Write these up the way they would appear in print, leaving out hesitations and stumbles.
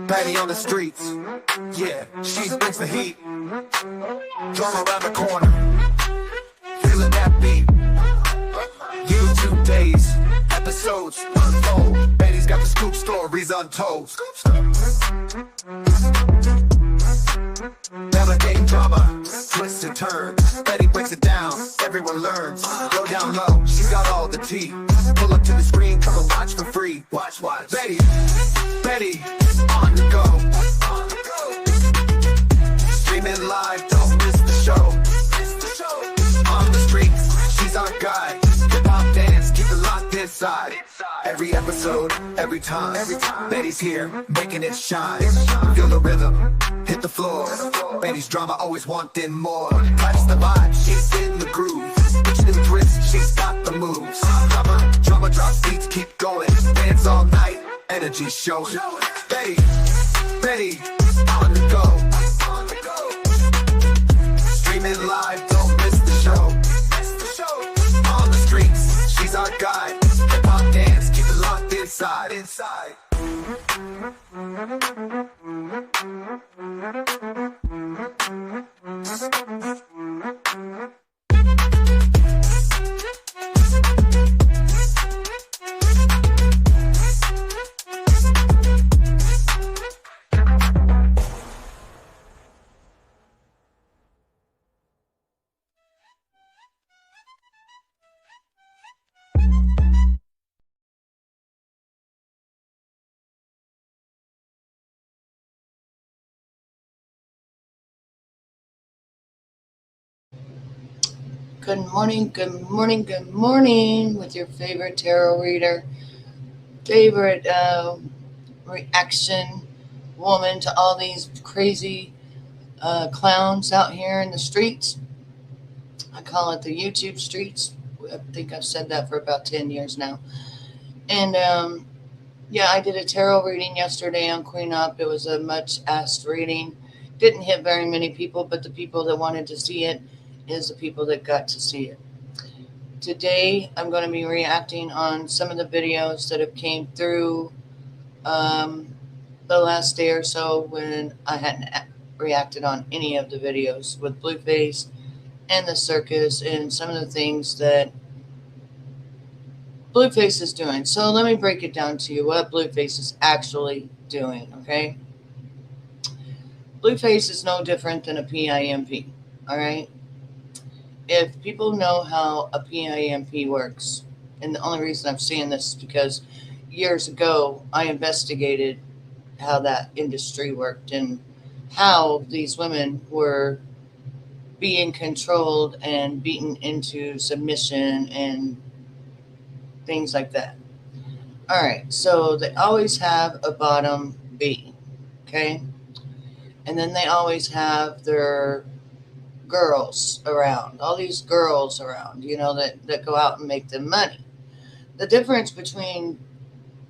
Betty on the streets, yeah, she brings the heat. Drama around the corner, feeling that beat. YouTube days, episodes unfold. Betty's got the scoop, stories untold. Navigating drama, twists and turns. Betty breaks it down, everyone learns. Go down low, she's got all the tea. Pull up to the screen, come and watch for free. Watch. Betty, on the go. Streaming live, don't miss the show. On the streets, she's our guide. Hip-hop dance, keep it locked inside. Every episode, every time, Betty's here, making it shine. Feel the rhythm, hit the floor. Betty's drama, always wanting more. Catch the vibe, she's in the groove. Each new twist, she's got the moves. Drama drops, beats keep going. Dance all night, energy showing. Betty, on the go. Streaming live, don't miss the show. On the streets, she's our guide. Hip-hop dance, keep it locked inside. Good morning with your favorite tarot reader, favorite reaction woman to all these crazy clowns out here in the streets. I call it the YouTube streets. I think I've said that for about 10 years now. And I did a tarot reading yesterday on Queen Up. It was a much asked reading. Didn't hit very many people, but the people that wanted to see it is the people that got to see it. Today, I'm going to be reacting on some of the videos that have came through the last day or so when I hadn't reacted on any of the videos with Blueface and the circus and some of the things that Blueface is doing. So let me break it down to you what Blueface is actually doing, okay? Blueface is no different than a PIMP, all right? If people know how a PIMP works, and the only reason I'm saying this is because years ago I investigated how that industry worked and how these women were being controlled and beaten into submission and things like that. All right, so they always have a bottom B, okay? And then they always have their girls around, all these girls around, that go out and make them money. The difference between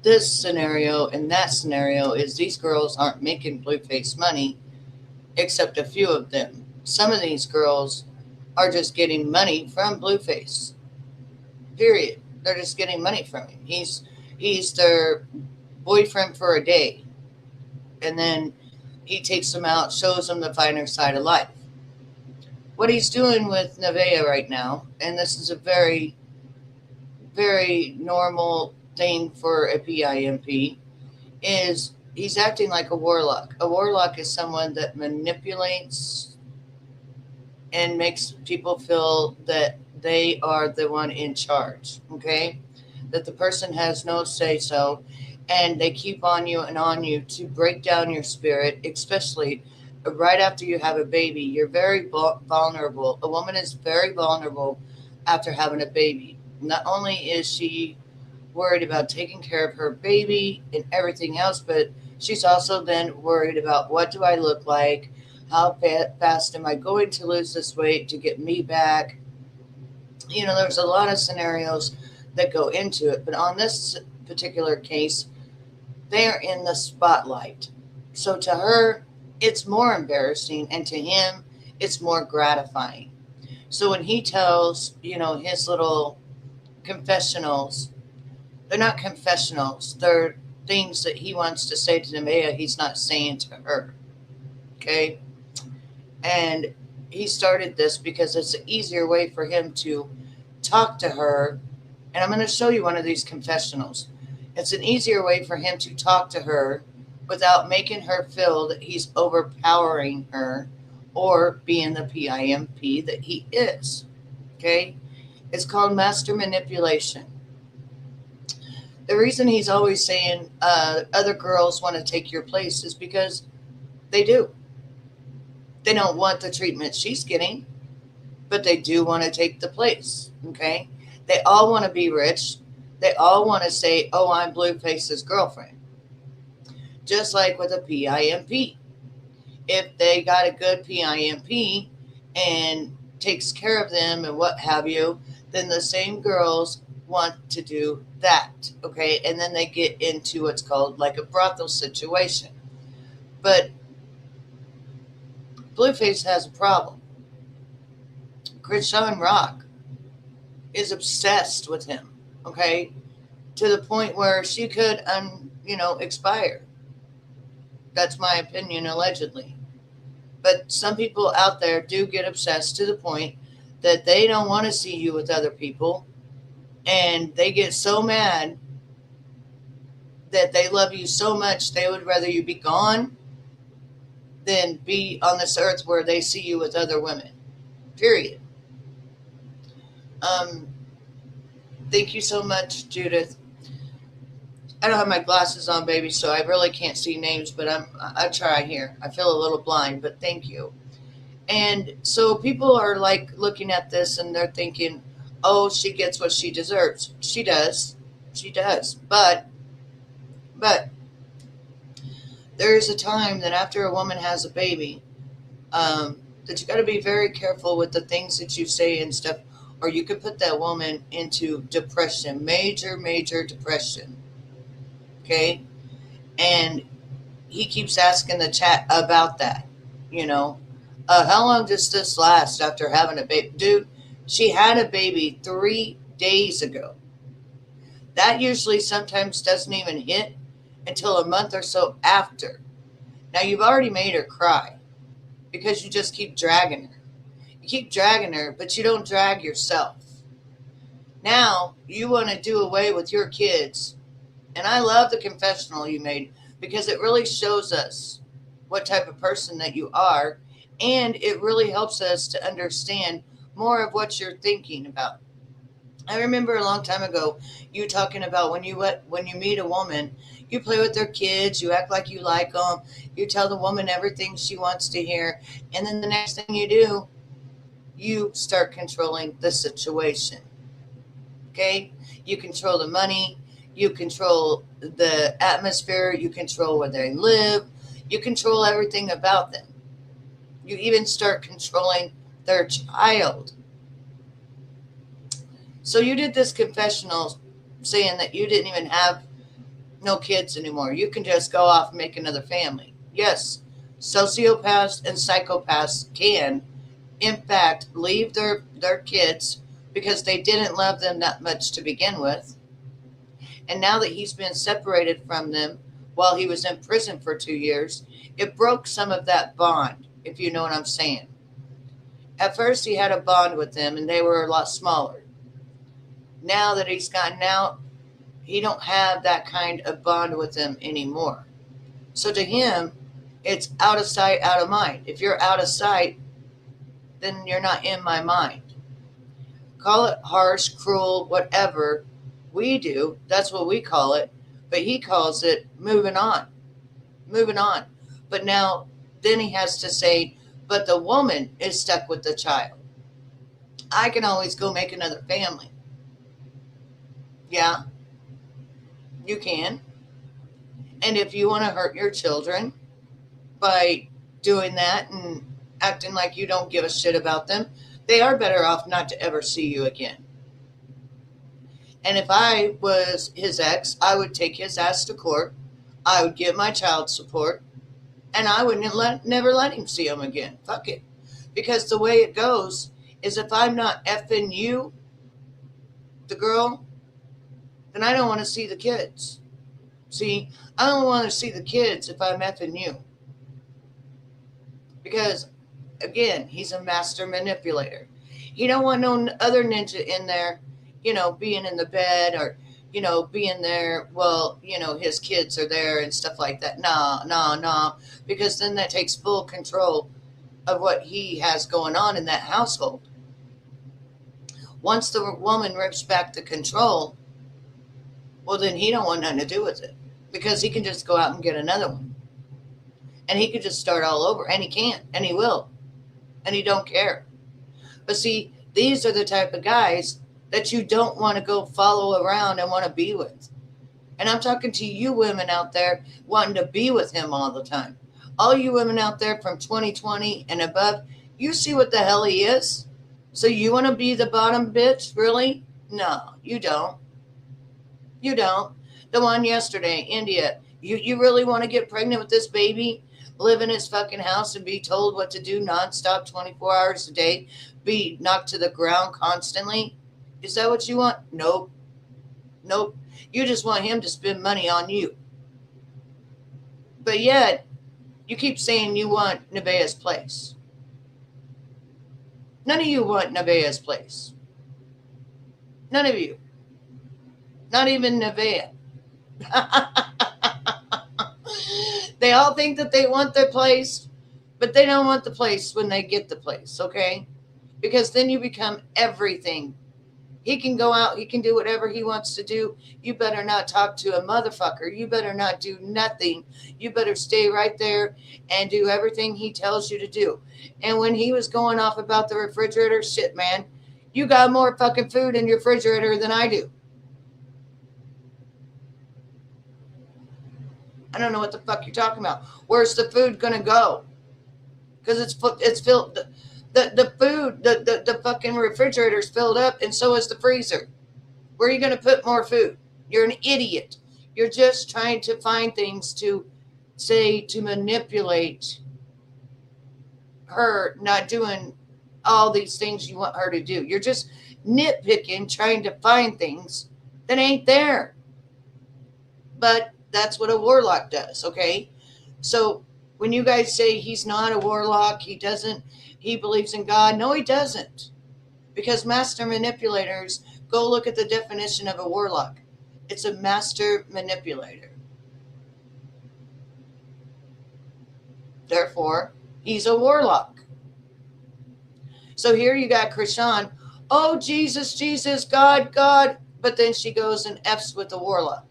this scenario and that scenario is these girls aren't making Blueface money, except a few of them. Some of these girls are just getting money from Blueface. Period. They're just getting money from him. He's their boyfriend for a day. And then he takes them out, shows them the finer side of life. What he's doing with Nevaeh right now, and this is a very, very normal thing for a PIMP, is he's acting like a warlock. A warlock is someone that manipulates and makes people feel that they are the one in charge, okay? That the person has no say-so, and they keep on you and on you to break down your spirit, especially right after you have a baby. You're very vulnerable. A woman is very vulnerable after having a baby. Not only is she worried about taking care of her baby and everything else, but she's also then worried about what do I look like? How fast am I going to lose this weight to get me back? There's a lot of scenarios that go into it. But on this particular case, they're in the spotlight. So to her, it's more embarrassing, and to him, it's more gratifying. So when he tells, his little confessionals, They're not confessionals. They're things that he wants to say to Nemea he's not saying to her. Okay? And he started this because it's an easier way for him to talk to her. And I'm going to show you one of these confessionals. It's an easier way for him to talk to her without making her feel that he's overpowering her or being the PIMP that he is. Okay? It's called master manipulation. The reason he's always saying other girls want to take your place is because they do. They don't want the treatment she's getting, but they do want to take the place. Okay? They all want to be rich. They all want to say, oh, I'm Blueface's girlfriend. Just like with a PIMP. If they got a good PIMP and takes care of them and what have you, then the same girls want to do that. Okay? And then they get into what's called like a brothel situation. But Blueface has a problem. Krishan Rock is obsessed with him, okay, to the point where she could, expire. That's my opinion, allegedly. But some people out there do get obsessed to the point that they don't want to see you with other people, and they get so mad that they love you so much they would rather you be gone than be on this earth where they see you with other women. Period. Thank you so much, Judith. I don't have my glasses on, baby, so I really can't see names, but I try here. I feel a little blind, but thank you. And so people are like looking at this and they're thinking, oh, she gets what she deserves. She does. She does. But there is a time that after a woman has a baby, that you got to be very careful with the things that you say and stuff, or you could put that woman into depression, major, major depression. Okay? And he keeps asking the chat about that, how long does this last after having a baby? Dude, she had a baby 3 days ago. That usually sometimes doesn't even hit until a month or so after. Now, you've already made her cry because you just keep dragging her. You keep dragging her, but you don't drag yourself. Now, you want to do away with your kids. And I love the confessional you made because it really shows us what type of person that you are. And it really helps us to understand more of what you're thinking about. I remember a long time ago you talking about when you meet a woman, you play with their kids, you act like you like them, you tell the woman everything she wants to hear, and then the next thing you do, you start controlling the situation. Okay? You control the money, you control the atmosphere, you control where they live, you control everything about them. You even start controlling their child. So you did this confessional saying that you didn't even have no kids anymore. You can just go off and make another family. Yes, sociopaths and psychopaths can, in fact, leave their kids because they didn't love them that much to begin with. And now that he's been separated from them while he was in prison for 2 years, it broke some of that bond, if you know what I'm saying. At first, he had a bond with them, and they were a lot smaller. Now that he's gotten out, he don't have that kind of bond with them anymore. So to him, it's out of sight, out of mind. If you're out of sight, then you're not in my mind. Call it harsh, cruel, whatever. We do. That's what we call it. But he calls it moving on. Moving on. But now, then he has to say, but the woman is stuck with the child. I can always go make another family. Yeah, you can. And if you want to hurt your children by doing that and acting like you don't give a shit about them, they are better off not to ever see you again. And if I was his ex, I would take his ass to court. I would give my child support. And I would never let him see him again. Fuck it. Because the way it goes is if I'm not effing you, the girl And I don't want to see the kids. See, I don't want to see the kids if I'm effing you. Because, again, he's a master manipulator. He don't want no other ninja in there, being in the bed or, being there. Well, his kids are there and stuff like that. Nah. Because then that takes full control of what he has going on in that household. Once the woman rips back the control, well, then he don't want nothing to do with it. Because he can just go out and get another one. And he could just start all over. And he can. And he will. And he don't care. But see, these are the type of guys that you don't want to go follow around and want to be with. And I'm talking to you women out there wanting to be with him all the time. All you women out there from 2020 and above, you see what the hell he is? So you want to be the bottom bitch? Really? No, you don't. You don't. The one yesterday, India, you really want to get pregnant with this baby? Live in his fucking house and be told what to do nonstop 24 hours a day? Be knocked to the ground constantly? Is that what you want? Nope. You just want him to spend money on you. But yet, you keep saying you want Nevaeh's place. None of you want Nevaeh's place. None of you. Not even Nevaeh. They all think that they want their place, but they don't want the place when they get the place, okay? Because then you become everything. He can go out, he can do whatever he wants to do. You better not talk to a motherfucker. You better not do nothing. You better stay right there and do everything he tells you to do. And when he was going off about the refrigerator, shit, man, you got more fucking food in your refrigerator than I do. I don't know what the fuck you're talking about. Where's the food gonna go? Because it's filled. The food, the fucking refrigerator's filled up, and so is the freezer. Where are you gonna put more food? You're an idiot. You're just trying to find things to say to manipulate her not doing all these things you want her to do. You're just nitpicking, trying to find things that ain't there. But that's what a warlock does, okay? So when you guys say he's not a warlock, he believes in God. No, he doesn't. Because master manipulators, go look at the definition of a warlock. It's a master manipulator. Therefore, he's a warlock. So here you got Krishan. Oh, Jesus, God. But then she goes and F's with the warlock.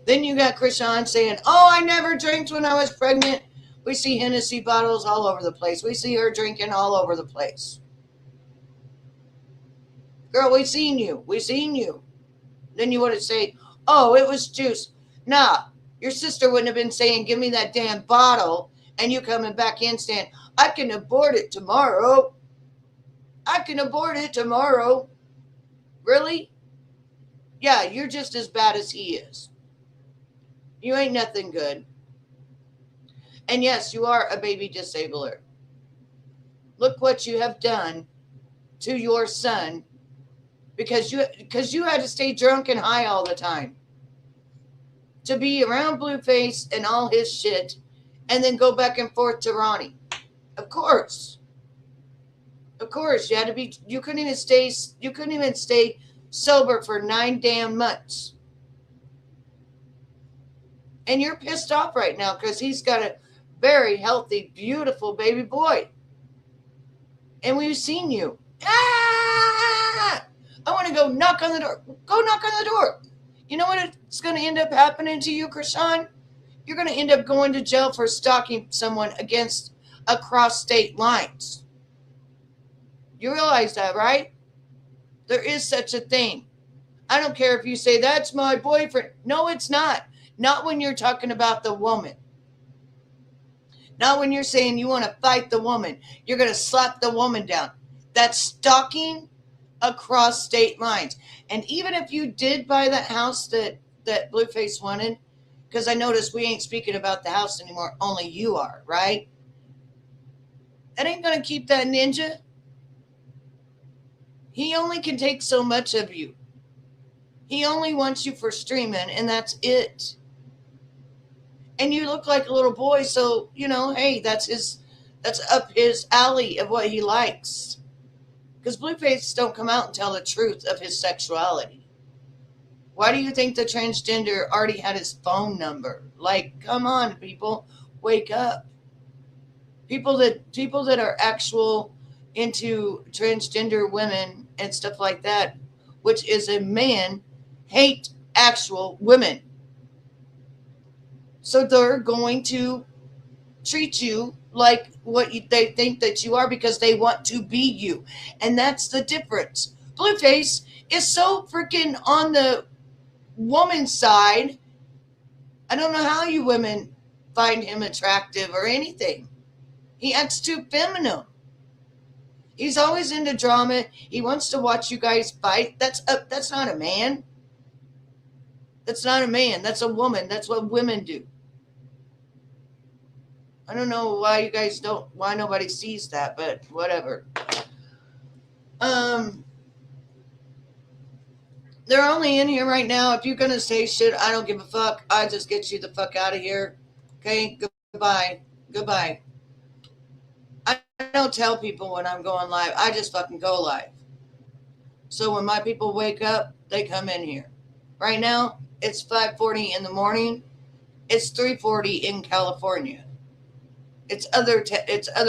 Then you got Krishan saying, oh, I never drank when I was pregnant. We see Hennessy bottles all over the place. We see her drinking all over the place. Girl, we seen you. Then you want to say, oh, it was juice. Nah, your sister wouldn't have been saying, give me that damn bottle. And you coming back in saying, I can abort it tomorrow. Really? Yeah, you're just as bad as he is. You ain't nothing good. And yes, you are a baby disabler. Look what you have done to your son because you had to stay drunk and high all the time. To be around Blueface and all his shit and then go back and forth to Ronnie. Of course, you had to be, you couldn't even stay sober for 9 damn months. And you're pissed off right now because he's got a very healthy, beautiful baby boy. And we've seen you. I want to go knock on the door. Go knock on the door. You know what it's going to end up happening to you, Krishan? You're going to end up going to jail for stalking someone across state lines. You realize that, right? There is such a thing. I don't care if you say, that's my boyfriend. No, it's not. Not when you're talking about the woman. Not when you're saying you want to fight the woman. You're going to slap the woman down. That's stalking across state lines. And even if you did buy that house that Blueface wanted, because I noticed we ain't speaking about the house anymore, only you are, right? That ain't going to keep that ninja. He only can take so much of you. He only wants you for streaming, and that's it. And you look like a little boy, so hey, that's up his alley of what he likes. Because Blueface don't come out and tell the truth of his sexuality. Why do you think the transgender already had his phone number? Like, come on, people, wake up. People that are actual into transgender women and stuff like that, which is a man, hate actual women. So they're going to treat you like they think that you are because they want to be you. And that's the difference. Blueface is so freaking on the woman's side. I don't know how you women find him attractive or anything. He acts too feminine. He's always into drama. He wants to watch you guys fight. That's not a man. That's not a man. That's a woman. That's what women do. I don't know why nobody sees that, but whatever. They're only in here right now. If you're gonna say shit, I don't give a fuck. I just get you the fuck out of here. Okay, goodbye. Goodbye. I don't tell people when I'm going live. I just fucking go live. So when my people wake up, they come in here. Right now, it's 5:40 in the morning. It's 3:40 in California. It's other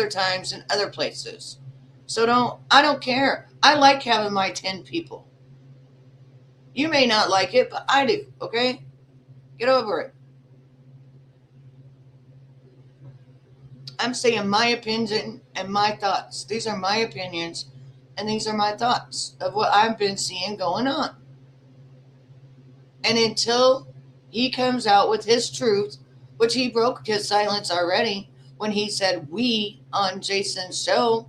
times in other places. So I don't care. I like having my 10 people. You may not like it, but I do, okay? Get over it. I'm saying my opinion and my thoughts. These are my opinions and these are my thoughts of what I've been seeing going on. And until he comes out with his truth, which he broke his silence already when he said we on Jason's show,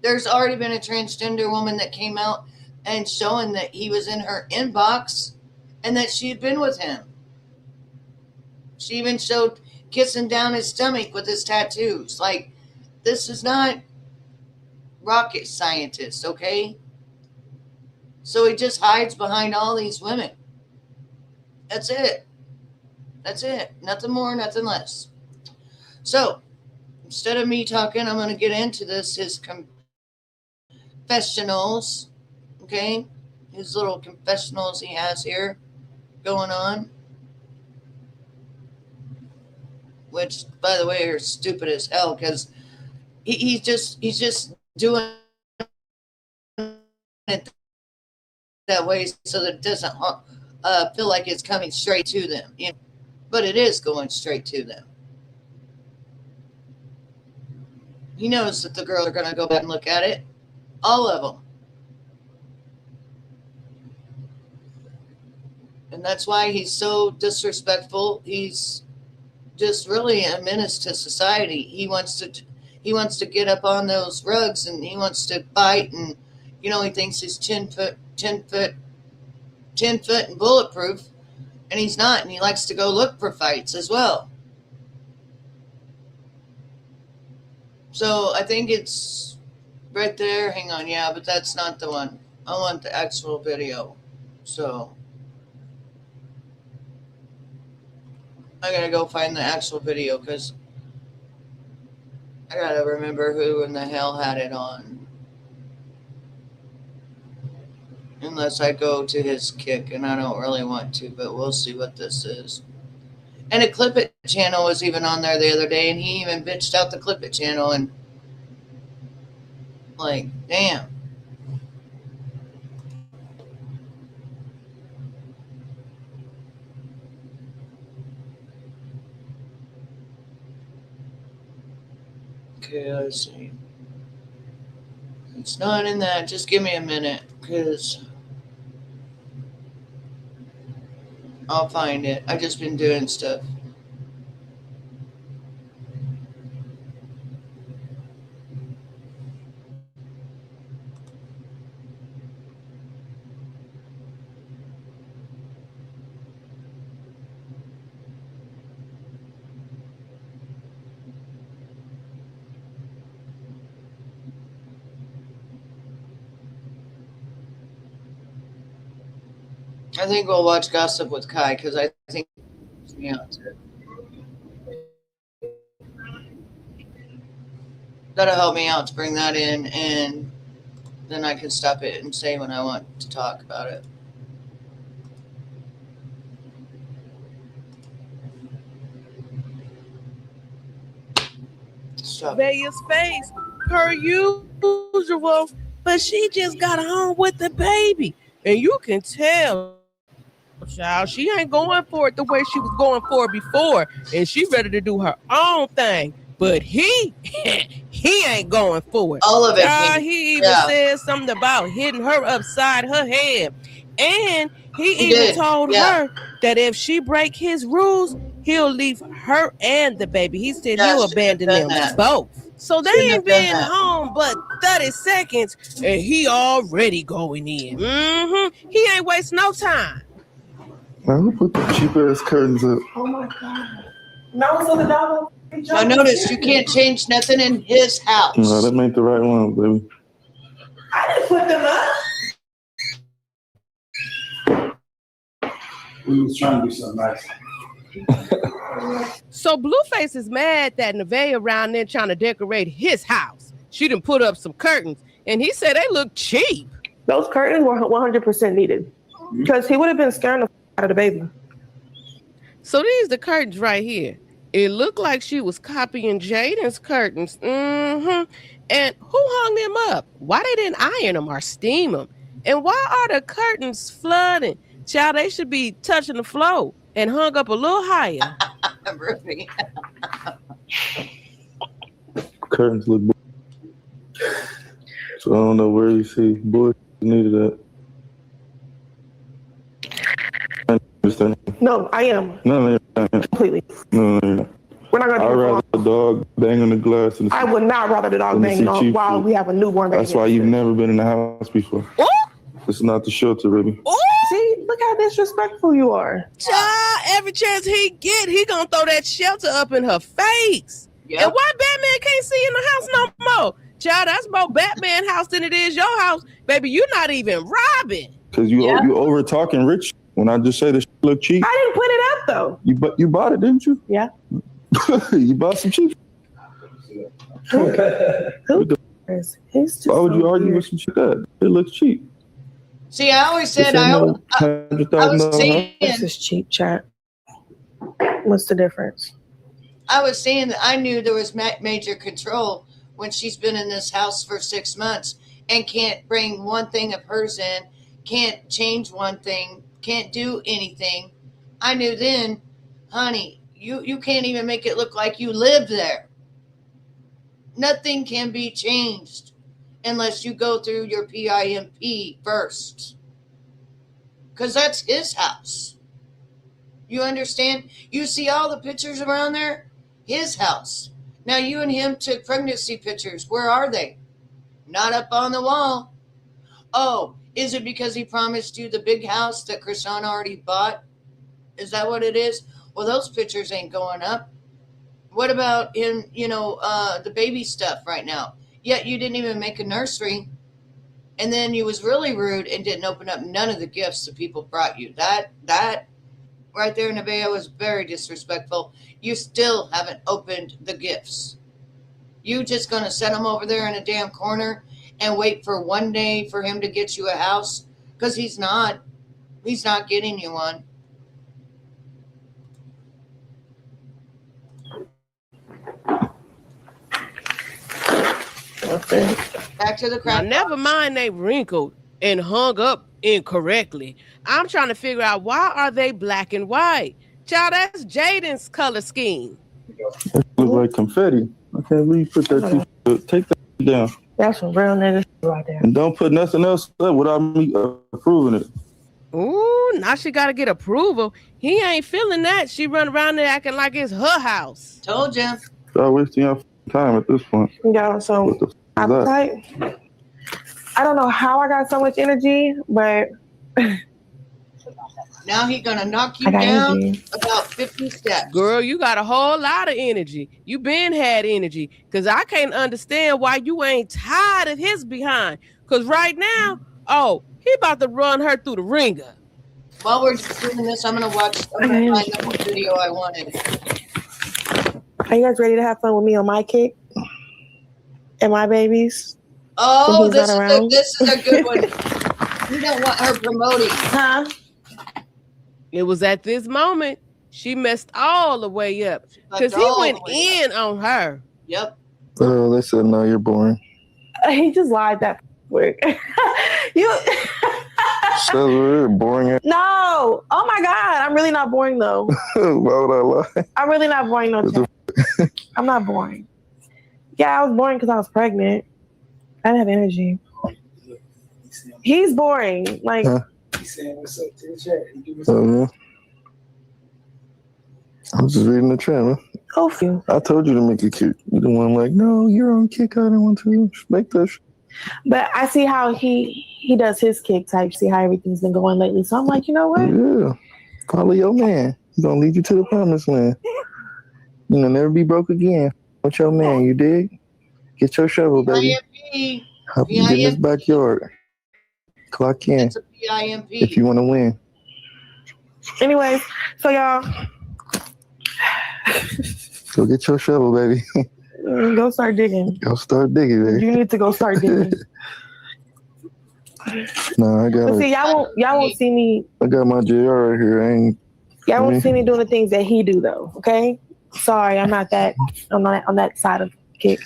there's already been a transgender woman that came out and showing that he was in her inbox and that she had been with him. She even showed kissing down his stomach with his tattoos. Like, this is not rocket scientist, okay? So he just hides behind all these women. That's it. That's it. Nothing more, nothing less. So, instead of me talking, I'm going to get into this, his confessionals, okay? His little confessionals he has here going on. Which, by the way, are stupid as hell because he's just doing it that way so that it doesn't feel like it's coming straight to them. But it is going straight to them. He knows that the girls are going to go back and look at it. All of them. And that's why he's so disrespectful. He's just really a menace to society. He wants to get up on those rugs and he wants to fight, and he thinks he's 10 foot and bulletproof, and he's not, and he likes to go look for fights as well. So I think it's right there. Hang on, yeah, but that's not the one. I want the actual video. So I gotta go find the actual video because I gotta remember who in the hell had it on. Unless I go to his kick, and I don't really want to, but we'll see what this is. And a Clip It channel was even on there the other day, and he even bitched out the Clip It channel, and like, damn. Okay, let's see. It's not in that. Just give me a minute, because I'll find it. I've just been doing stuff. I think we'll watch Gossip with Kai because I think me out too. That'll help me out to bring that in, and then I can stop it and say when I want to talk about it. Stop. Veya's face per usual, but she just got home with the baby, and you can tell, child, she ain't going for it the way she was going for it before, and she ready to do her own thing. But he ain't going for it. All of it. He even said something about hitting her upside her head, and he even told her that if she break his rules, he'll leave her and the baby. He said he'll abandon them both. So they ain't been home but 30 seconds, and he already going in. He ain't waste no time. Man, who put the cheap ass curtains up? Oh my God. No, so the dog. I noticed you can't change nothing in his house. No, that ain't the right one, baby. I didn't put them up. We was trying to do something nice. So Blueface is mad that Nevaeh around there trying to decorate his house. She done put up some curtains, and he said they look cheap. Those curtains were 100% needed because he would have been scaring the out of the baby. So these the curtains right here. It looked like she was copying Jaden's curtains. And who hung them up? Why they didn't iron them or steam them? And why are the curtains flooding? Child, they should be touching the floor and hung up a little higher. Ruby. Curtains look so I don't know where you see boy needed that. No, I am. No, Completely. No. We're not gonna. I'd rather the dog bang on the glass. I would not rather the dog bang on while we have a newborn baby. That's why you've never been in the house before. Ooh. It's not the shelter, Ruby. Ooh. See, look how disrespectful you are. Child, every chance he get, he gonna throw that shelter up in her face. Yep. And why Batman can't see in the house no more? Child, that's more Batman house than it is your house. Baby, you're not even robbing. Because you over talking Rich when I just say this look cheap. I didn't put it up though. You bought it, didn't you? Yeah. You bought some cheap. Why would you argue with some shit that it looks cheap? See, I always said I was saying this is cheap, chat. What's the difference? I was saying that I knew there was major control when she's been in this house for 6 months and can't bring one thing of hers in, can't change one thing, can't do anything. I knew then, honey, you can't even make it look like you live there. Nothing can be changed unless you go through your PIMP first. Because that's his house. You understand? You see all the pictures around there? His house. Now you and him took pregnancy pictures. Where are they? Not up on the wall. Oh, is it because he promised you the big house that Krishan already bought? Is that what it is? Well, those pictures ain't going up. What about him, the baby stuff right now? Yet you didn't even make a nursery. And then you was really rude and didn't open up none of the gifts that people brought you. That right there, Nevaeh, was very disrespectful. You still haven't opened the gifts. You just going to set them over there in a damn corner and wait for one day for him to get you a house? Because he's not getting you one. Okay. Back to the crap. Now, never mind they wrinkled and hung up incorrectly. I'm trying to figure out why are they black and white? Child, that's Jaden's color scheme. It look like confetti. I can't believe you put that. Take that down. That's some real nigga right there. And don't put nothing else up without me approving it. Ooh, now she got to get approval. He ain't feeling that. She run around there acting like it's her house. Told you. Stop wasting your time at this point. Yeah, so appetite. I don't know how I got so much energy, but now he's gonna knock you down about 50 steps. Girl, you got a whole lot of energy. You been had energy. Cause I can't understand why you ain't tired of his behind. Cause right now, he about to run her through the ringer. While we're doing this, I'm gonna find the video I wanted. Are you guys ready to have fun with me on my kick and my babies? Oh, this is a good one. You don't want her promoting. Huh? It was at this moment she messed all the way up because he went in on her. Yep. Oh, they said no, you're boring. He just lied that quick. You. So we're boring. No. Oh my God. I'm really not boring though. Why would I lie? I'm really not boring though. I'm not boring. Yeah, I was boring because I was pregnant. I didn't have energy. He's boring. Like. Huh? He's saying what's up to the chat. I'm just reading the chat, man. Oh, phew. I told you to make it cute. You the one like, no, you're on kick. I don't want to make that. But I see how he does his kick type. See how everything's been going lately. So I'm like, you know what? Yeah. Follow your man. He's going to lead you to the promised land. You'll never be broke again. What's your man? You dig? Get your shovel, baby. PIMP. Get in his backyard. Clock in. It's a PIMP. If you want to win. Anyways, so y'all. Go get your shovel, baby. Go start digging. Go start digging, baby. You need to go start digging. No, I got. But see, y'all won't see me. I got my JR right here. Y'all won't see me doing the things that he do though. Okay. Sorry, I'm not on that side of kick.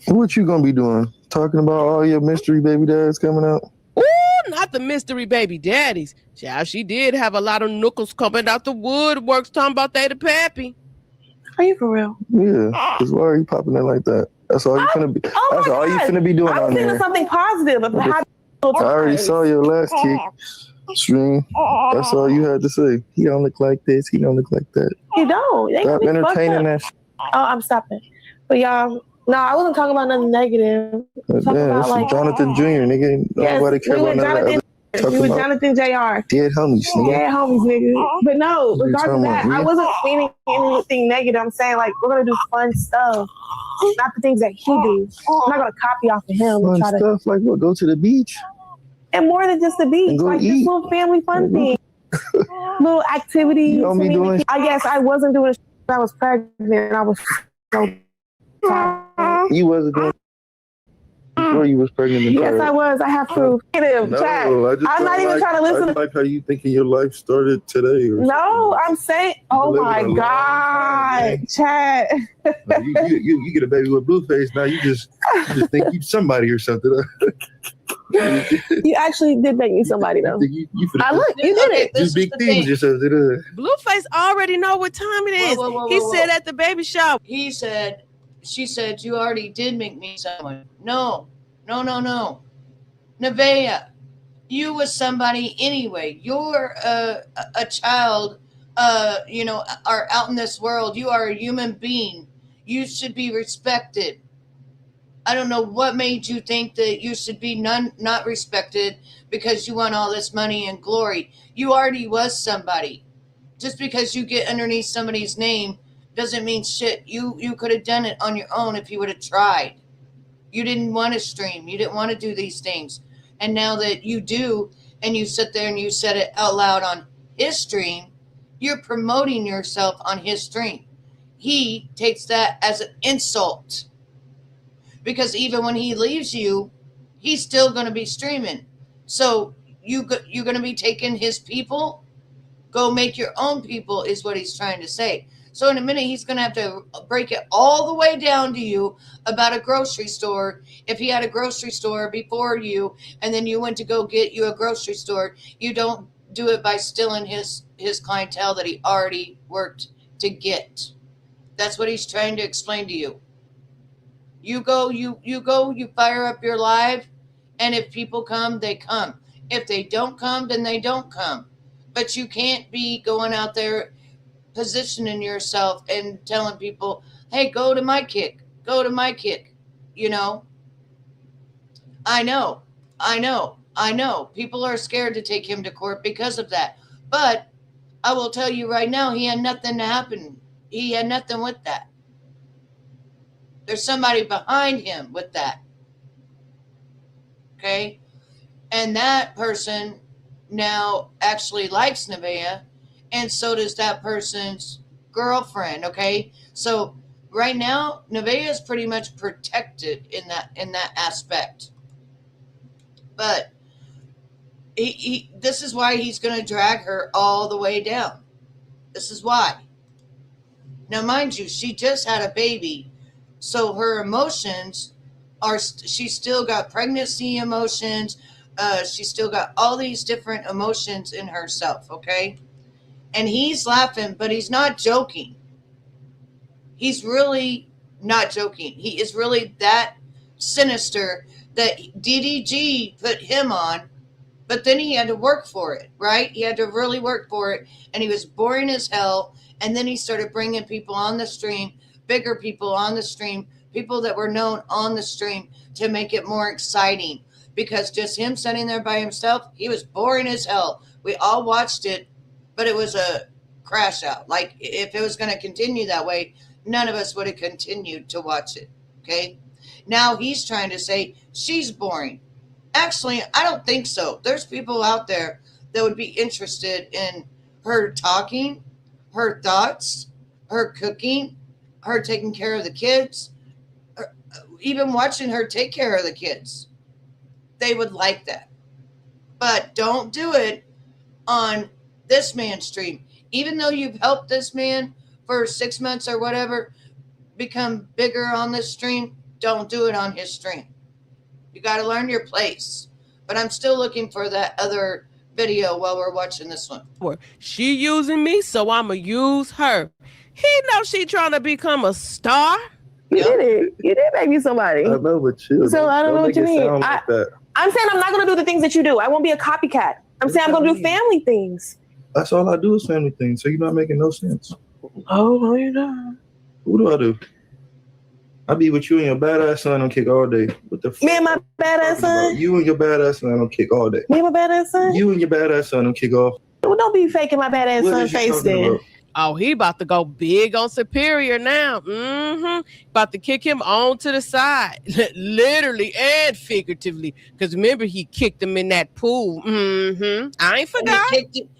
What you gonna be doing? Talking about all your mystery baby dads coming out? Ooh, not the mystery baby daddies. Child, she did have a lot of knuckles coming out the woodworks talking about they the pappy. Are you for real? Yeah. Cause why are you popping it like that? That's all you finna be. That's all you finna be doing I was on thinking there. something positive. I already saw your last kick stream. That's all you had to say. He don't look like this. He don't look like that. He don't. They Stop entertaining that. Oh, I'm stopping. But y'all, no, I wasn't talking about nothing negative. Man, this is Jonathan Jr. Nigga. Nobody care about none of that. We were Jonathan Jr. Dead homies, nigga. Dead homies, nigga. But no, regardless of that, I wasn't meaning anything negative. I'm saying, like, we're going to do fun stuff. Not the things that he do. I'm not going to copy off of him. Fun stuff like what? Go to the beach? And more than just the beach. Like, just little family fun things. Little activities. You don't be doing I guess I wasn't doing I was pregnant. I was so tired. You wasn't doing before you was pregnant. Yes, I was. I have proof. No, I'm not even trying to listen. I like how you thinking your life started today. No, I'm saying, oh my God, Chad. You get a baby with blue face now. You just think you somebody or something. You actually did make me somebody though. Look, you did it. Just big things or something. Blueface already know what time it is. He said at the baby shower. She said, you already did make me someone. No. Nevaeh, you was somebody anyway. You're a child, are out in this world. You are a human being. You should be respected. I don't know what made you think that you should be not respected because you want all this money and glory. You already was somebody. Just because you get underneath somebody's name doesn't mean shit. You could have done it on your own if you would have tried. You didn't want to stream. You didn't want to do these things. And now that you do, and you sit there and you said it out loud on his stream, you're promoting yourself on his stream. He takes that as an insult. Because even when he leaves you, he's still going to be streaming. So you're going to be taking his people? Go make your own people is what he's trying to say. So in a minute, he's going to have to break it all the way down to you about a grocery store. If he had a grocery store before you, and then you went to go get you a grocery store, you don't do it by stealing his clientele that he already worked to get. That's what he's trying to explain to you. You fire up your live, and if people come, they come. If they don't come, then they don't come. But you can't be going out there positioning yourself and telling people, hey, go to my kick. You know? I know. People are scared to take him to court because of that. But I will tell you right now, he had nothing to happen. He had nothing with that. There's somebody behind him with that. Okay? And that person now actually likes Nevaeh, and so does that person's girlfriend. Okay, so right now Nevaeh is pretty much protected in that aspect, but this is why he's going to drag her all the way down. This is why. Now, mind you, she just had a baby, so her emotions are, she's still got pregnancy emotions. She's still got all these different emotions in herself, okay? And he's laughing, but he's not joking. He's really not joking. He is really that sinister that DDG put him on, but then he had to work for it, right? He had to really work for it, and he was boring as hell. And then he started bringing people on the stream, bigger people on the stream, people that were known on the stream to make it more exciting. Because just him sitting there by himself, he was boring as hell. We all watched it, but it was a crash out. Like, if it was going to continue that way, none of us would have continued to watch it, okay? Now he's trying to say she's boring. Actually, I don't think so. There's people out there that would be interested in her talking, her thoughts, her cooking, her taking care of the kids, even watching her take care of the kids. They would like that. But don't do it on this man's stream. Even though you've helped this man for 6 months or whatever become bigger on this stream, don't do it on his stream. You got to learn your place. But I'm still looking for that other video while we're watching this one. She using me, so I'ma use her. He knows she trying to become a star. You did it. You did make me somebody. I know, but chill. So I don't know what you mean. I'm saying I'm not going to do the things that you do. I won't be a copycat. I'm saying I'm going to do family things. That's all I do is family things. So you're not making no sense. Oh, no, you're not. What do I do? I be with you and your badass son on kick all day. What the fuck? Me and my badass son? You and your badass son on kick all day. Me and my badass son? You and your badass son on kick off. Well, don't be faking my badass son face then. About? Oh, he about to go big on Superior now. About to kick him on to the side, literally and figuratively. Because remember, he kicked him in that pool. I ain't forgot.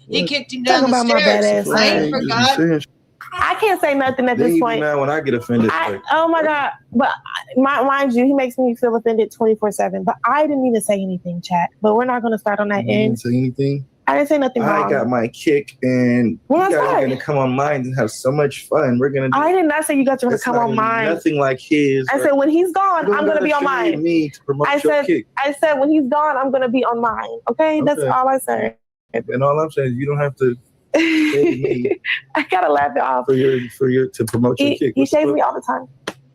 He kicked him down the stairs. I ain't forgot. I can't say nothing at this point. Now when I get offended. Oh my God. But mind you, he makes me feel offended 24/7. But I didn't even say anything, chat. But we're not going to start on that end. Didn't say anything? I didn't say nothing wrong. I got my kick, and you guys are going to come on mine and have so much fun. We're going to. I did not say you guys are going to come on mine. Nothing like his. I said when he's gone, I'm going to be on mine. Me to promote your kick. I said when he's gone, I'm going to be on mine. Okay, that's all I said. And all I'm saying is you don't have to. Me I gotta laugh it off for your to promote your kick. He shaves me all the time.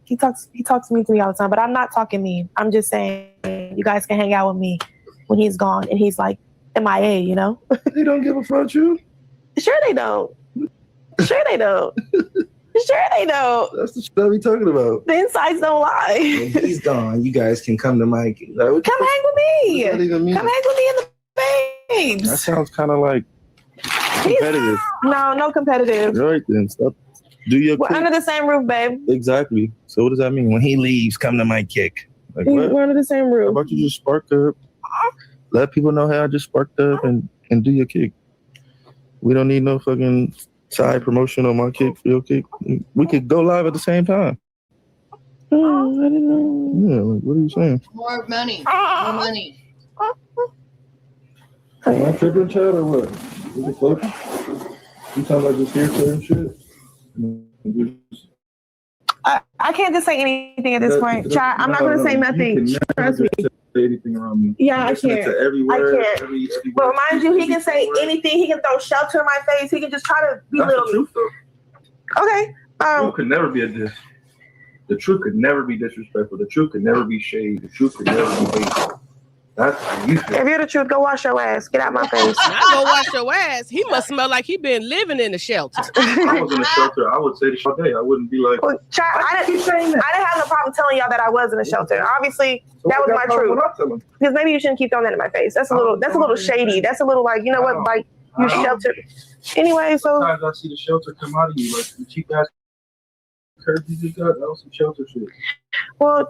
He talks mean to me all the time, but I'm not talking mean. I'm just saying you guys can hang out with me when he's gone and he's like MIA, you know? They don't give a fuck you. Sure they don't. Sure they don't. Sure they don't. That's the shit I be talking about. The insides don't lie. When he's gone, you guys can come to my come hang with me. Come hang with me in the babes. That sounds kind of like competitive. No competitive. All right then, stop. Do your We're under the same roof, babe. Exactly. So what does that mean? When he leaves, come to my kick. Like, what? We're under the same roof. How about you just spark up? Let people know how I just sparked up and do your kick. We don't need no fucking side promotion on my kick for your kick. We could go live at the same time. Oh, I didn't know. Yeah, like, what are you saying? More money. More money. Am I tripping, Chad, or what? Is it close? You sound like just hear certain shit? I can't just say anything at this point. Chad, I'm not going to say nothing. Trust me. Say anything around me. Yeah, I can't. I can't. Every but mind you, he can say anything. He can throw shelter in my face. He can just try to belittle me. Truth, though. Okay. The truth could never be a diss. The truth could never be disrespectful. The truth could never be shade. The truth could never be hate. That's how you feel. If you're the truth, go wash your ass. Get out my face. Not go wash your ass. He must smell like he been living in the shelter. I was in the shelter. I would say this all day. I wouldn't be like. Well, I didn't have no problem telling y'all that I was in a shelter. Obviously, so that was my truth. Because maybe you shouldn't keep throwing that in my face. That's a little shady. That's a little like, you know what, like you sheltered. Anyway, so sometimes I see the shelter come out of you, like the cheap ass curves you just got. That was some shelter shit. Well,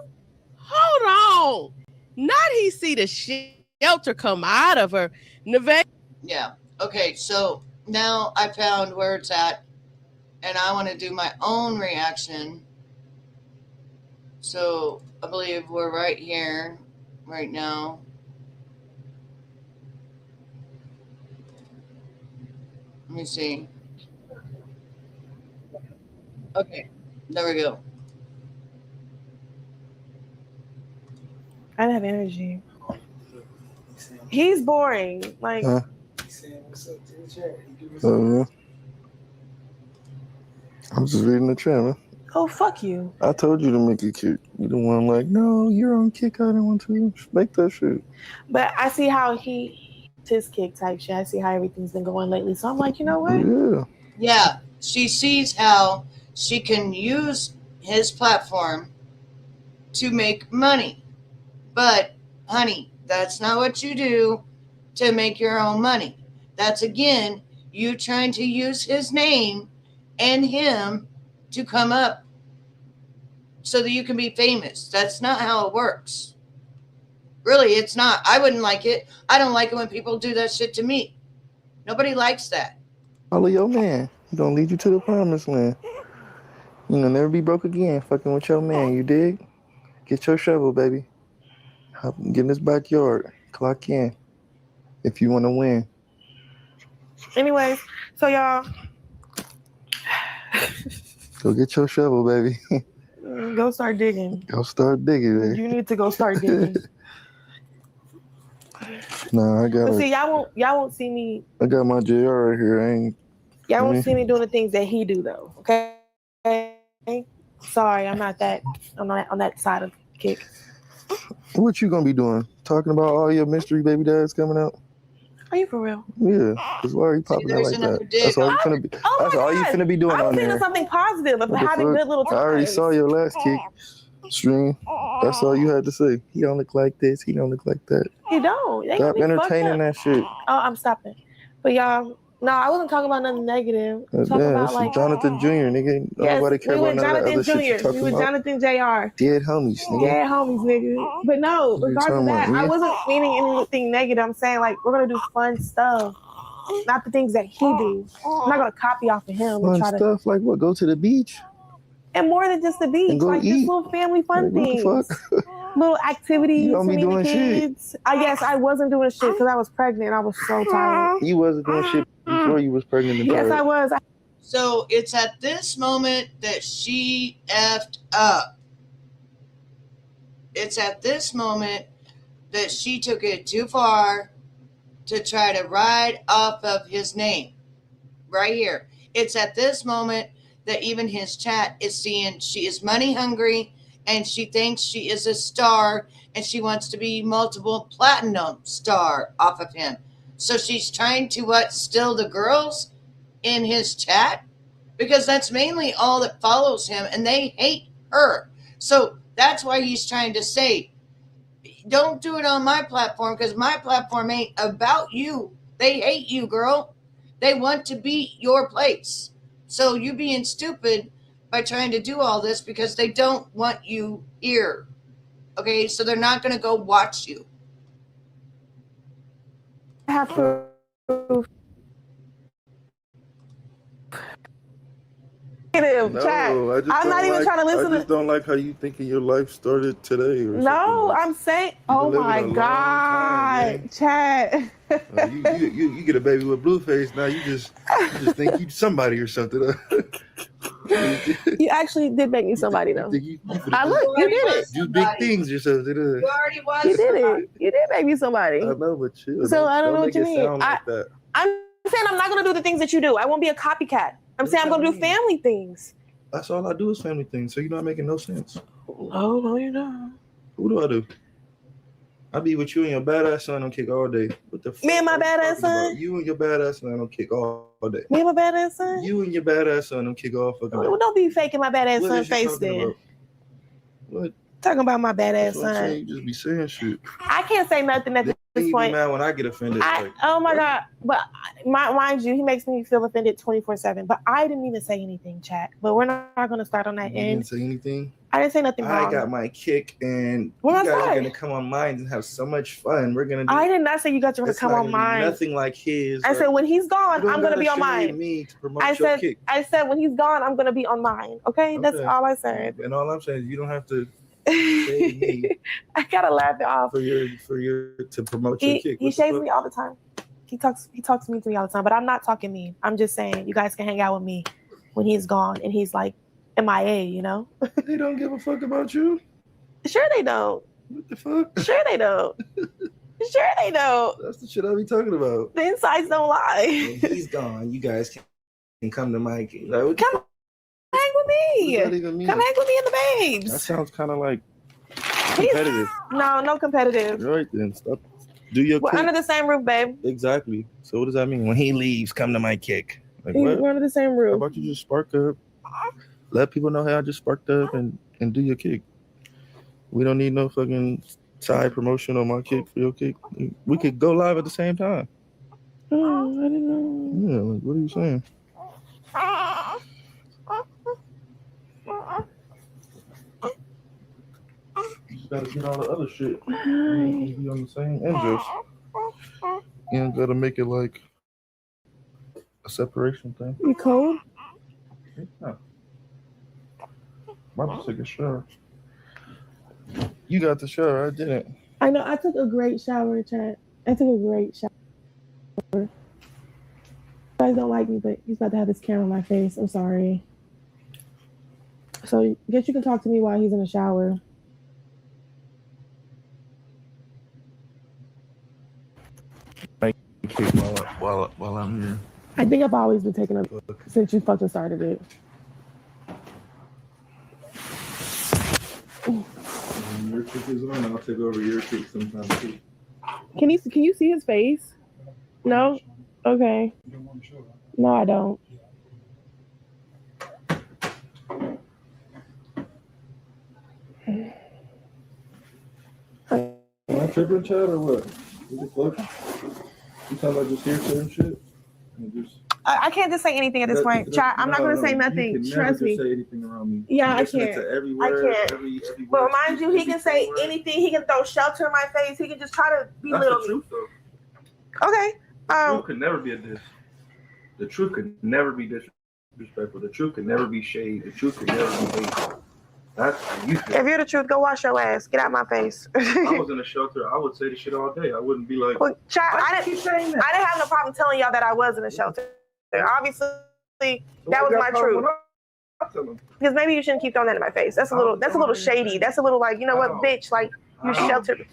hold on. Not he see the shelter come out of her. Nevaeh. Yeah. Okay, so now I found where it's at, and I want to do my own reaction. So I believe we're right here, right now. Let me see. Okay, there we go. I don't have energy. He's boring. Like, Huh? He's saying what's up to the chat. He give us Yeah. I'm just reading the chat, man. oh, fuck you. I told you to make it kick. You the one like, no, you're on kick. I don't want to make that shit. But I see how his kick type shit. I see how everything's been going lately. So I'm like, you know what? Yeah. Yeah, she sees how she can use his platform to make money. But, honey, that's not what you do to make your own money. That's, again, you trying to use his name and him to come up so that you can be famous. That's not how it works. Really, it's not. I wouldn't like it. I don't like it when people do that shit to me. Nobody likes that. Follow your man. He gonna lead you to the promised land. You know, never be broke again fucking with your man. You dig? Get your shovel, baby. Get in this backyard. Clock in. If you want to win. Anyways, so y'all Go get your shovel, baby. go start digging. Go start digging, baby. You need to go start digging. Nah, I got But it. see, y'all won't see me. I got my JR right here. Y'all won't see me doing the things that he do though. Okay. Sorry, I'm not on that side of kick. What you gonna be doing? Talking about all your mystery baby dads coming out? Are you for real? Yeah. Cause why are you popping out there's like another that? dig. That's all you finna be. Oh That's my all you God. finna be doing I was on thinking there. of something positive of What the having fuck? good little I times. already saw your last kick stream. That's all you had to say. He don't look like this. He don't look like that. He don't. They Stop got me fucked entertaining up. that shit. Oh, I'm stopping. But y'all, no, I wasn't talking about nothing negative. I'm talking Yeah, about that's like Jonathan Jr. Nigga. yes, Nobody care we about with none of that Jonathan other shit you Jr. talking We with about. Jonathan Jr. Dead homies, nigga. Yeah, homies, nigga. But no, What you regardless talking of that, about, I nigga? wasn't meaning anything negative. I'm saying like we're gonna do fun stuff, not the things that he do. I'm not gonna copy off of him and Fun try to. stuff like what? Go to the beach And more than just the beach, and go like just eat. little family fun Like, what the things, fuck? little activities You to don't be meet the doing shit. kids. I guess I wasn't doing shit because I was pregnant. I was so tired. You wasn't doing shit before you was pregnant and Yes, I tired. was. So it's at this moment that she effed up. It's at this moment that she took it too far to try to ride off of his name. Right here. It's at this moment that even his chat is seeing she is money hungry and she thinks she is a star and she wants to be multiple platinum star off of him. So she's trying to what? Steal the girls in his chat? Because that's mainly all that follows him and they hate her. So that's why he's trying to say, don't do it on my platform because my platform ain't about you. They hate you, girl. They want to be your place. So you being stupid by trying to do all this because they don't want you here. Okay, so they're not going to go watch you. I have to. No, Chat. I just I'm not even trying to listen. I just don't like how you thinking your life started today. Or No, something. I'm saying. You've Oh been my living a long time, God, chat. You get a baby with blue face now. You just think you somebody or something. You actually did make me somebody though. I look, you did it. Do big things or something. You already was. You did it. You did make me somebody. I know, but chill. So I don't know what you mean. Like that. I'm saying I'm not gonna do the things that you do. I won't be a copycat. I'm saying I'm gonna do family things. That's all I do is family things. So you're not making no sense. No, you're not. What do I do? I be with you and your badass son on kick all day. What the fuck? Me and my are you badass talking son? about? You and your badass son on kick all day. Me and my badass son? You and your badass son on kick all fucking day. Well, don't be faking my badass What son is you face talking then. about? What? Talking about my badass That's what I'm son. saying. You just be saying shit. I can't say nothing at Then this you be point. mad when I get offended. Like, Oh my God. But mind you, he makes me feel offended 24/7. But I didn't even say anything, chat. But we're not going to start on that You end. didn't say anything? I didn't say nothing wrong. I got my kick, and you guys are going to come on mine and have so much fun. We're going to I did not say you guys are going to come on mine. Nothing like his. I said when he's gone, I'm going to be on mine. Me to promote your kick. I said when he's gone, I'm going to be on mine. Okay? That's all I said. And all I'm saying is you don't have to shade me. I got to laugh it off. For your to promote your kick. He shades me all the time. He talks mean to me all the time, but I'm not talking mean. I'm just saying you guys can hang out with me when he's gone and he's like MIA, you know? They don't give a fuck about you. Sure they don't. What the fuck? Sure they don't. Sure they don't. That's the shit I be talking about. The insides don't lie. When he's gone, you guys can come to my game. Like, come hang with me. Come hang with me and the babes. That sounds kind of like competitive. No competitive. Right then, stop. Do your We're kick. under the same roof, babe. Exactly. So what does that mean? When he leaves, come to my kick. Like, what? We're under the same roof. How about you just spark up? Let people know, hey, I just sparked up and do your kick. We don't need no fucking side promotion on my kick for your kick. We could go live at the same time. Oh, I didn't know. Yeah, like, what are you saying? You just gotta get all the other shit. You be on the same interest. You ain't gotta make it like a separation thing. You cold? Yeah. I'm about to take a shower. You got the shower, I didn't. I know. I took a great shower, chat. I took a great shower. You guys don't like me, but he's about to have his camera in my face. I'm sorry. So I guess you can talk to me while he's in the shower. While I'm here. I think I've always been taking a since you fucking started it. When your kick is on, I'll take over your kick sometime too. Can you see his face? No? Okay. No, I don't. Am I tripping, chat, or what? What the fuck? You talking about just hear certain shit? I can't just say anything at this point. Chat, I'm not going to say nothing. You can Trust never me. Say anything around me. Yeah, I Listen can't. To every word, I can't. every But word, remind you, he can say anything. He can throw shelter in my face. He can just try to belittle That's the truth, though. Okay. The truth could never be a diss. The truth could never be disrespectful. The truth could never be shade. The truth could never be hate. That's how you feel. If you're the truth, go wash your ass. Get out my face. I was in a shelter. I would say the shit all day. I wouldn't be like. Well, chat, I didn't have no problem telling y'all that I was in a shelter. Obviously, that was my truth. Because maybe you shouldn't keep throwing that in my face. That's a little shady. That's a little like, you know what, bitch, like you're sheltered.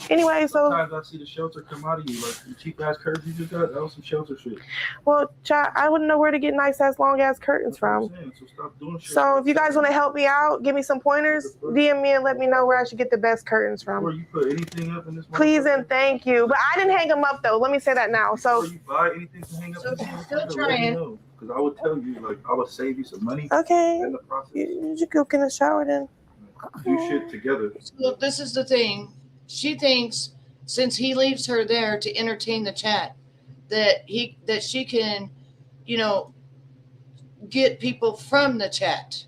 Anyway, so sometimes I see the shelter come out of you, like the cheap ass curtains you just got. That was some shelter shit. Well, chat, I wouldn't know where to get nice ass long ass curtains from. So stop doing shit. So if you guys want to help me out, give me some pointers, DM me and let me know where I should get the best curtains from. Before you put anything up in this please and thank you. But I didn't hang them up though. Let me say that now. So before you buy anything to hang up, so still trying. Because I would tell you, like, I would save you some money. Okay. In the process. You should go get in the shower then. Do shit together. So this is the thing. She thinks since he leaves her there to entertain the chat, that she can, get people from the chat.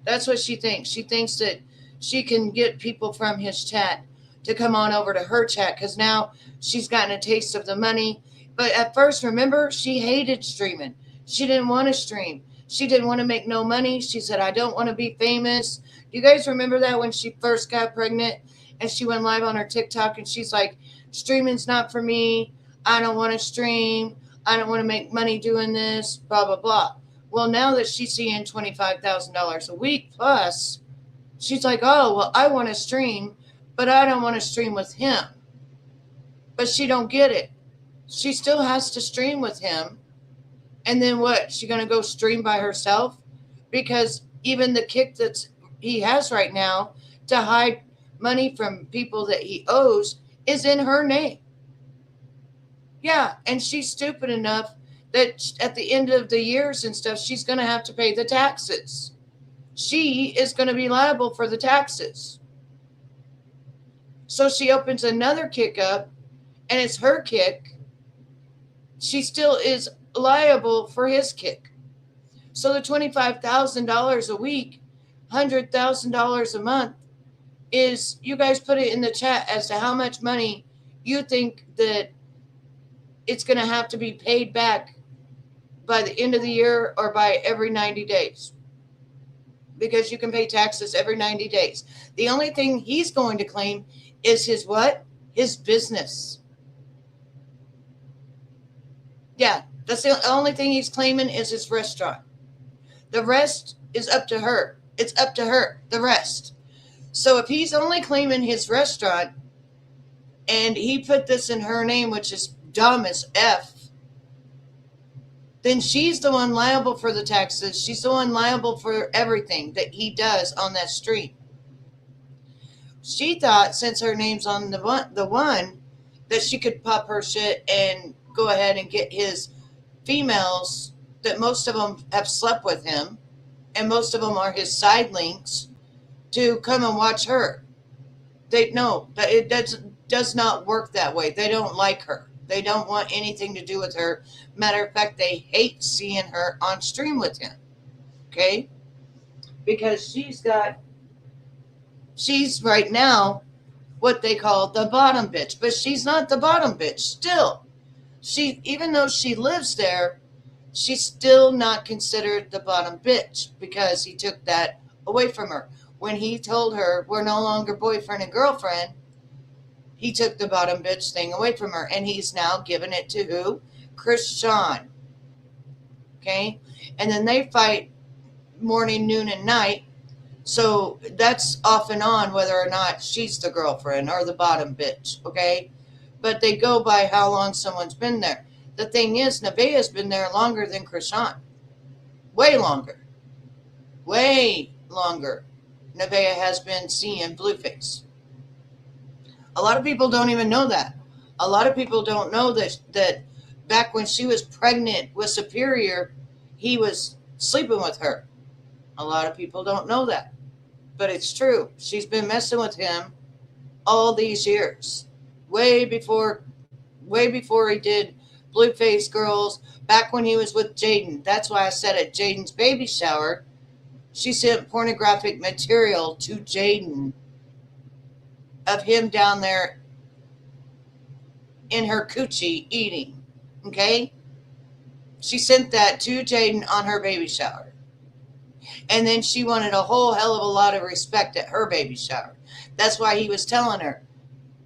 That's what she thinks. She thinks that she can get people from his chat to come on over to her chat because now she's gotten a taste of the money. But at first, remember, she hated streaming. She didn't want to stream. She didn't want to make no money. She said, I don't want to be famous. You guys remember that when she first got pregnant and she went live on her TikTok and she's like, streaming's not for me. I don't want to stream. I don't want to make money doing this, blah, blah, blah. Well, now that she's seeing $25,000 a week plus, she's like, oh, well, I want to stream, but I don't want to stream with him. But she don't get it. She still has to stream with him. And then what? She going to go stream by herself? Because even the kick that he has right now to hide money from people that he owes is in her name. Yeah, and she's stupid enough that at the end of the years and stuff, she's going to have to pay the taxes. She is going to be liable for the taxes. So she opens another kick up, and it's her kick. she still is liable for his kick. So the $25,000 a week, $100,000 a month is, you guys put it in the chat as to how much money you think that it's going to have to be paid back by the end of the year or by every 90 days. Because you can pay taxes every 90 days. The only thing he's going to claim is his what? His business. Yeah, that's the only thing he's claiming is his restaurant. The rest is up to her. It's up to her, the rest. So if he's only claiming his restaurant and he put this in her name, which is dumb as F, then she's the one liable for the taxes. She's the one liable for everything that he does on that street. She thought since her name's on the one that she could pop her shit and go ahead and get his females, that most of them have slept with him and most of them are his side links, to come and watch her. They know that it does not work that way. They don't like her. They don't want anything to do with her. Matter of fact, they hate seeing her on stream with him. Okay? Because she's right now what they call the bottom bitch. But she's not the bottom bitch still. Even though she lives there, she's still not considered the bottom bitch because he took that away from her. When he told her we're no longer boyfriend and girlfriend, he took the bottom bitch thing away from her, and he's now giving it to who? Krishan. Okay? And then they fight morning, noon, and night. So that's off and on whether or not she's the girlfriend or the bottom bitch. Okay? But they go by how long someone's been there. The thing is, Nevaeh's been there longer than Krishan. Way longer. Way longer. Nevaeh has been seeing Blueface. A lot of people don't even know that. A lot of people don't know that back when she was pregnant with Superior, he was sleeping with her. A lot of people don't know that. But it's true. She's been messing with him all these years. Way before he did Blueface Girls, back when he was with Jaden. That's why I said at Jaden's baby shower, she sent pornographic material to Jaden of him down there in her coochie eating. Okay? She sent that to Jaden on her baby shower. And then she wanted a whole hell of a lot of respect at her baby shower. That's why he was telling her,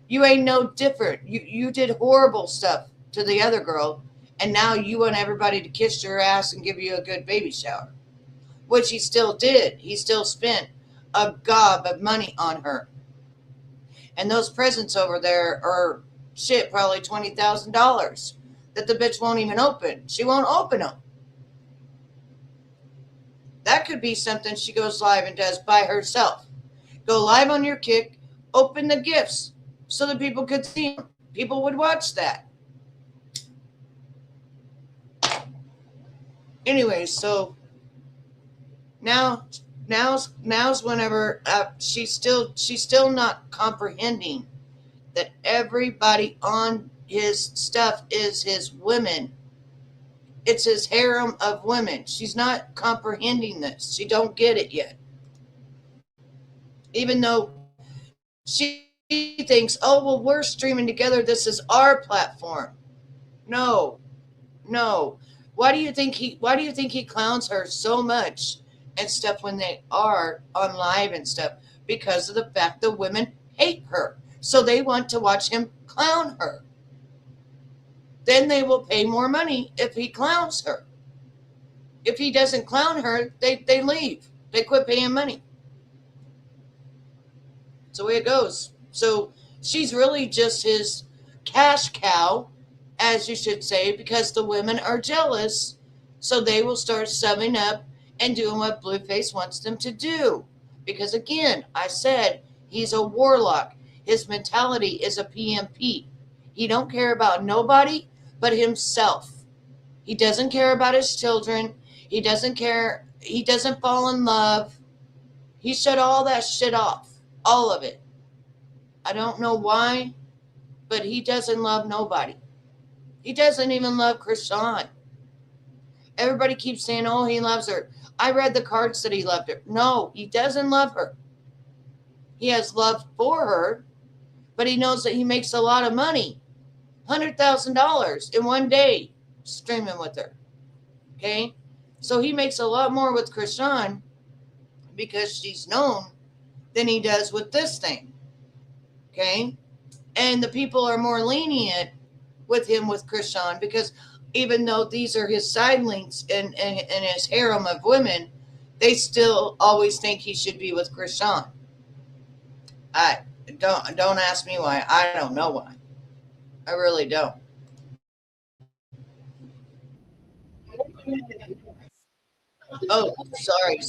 you ain't no different. You did horrible stuff to the other girl, and now you want everybody to kiss your ass and give you a good baby shower. Which he still did. He still spent a gob of money on her. And those presents over there are shit, probably $20,000 that the bitch won't even open. She won't open them. That could be something she goes live and does by herself. Go live on your kick, open the gifts so that people could see them. People would watch that. Anyways, so now's whenever she's still not comprehending that everybody on his stuff is his women. It's his harem of women. She's not comprehending this. She don't get it yet. Even though she thinks, oh, well, we're streaming together. This is our platform. No. Why do you think he clowns her so much and stuff when they are on live and stuff? Because of the fact that women hate her. So they want to watch him clown her. Then they will pay more money if he clowns her. If he doesn't clown her, they leave. They quit paying money. That's the way it goes. So she's really just his cash cow, as you should say, because the women are jealous. So they will start subbing up and doing what Blueface wants them to do. Because again, I said he's a warlock. His mentality is a PMP. He don't care about nobody but himself. He doesn't care about his children. He doesn't care. He doesn't fall in love. He shut all that shit off. All of it. I don't know why, but he doesn't love nobody. He doesn't even love Krishan. Everybody keeps saying, oh, he loves her. I read the cards that he loved her. No, he doesn't love her. He has love for her, but he knows that he makes a lot of money. $100,000 in one day streaming with her. Okay? So he makes a lot more with Krishan because she's known than he does with this thing. Okay? And the people are more lenient with him with Krishan because even though these are his side links and his harem of women, they still always think he should be with Krishan. I don't ask me why. I don't know why. I really don't. Oh, sorry.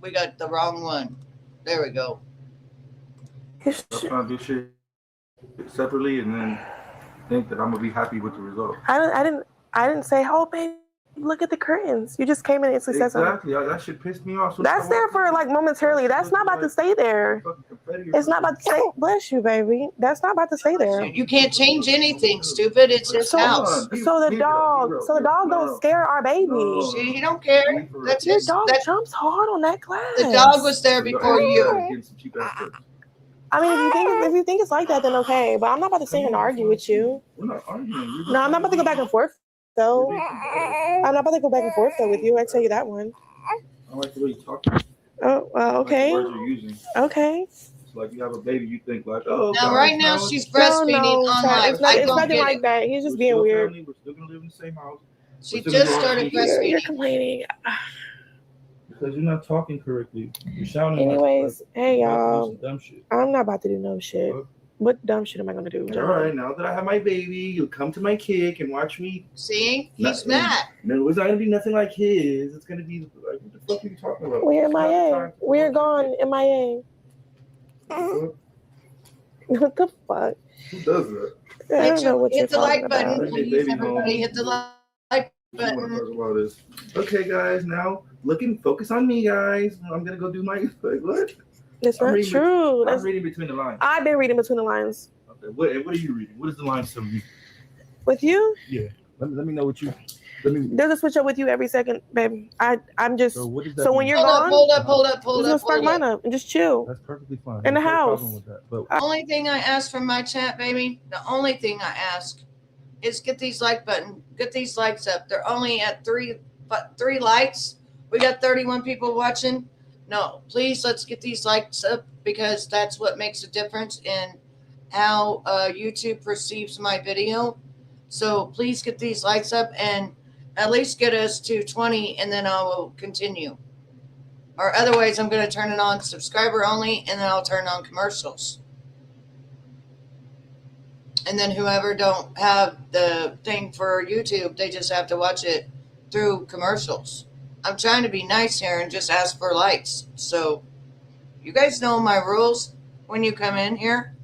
We got the wrong one. There we go. I'm trying to do shit separately and then think that I'm gonna be happy with the result. I didn't say, oh baby, look at the curtains. You just came in and said something. Exactly. That shit pissed me off. So that's there for like momentarily. That's not about to stay there. It's not about to stay. Bless you, baby. That's not about to stay there. You can't change anything, stupid. It's his house. So the dog don't scare our baby. He don't care. That's Your his. dog jumps hard on that glass. The dog was there before you. I mean, if you think it's like that, then okay. But I'm not about to sit here and argue with you. We're not arguing. No, I'm not about to go back and forth though. I'm not about to go back and forth though with you. I tell you that one. I like the way you talk. Oh, well, okay. Like the words you're using. Okay. It's like you have a baby, you think like, oh. Now, right now, she's breastfeeding on live. It's nothing like that. He's just being weird. We're still gonna live in the same house. She just started breastfeeding. You're complaining. Because you're not talking correctly. You're shouting. Anyways, hey y'all. Dumb shit. I'm not about to do no shit. What dumb shit am I gonna do? All right, now that I have my baby, you'll come to my kick and watch me. See, he's mad. No, it's not gonna be nothing like his. It's gonna be like, what the fuck are you talking about? We're MIA. We're gone MIA. What the fuck? Who does that? I don't know what you're hit the talking like button, about. please. Everybody hit the like button. Talk about this. Okay, guys, now focus on me, guys. I'm gonna go do my like what? It's not true. I'm reading between the lines. I've been reading between the lines. Okay, what are you reading? What is the lines telling you? With you? Yeah. Let me know what you. There's a switch up with you every second, baby. I'm just. So, what does that when mean? you're gone, hold up. Just spark mine up and just chill. That's perfectly fine. In the house. With that, but only thing I ask from my chat, baby, the only thing I ask is get these likes up. They're only at three likes. We got 31 people watching. No, please, let's get these likes up because that's what makes a difference in how YouTube perceives my video. So please get these likes up and at least get us to 20 and then I will continue. Or otherwise, I'm going to turn it on subscriber only and then I'll turn on commercials. And then whoever don't have the thing for YouTube, they just have to watch it through commercials. I'm trying to be nice here and just ask for likes. So you guys know my rules when you come in here.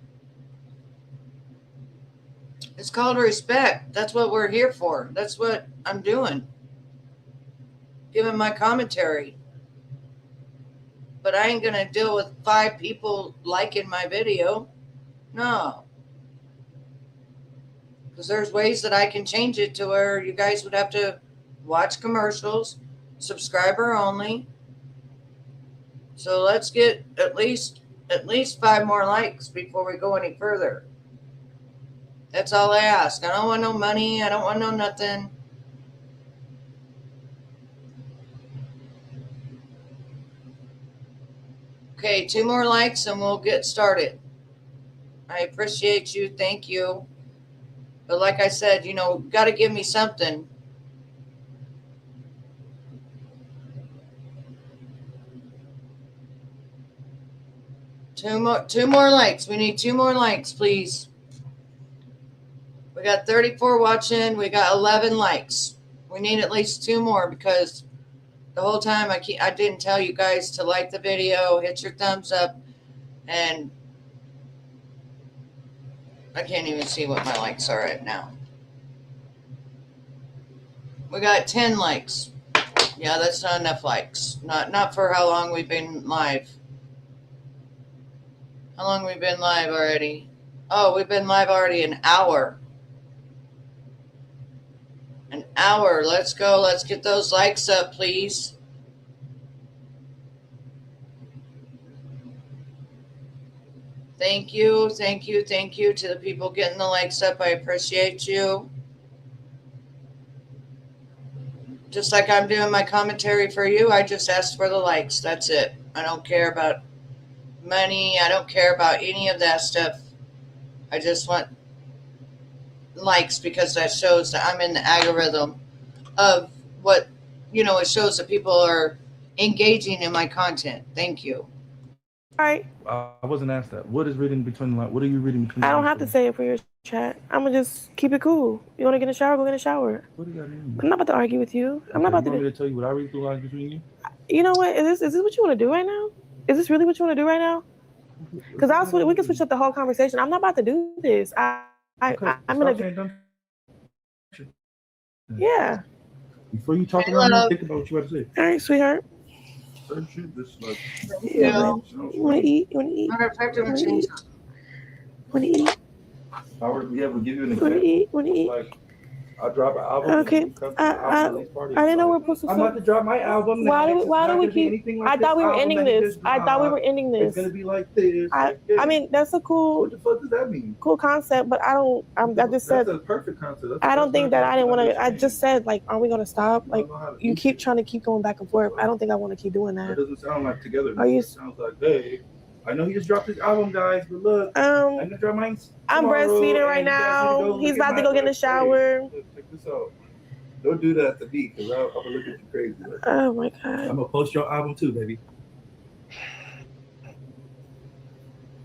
It's called respect. That's what we're here for. That's what I'm doing. Giving my commentary. But I ain't going to deal with 5 people liking my video. No. Because there's ways that I can change it to where you guys would have to watch commercials, subscriber only. So let's get at least 5 more likes before we go any further. That's all I ask. I don't want no money. I don't want no nothing. Okay, 2 more likes and we'll get started. I appreciate you. Thank you. But like I said, got to give me something. Two more likes. We need 2 more likes, please. We got 34 watching. We got 11 likes. We need at least 2 more because the whole time I didn't tell you guys to like the video, hit your thumbs up, and I can't even see what my likes are at now. We got 10 likes. Yeah, that's not enough likes. Not for how long we've been live. How long we've been live already? Oh, we've been live already an hour. An hour. Let's go. Let's get those likes up, please. Thank you, thank you, thank you to the people getting the likes up. I appreciate you. Just like I'm doing my commentary for you, I just asked for the likes. That's it. I don't care about money. I don't care about any of that stuff. I just want likes because that shows that I'm in the algorithm of what, it shows that people are engaging in my content. Thank you. All right. I wasn't asked that. What is reading between the lines? What are you reading between the lines? I don't have to say it for your chat. I'm going to just keep it cool. You want to get in the shower? Go get in the shower. What do you mean? I'm not about to argue with you. I'm not about to. You want me to tell you what I read through lines between you? You know what? Is this what you want to do right now? Is this really what you want to do right now? Because we can switch up the whole conversation. I'm not about to do this. I'm going to... Yeah. Before you talk about me, think about what you want to say. All right, sweetheart. Yeah. You want to eat? You want to eat? Want to eat? We'll give you an example. Want to eat? Like, I'll drop an album. Okay. I didn't know we're supposed to. I'm about to drop my album. Why do we keep? I thought we were ending this. It's gonna be like this. I mean, that's a cool. What the fuck does that mean? Cool concept, but I don't. I just said. That's a perfect concept. I don't think that I didn't want to. I just said like, are we gonna stop? Like, you keep trying to keep going back and forth. I don't think I want to keep doing that. It doesn't sound like together. Are you? It sounds like, hey, I know he just dropped his album, guys, but look, I'm gonna drop mine. I'm breastfeeding right now. He's about to go get in the shower. Check this out. Don't do that to me, because I'm gonna look at you crazy. Like, oh my god! I'm gonna post your album too, baby.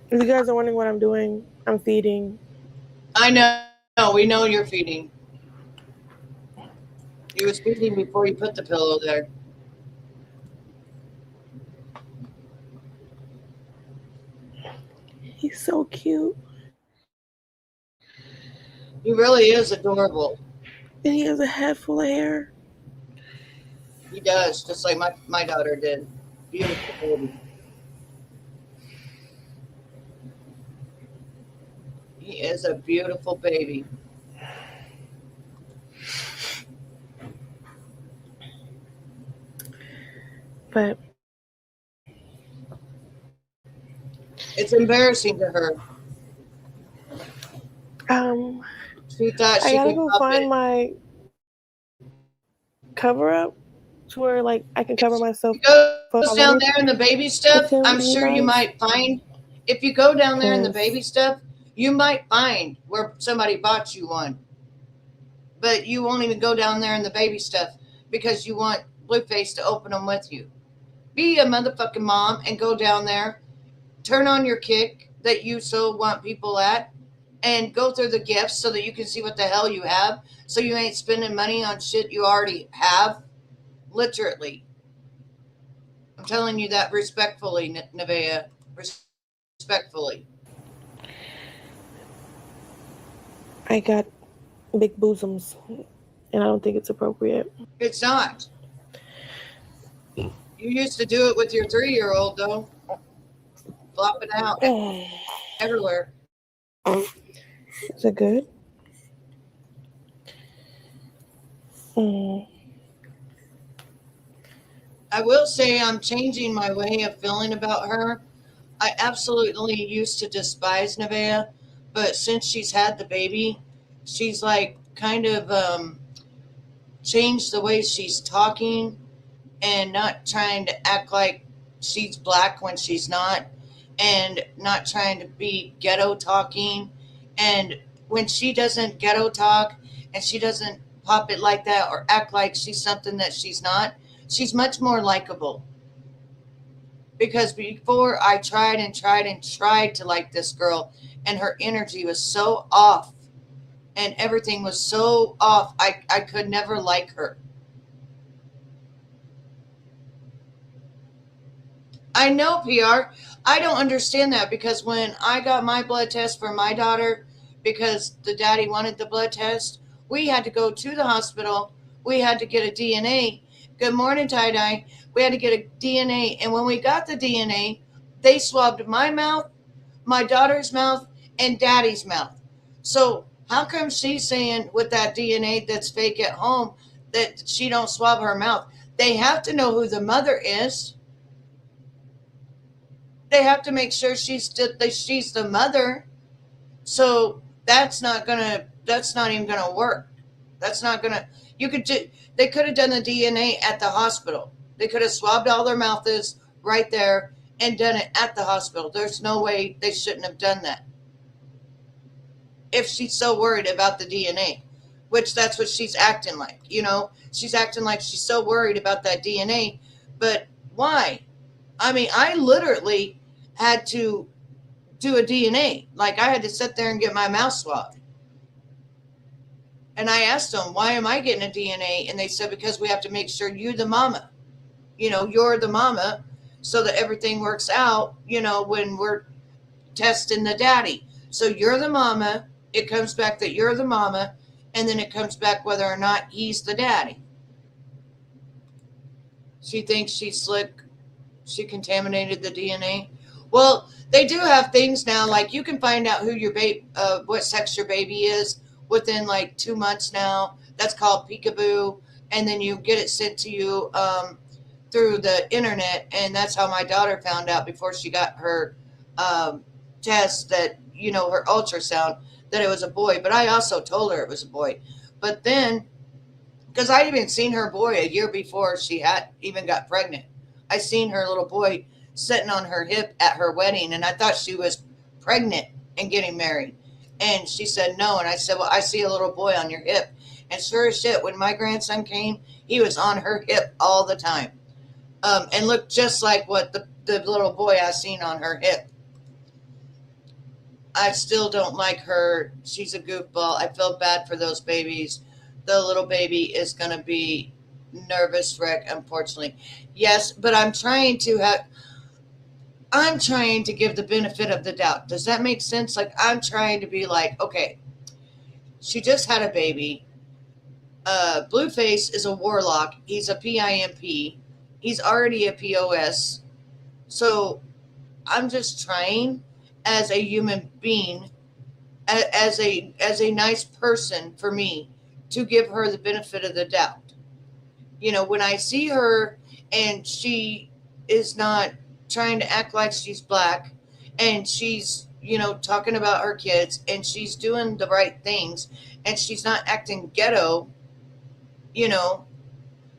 If you guys are wondering what I'm doing, I'm feeding. I know. We know you're feeding. You was feeding before you put the pillow there. He's so cute. He really is adorable. And he has a head full of hair. He does, just like my daughter did. Beautiful baby. He is a beautiful baby. But it's embarrassing to her. She thought she I gotta could go find my cover up to where like I can cover myself. Goes down there in the baby stuff. I'm sure you might find. If you go down there in the baby stuff, you might find where somebody bought you one. But you won't even go down there in the baby stuff because you want Blueface to open them with you. Be a motherfucking mom and go down there. Turn on your kick that you so want people at. And go through the gifts so that you can see what the hell you have. So you ain't spending money on shit you already have. Literally. I'm telling you that respectfully, Nevaeh. Respectfully. I got big bosoms. And I don't think it's appropriate. It's not. You used to do it with your 3-year-old, though. Flopping out everywhere. Is it good? I will say I'm changing my way of feeling about her. I absolutely used to despise Nevaeh, but since she's had the baby, she's like kind of changed the way she's talking and not trying to act like she's black when she's not, and not trying to be ghetto talking. And when she doesn't ghetto talk and she doesn't pop it like that or act like she's something that she's not, she's much more likable. Because before I tried to like this girl, and her energy was so off and everything was so off, I could never like her. I know, PR. I don't understand that, because when I got my blood test for my daughter, because the daddy wanted the blood test, we had to go to the hospital. We had to get a DNA. Good morning, Tie-Dye. We had to get a DNA. And when we got the DNA, they swabbed my mouth, my daughter's mouth, and daddy's mouth. So How come she's saying with that DNA that's fake at home that she don't swab her mouth? They have to know who the mother is. They have to make sure she's the mother. So that's not even gonna work. That's not gonna. You could do. They could have done the DNA at the hospital. They could have swabbed all their mouths right there and done it at the hospital. There's no way they shouldn't have done that. If she's so worried about the DNA, which that's what she's acting like. She's acting like she's so worried about that DNA. But why? I mean, I literally had to do a DNA. Like, I had to sit there and get my mouth swabbed. And I asked them, why am I getting a DNA? And they said, because we have to make sure you're the mama. You're the mama so that everything works out, when we're testing the daddy. So you're the mama. It comes back that you're the mama. And then it comes back whether or not he's the daddy. She thinks she's slick. She contaminated the DNA. Well, they do have things now, like you can find out who your what sex your baby is within like 2 months now. That's called peekaboo, and then you get it sent to you through the internet, and that's how my daughter found out before she got her test that her ultrasound that it was a boy. But I also told her it was a boy. But then, because I even seen her boy a year before she had even got pregnant, I seen her little boy sitting on her hip at her wedding, and I thought she was pregnant and getting married. And she said no, and I said, well, I see a little boy on your hip. And sure as shit, when my grandson came, he was on her hip all the time, and looked just like what the little boy I seen on her hip. I still don't like her. She's a goofball. I feel bad for those babies. The little baby is going to be nervous wreck, unfortunately. Yes, but I'm trying to give the benefit of the doubt. Does that make sense? Like, I'm trying to be like, okay, she just had a baby. Blueface is a warlock. He's a PIMP. He's already a POS. So I'm just trying as a human being, as a nice person for me, to give her the benefit of the doubt. When I see her and she is not trying to act like she's black, and she's, talking about her kids, and she's doing the right things, and she's not acting ghetto,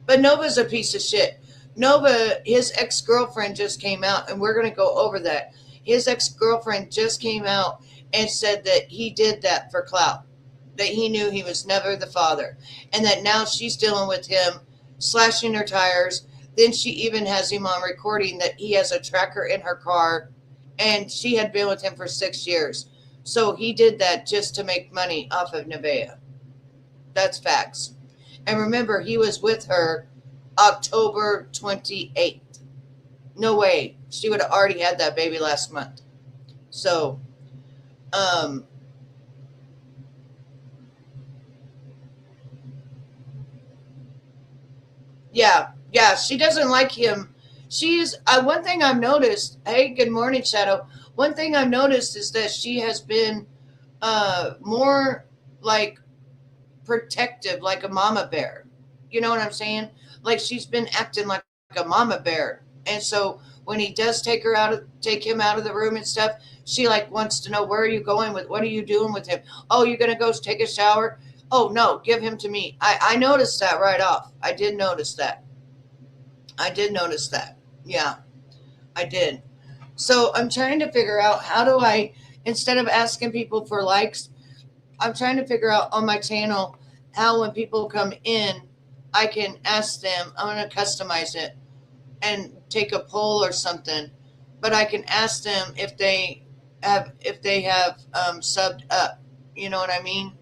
But Nova's a piece of shit. Nova, his ex-girlfriend just came out, and we're going to go over that. His ex-girlfriend just came out and said that he did that for clout, that he knew he was never the father, and that now she's dealing with him slashing her tires. Then she even has him on recording that he has a tracker in her car, and she had been with him for 6 years. So he did that just to make money off of Nevaeh. That's facts. And remember, he was with her October 28th. No way. She would have already had that baby last month. So, yeah, she doesn't like him. She's one thing I've noticed. Hey, good morning, Shadow. One thing I've noticed is that she has been more like protective, like a mama bear. You know what I'm saying? Like, she's been acting like a mama bear. And so when he does take him out of the room and stuff, she like wants to know, where are you going with, what are you doing with him? Oh, you're going to go take a shower? Oh, no, give him to me. I noticed that right off. I did notice that. Yeah, I did. So I'm trying to figure out, how do I, instead of asking people for likes, I'm trying to figure out on my channel how, when people come in, I can ask them. I'm going to customize it and take a poll or something, but I can ask them if they have subbed up. You know what I mean?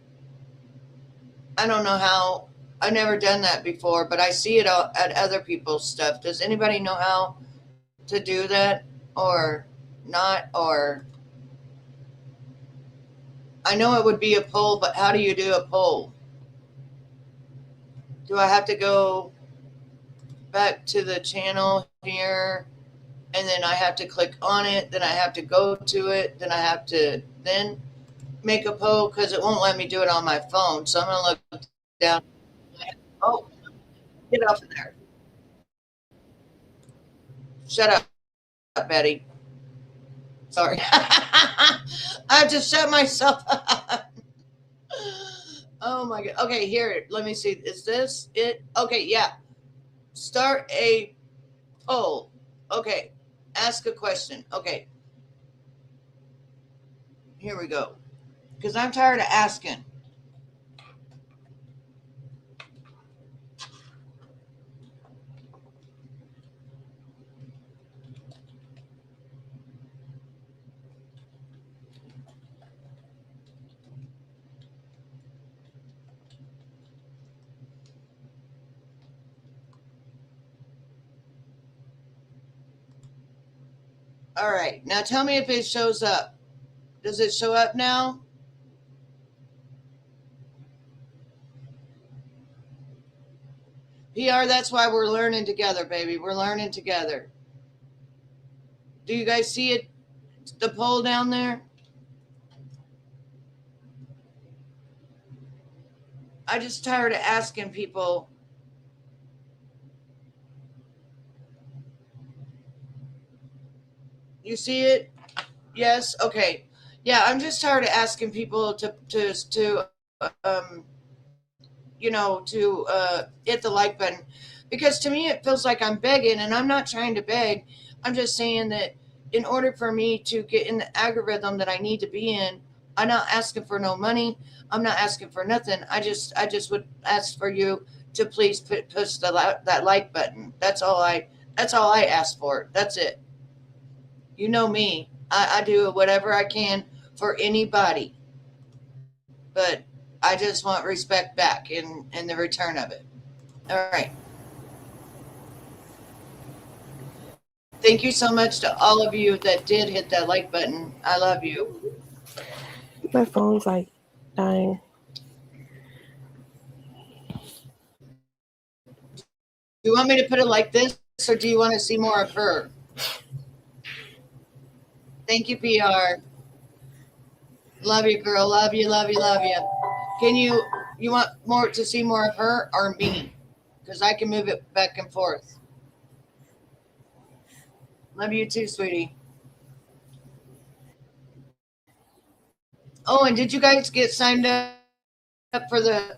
I don't know how. I've never done that before, but I see it at other people's stuff. Does anybody know how to do that or not? Or I know it would be a poll, but how do you do a poll? Do I have to go back to the channel here, and then I have to click on it, then I have to go to it, then I have to, then make a poll because it won't let me do it on my phone. So I'm going to look down. Oh, get off of there. Shut up, Betty. Sorry. I just shut myself up. Oh my God. Okay, here. Let me see. Is this it? Okay, yeah. Start a poll. Okay. Ask a question. Okay. Here we go. Because I'm tired of asking. All right. Now tell me if it shows up. Does it show up now? PR, that's why we're learning together, baby. We're learning together. Do you guys see it? The poll down there? I just tired of asking people. You see it? Yes. Okay. Yeah, I'm just tired of asking people to hit the like button, because to me it feels like I'm begging, and I'm not trying to beg. I'm just saying that in order for me to get in the algorithm that I need to be in, I'm not asking for no money. I'm not asking for nothing. I just would ask for you to please push that like button. That's all I ask for. That's it. You know me. I do whatever I can for anybody, but I just want respect back in the return of it. All right. Thank you so much to all of you that did hit that like button. I love you. My phone's like dying. Do you want me to put it like this, or do you want to see more of her? Thank you, PR. Love you, girl. Love you, love you, love you. You want more to see more of her or me? Because I can move it back and forth. Love you too, sweetie. Oh, and did you guys get signed up for the?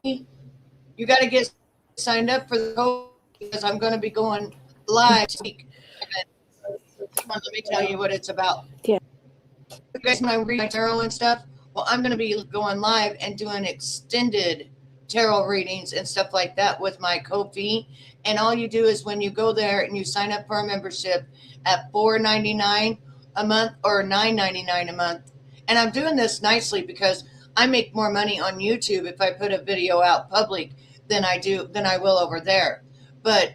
You got to get signed up for the code, because I'm going to be going live this week. Let me tell you what it's about. Yeah. You guys know I read my tarot and stuff. Well, I'm going to be going live and doing extended tarot readings and stuff like that with my Ko-fi. And all you do is when you go there and you sign up for a membership at $4.99 a month or $9.99 a month. And I'm doing this nicely because I make more money on YouTube if I put a video out public than I will over there. But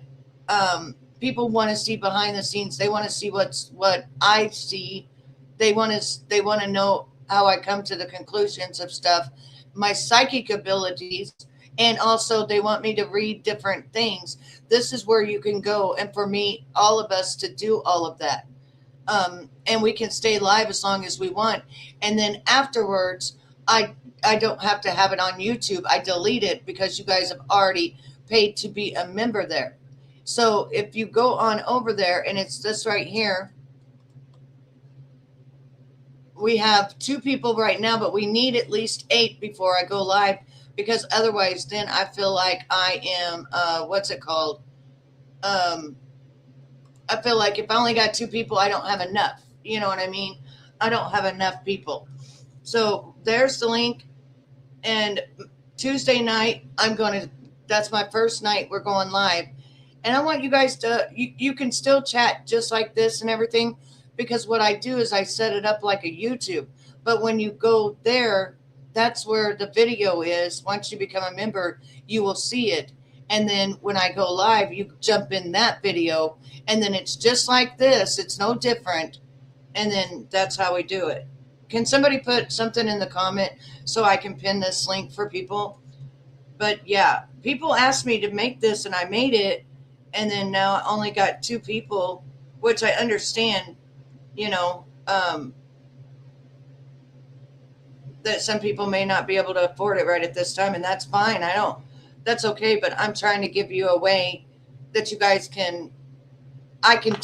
people want to see behind the scenes. They want to see what I see. They want to know how I come to the conclusions of stuff, my psychic abilities, and also they want me to read different things. This is where you can go, and for me, all of us to do all of that. And we can stay live as long as we want. And then afterwards, I don't have to have it on YouTube. I delete it because you guys have already paid to be a member there. So if you go on over there, and it's this right here, we have 2 people right now, but we need at least 8 before I go live, because otherwise then I feel like I am, what's it called? I feel like if I only got 2 people, I don't have enough. You know what I mean? I don't have enough people. So there's the link. And Tuesday night, that's my first night we're going live. And I want you guys to, you can still chat just like this and everything, because what I do is I set it up like a YouTube. But when you go there, that's where the video is. Once you become a member, you will see it. And then when I go live, you jump in that video, and then it's just like this. It's no different. And then that's how we do it. Can somebody put something in the comment so I can pin this link for people? But yeah, people asked me to make this, and I made it. And then now I only got 2 people, which I understand, that some people may not be able to afford it right at this time, and that's fine. That's okay, but I'm trying to give you a way that you guys I can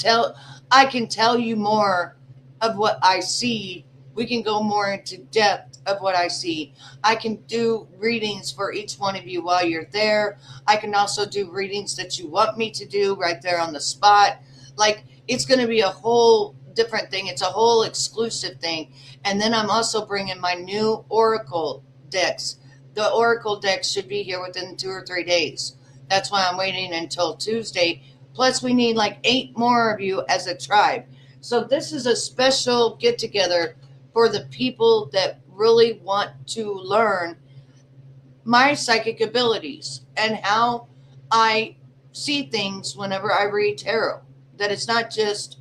tell you more of what I see. We can go more into depth of what I see. I can do readings for each one of you while you're there. I can also do readings that you want me to do right there on the spot. Like, it's going to be a whole different thing. It's a whole exclusive thing. And then I'm also bringing my new Oracle decks. The Oracle decks should be here within 2 or 3 days. That's why I'm waiting until Tuesday. Plus, we need like 8 more of you as a tribe. So this is a special get together for the people that really want to learn my psychic abilities and how I see things whenever I read tarot. That it's not just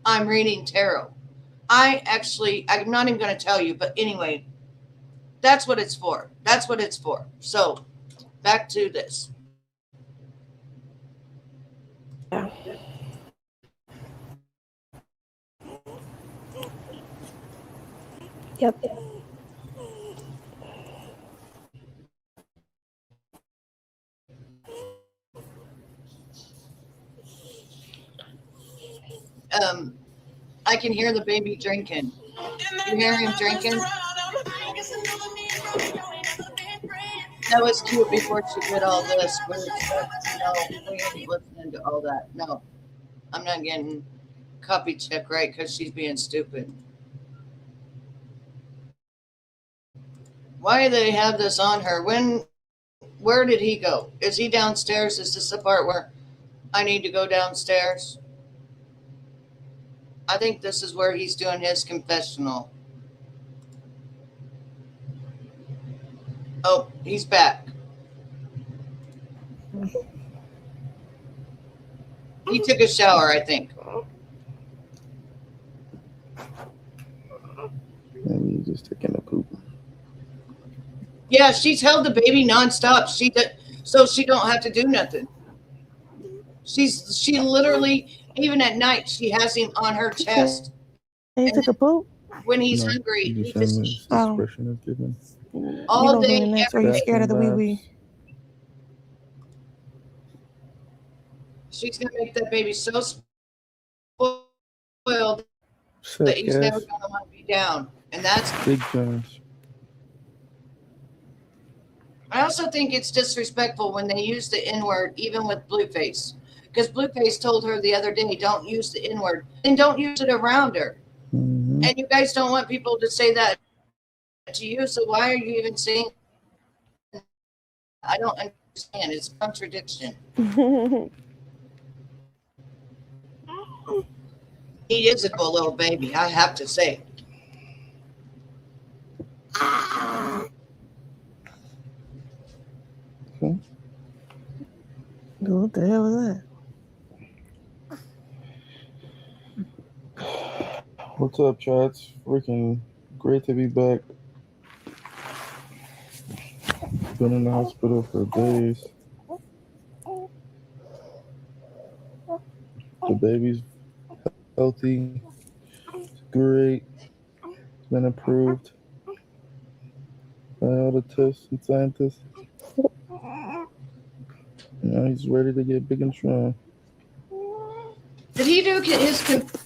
I'm reading tarot. I'm not even going to tell you, but anyway, that's what it's for. That's what it's for. So back to this. Yeah. Yep. I can hear the baby drinking. You hear him drinking? That was cute before she did all this. No, we ain't listening to all that. No, I'm not getting copy check right because she's being stupid. Why do they have this on her? Where did he go? Is he downstairs? Is this the part where I need to go downstairs? I think this is where he's doing his confessional. Oh, he's back. He took a shower, I think. Maybe he's just taking a poop. Yeah, she's held the baby nonstop. So she don't have to do nothing. She literally, even at night, she has him on her chest. And he took a poop? When he's hungry, he just eats. Expression of giving. All day. Next, or you scared of the wee wee? She's gonna make that baby so spoiled Sick, that he's yes. never gonna want to be down, and that's. Big Jones. I also think it's disrespectful when they use the N-word, even with Blueface, because Blueface told her the other day, "Don't use the N-word and don't use it around her." Mm-hmm. And you guys don't want people to say that to you, so why are you even saying? I don't understand. It's contradiction. He is a cool little baby, I have to say. Okay. What the hell was that? What's up, chat? It's freaking great to be back. Been in the hospital for days. The baby's healthy. It's great. It's been approved by all the tests and scientists. Now he's ready to get big and strong. Did he do his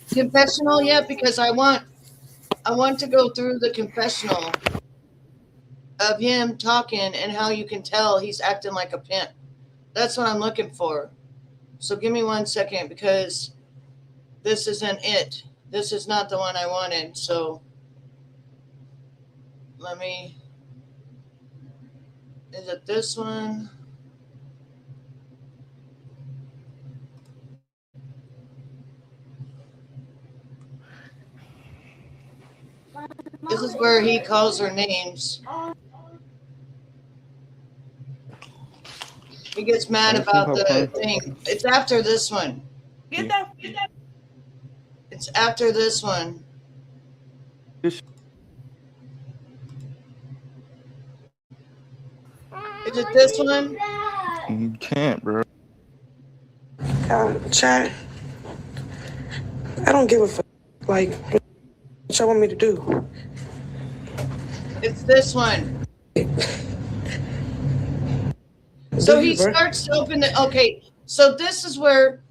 confessional yet? Because I want to go through the confessional of him talking and how you can tell he's acting like a pimp. That's what I'm looking for. So give me 1 second, because this isn't it. This is not the one I wanted. So is it this one? This is where he calls her names. He gets mad about the thing. It's after this one. Get that. It's after this one. Is it this one? You can't, bro. Chat. I don't give a fuck. Like, what y'all want me to do? It's this one. So he starts to open the. Okay, so this is where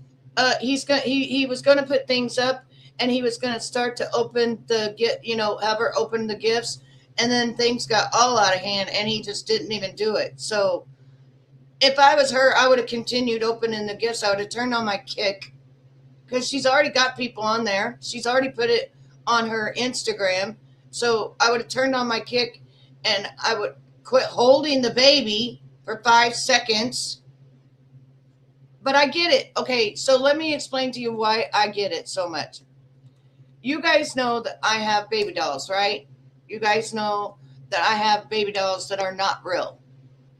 he was going to put things up, and he was going to start to open have her open the gifts, and then things got all out of hand, and he just didn't even do it. So if I was her, I would have continued opening the gifts. I would have turned on my kick because she's already got people on there. She's already put it on her Instagram. So I would have turned on my kick, and I would quit holding the baby for 5 seconds. But I get it. Okay, so let me explain to you why I get it so much. You guys know that I have baby dolls, right? You guys know that I have baby dolls that are not real,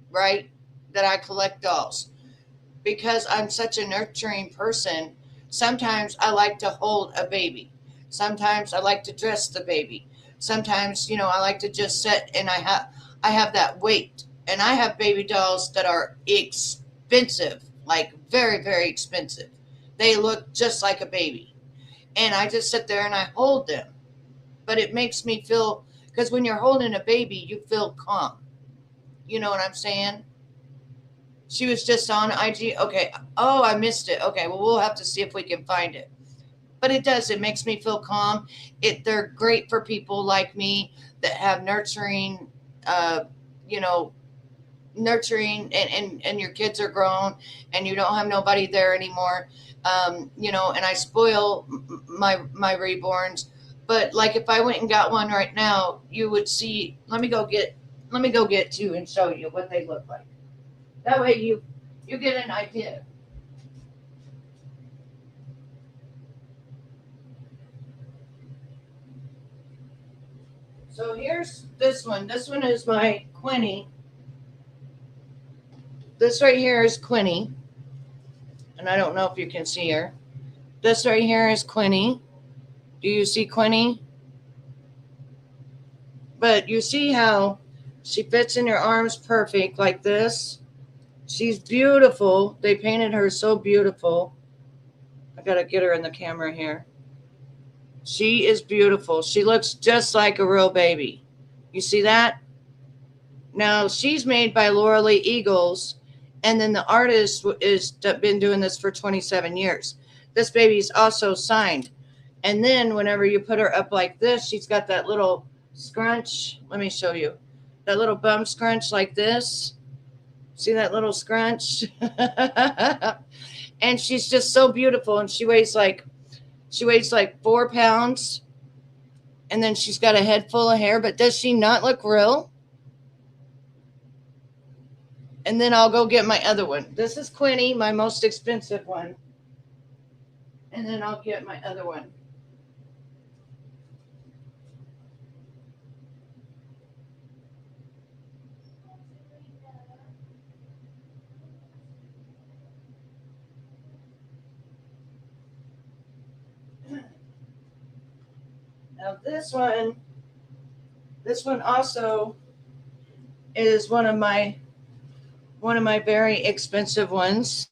right? That I collect dolls. Because I'm such a nurturing person, sometimes I like to hold a baby. Sometimes I like to dress the baby. Sometimes, I like to just sit and I have that weight. And I have baby dolls that are expensive, like very, very expensive. They look just like a baby. And I just sit there and I hold them. But it makes me feel, because when you're holding a baby, you feel calm. You know what I'm saying? She was just on IG. Okay. Oh, I missed it. Okay. Well, we'll have to see if we can find it. But it does. It makes me feel calm. They're great for people like me that have nurturing, nurturing, and your kids are grown and you don't have nobody there anymore. And I spoil my reborns. But like if I went and got one right now, you would see. Let me go get two and show you what they look like. That way you get an idea. So here's this one. This one is my Quinny. This right here is Quinny. And I don't know if you can see her. This right here is Quinny. Do you see Quinny? But you see how she fits in your arms perfect like this. She's beautiful. They painted her so beautiful. I got to get her in the camera here. She is beautiful. She looks just like a real baby. You see that? Now, she's made by Laura Lee Eagles, and then the artist is been doing this for 27 years. This baby's also signed. And then whenever you put her up like this, she's got that little scrunch. Let me show you. That little bum scrunch like this. See that little scrunch? And she's just so beautiful. And she weighs like 4 pounds. And then she's got a head full of hair. But does she not look real? And then I'll go get my other one. This is Quinny, my most expensive one. And then I'll get my other one. Now this one also is one of my very expensive ones.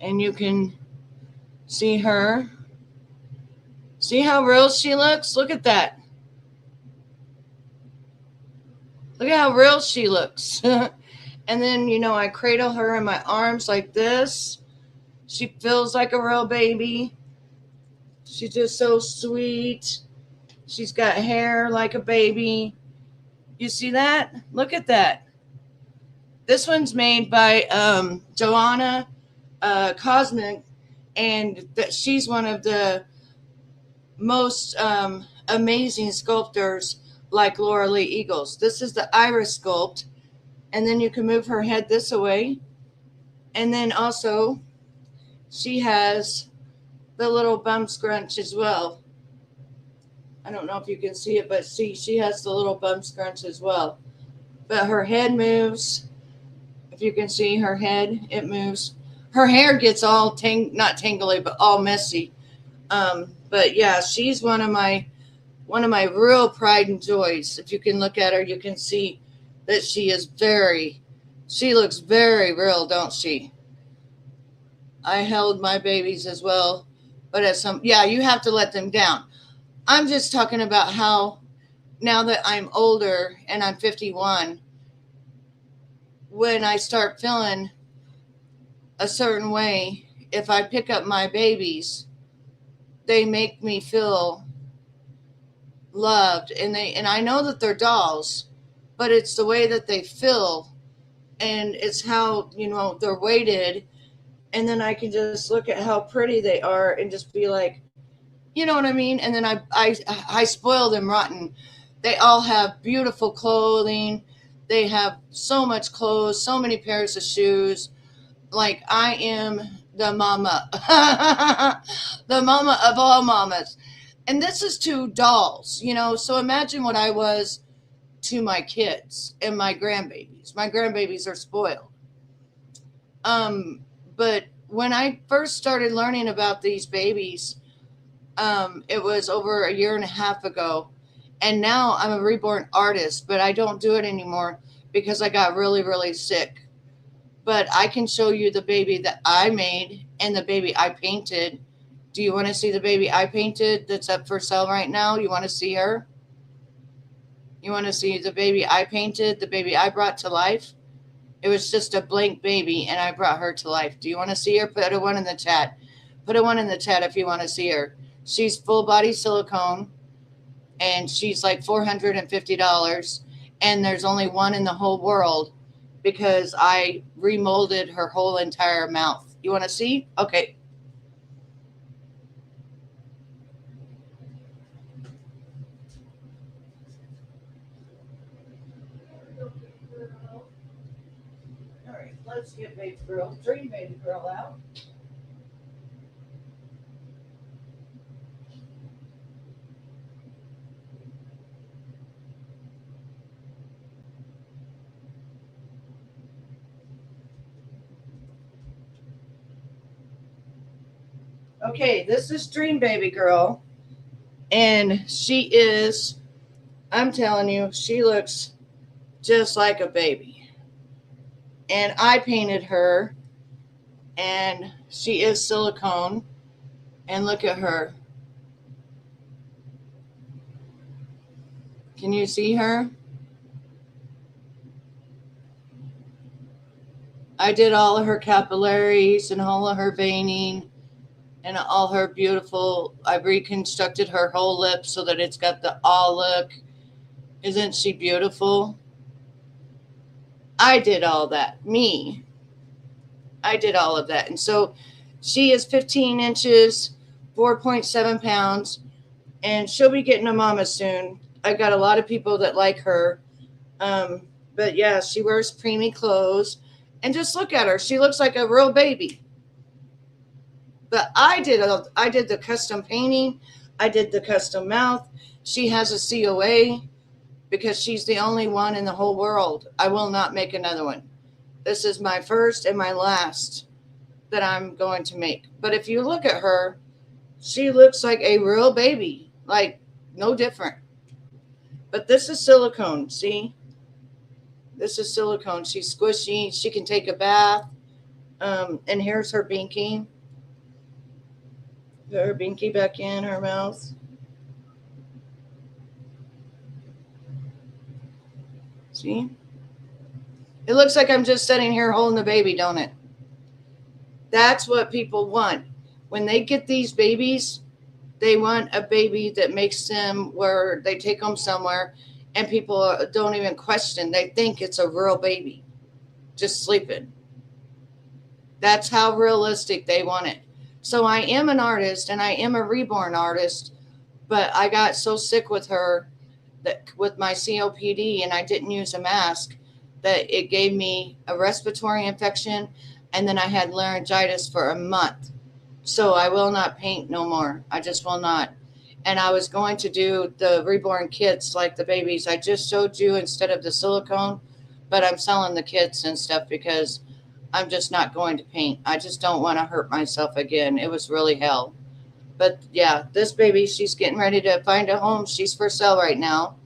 And you can see her. See how real she looks? Look at that. Look at how real she looks. And then, I cradle her in my arms like this. She feels like a real baby. She's just so sweet. She's got hair like a baby. You see that? Look at that. This one's made by Joanna Cosmic, and she's one of the most amazing sculptors like Laura Lee Eagles. This is the iris sculpt, and then you can move her head this way. And then also, she has the little bum scrunch as well. I don't know if you can see it, but see, she has the little bum scrunch as well. But her head moves. If you can see her head, it moves. Her hair gets all not tangly, but all messy. But yeah, she's one of my real pride and joys. If you can look at her, you can see that she looks very real, don't she? I held my babies as well, but you have to let them down. I'm just talking about how now that I'm older and I'm 51, when I start feeling a certain way, if I pick up my babies, they make me feel loved, and I know that they're dolls, but it's the way that they feel, and it's how, they're weighted, and then I can just look at how pretty they are and just be like, you know what I mean? And then I spoil them rotten. They all have beautiful clothing. They have so much clothes, so many pairs of shoes. Like, I am the mama, the mama of all mamas. And this is to dolls, So imagine what I was to my kids and my grandbabies. My grandbabies are spoiled. But when I first started learning about these babies, it was over a year and a half ago. And now I'm a reborn artist, but I don't do it anymore because I got really, really sick. But I can show you the baby that I made and the baby I painted. Do you want to see the baby I painted that's up for sale right now? You want to see her? You want to see the baby I painted, the baby I brought to life? It was just a blank baby, and I brought her to life. Do you want to see her? Put a one in the chat. Put a one in the chat if you want to see her. She's full body silicone, and she's like $450. And there's only one in the whole world because I remolded her whole entire mouth. You want to see? Okay. All right, let's get Dream Baby Girl out. Okay, this is Dream Baby Girl, and she is, I'm telling you, she looks just like a baby. And I painted her, and she is silicone, and look at her. Can you see her? I did all of her capillaries and all of her veining and all her beautiful, I reconstructed her whole lip so that it's got the awe look. Isn't she beautiful? I did all that. Me. I did all of that. And so she is 15 inches, 4.7 pounds, and she'll be getting a mama soon. I got a lot of people that like her. But yeah, she wears preemie clothes. And just look at her. She looks like a real baby. But I did the custom painting. I did the custom mouth. She has a COA because she's the only one in the whole world. I will not make another one. This is my first and my last that I'm going to make. But if you look at her, she looks like a real baby. Like, no different. But this is silicone, see? This is silicone. She's squishy. She can take a bath. And here's her binky. Put her binky back in her mouth. See? It looks like I'm just sitting here holding the baby, don't it? That's what people want. When they get these babies, they want a baby that makes them where they take them somewhere and people don't even question. They think it's a real baby just sleeping. That's how realistic they want it. So I am an artist and I am a reborn artist, but I got so sick with her that with my COPD and I didn't use a mask that it gave me a respiratory infection, and then I had laryngitis for a month. So I will not paint no more. I just will not. And I was going to do the reborn kits like the babies I just showed you instead of the silicone, but I'm selling the kits and stuff because I'm just not going to paint. I just don't want to hurt myself again. It was really hell. But yeah, this baby, she's getting ready to find a home. She's for sale right now,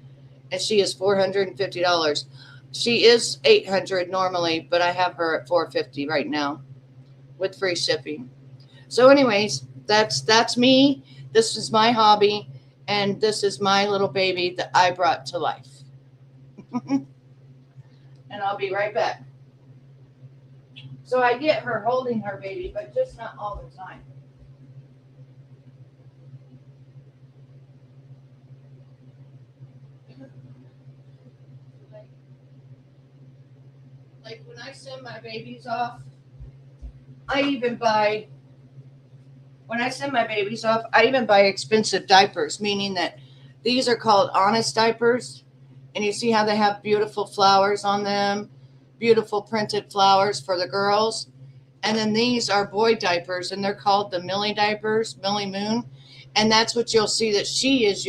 and she is $450. She is $800 normally, but I have her at $450 right now with free shipping. So anyways, that's me. This is my hobby, And this is my little baby that I brought to life. And I'll be right back. So I get her holding her baby, but just not all the time. Like when I send my babies off, I even buy expensive diapers, meaning that these are called honest diapers. And you see how they have beautiful flowers on them, beautiful printed flowers for the girls. And then these are boy diapers, and they're called the Millie diapers, Millie Moon. And that's what you'll see that she is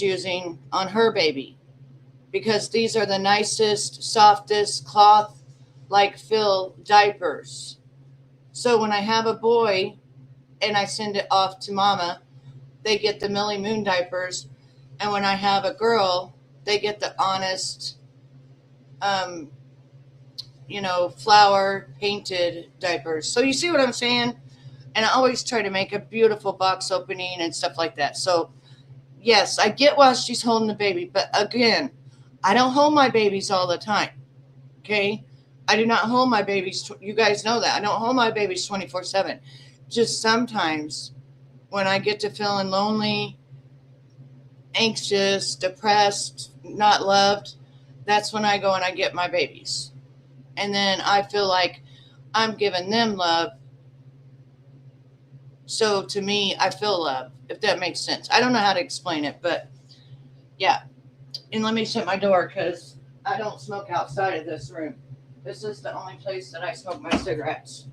using on her baby, because these are the nicest, softest cloth like fill diapers. So when I have a boy and I send it off to mama, they get the Millie Moon diapers. And when I have a girl, they get the honest, flower painted diapers. So you see what I'm saying? And I always try to make a beautiful box opening and stuff like that. So yes, I get why she's holding the baby. But again, I don't hold my babies all the time. Okay? I do not hold my babies. You guys know that. I don't hold my babies 24/7. Just sometimes when I get to feeling lonely, anxious, depressed, not loved, that's when I go and I get my babies. And then I feel like I'm giving them love. So to me, I feel love, if that makes sense. I don't know how to explain it, but yeah. And let me shut my door because I don't smoke outside of this room. This is the only place that I smoke my cigarettes.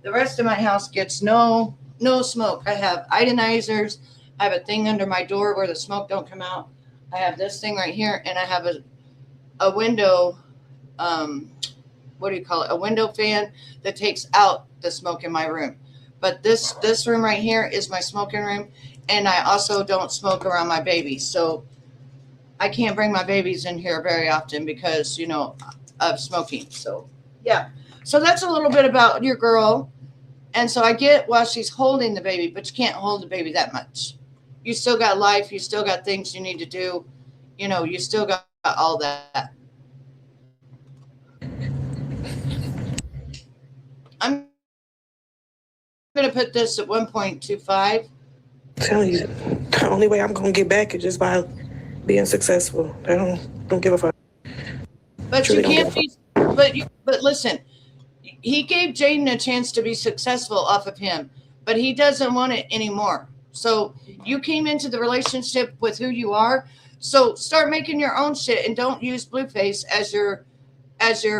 The rest of my house gets no smoke. I have ionizers. I have a thing under my door where the smoke don't come out. I have this thing right here, and I have a window, a window fan that takes out the smoke in my room. But this room right here is my smoking room, and I also don't smoke around my babies. So I can't bring my babies in here very often because, of smoking. So, yeah. So that's a little bit about your girl. And so I get why she's holding the baby, but you can't hold the baby that much. You still got life. You still got things you need to do. You still got all that. I'm going to put this at 1.25. I'm telling you, the only way I'm going to get back is just by being successful. I don't give a fuck. But you can't be. But listen, he gave Jaden a chance to be successful off of him, but he doesn't want it anymore. So you came into the relationship with who you are. So start making your own shit and don't use Blueface as your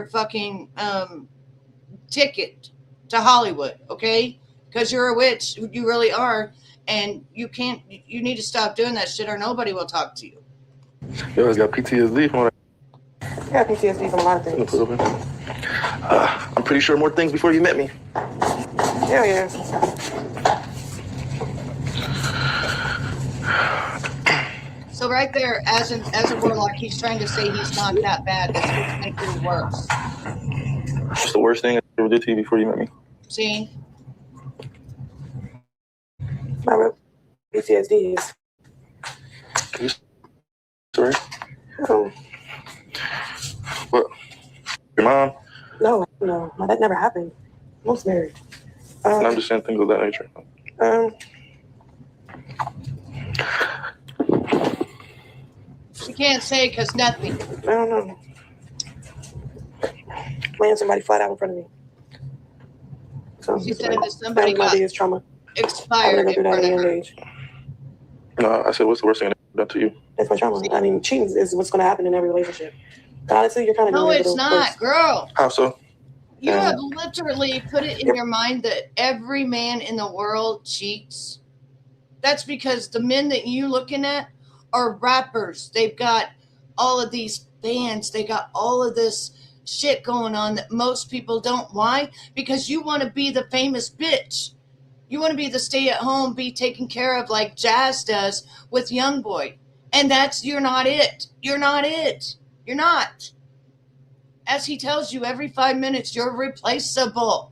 fucking ticket to Hollywood, okay? Because you're a witch, you really are, and you need to stop doing that shit or nobody will talk to you. Yo, I got PTSD from I got PTSD from a lot of things. I'm pretty sure more things before you met me. Hell yeah. So right there, as a warlock, he's trying to say he's not that bad. That's what's making it worse. What's the worst thing I ever did to you before you met me? See? My PTSD is. Sorry? Oh. What? Your mom? No, that never happened. I was married. I'm just saying things of that nature. She can't say because nothing. I don't know. Laying somebody flat out in front of me. So, She said that somebody got trauma. Expired in front of her. No, I said, what's the worst thing that done to you? That's my trauma. I mean, cheating is what's going to happen in every relationship. But honestly, you're kind of No, it's not, girl. How so? You have literally put it in your mind that every man in the world cheats. That's because the men that you're looking at are rappers. They've got all of these bands. They got all of this shit going on that most people don't. Why? Because you want to be the famous bitch. You want to be the stay-at-home, be taken care of like Jazz does with Youngboy. And you're not it. You're not it. You're not. As he tells you every 5 minutes, you're replaceable.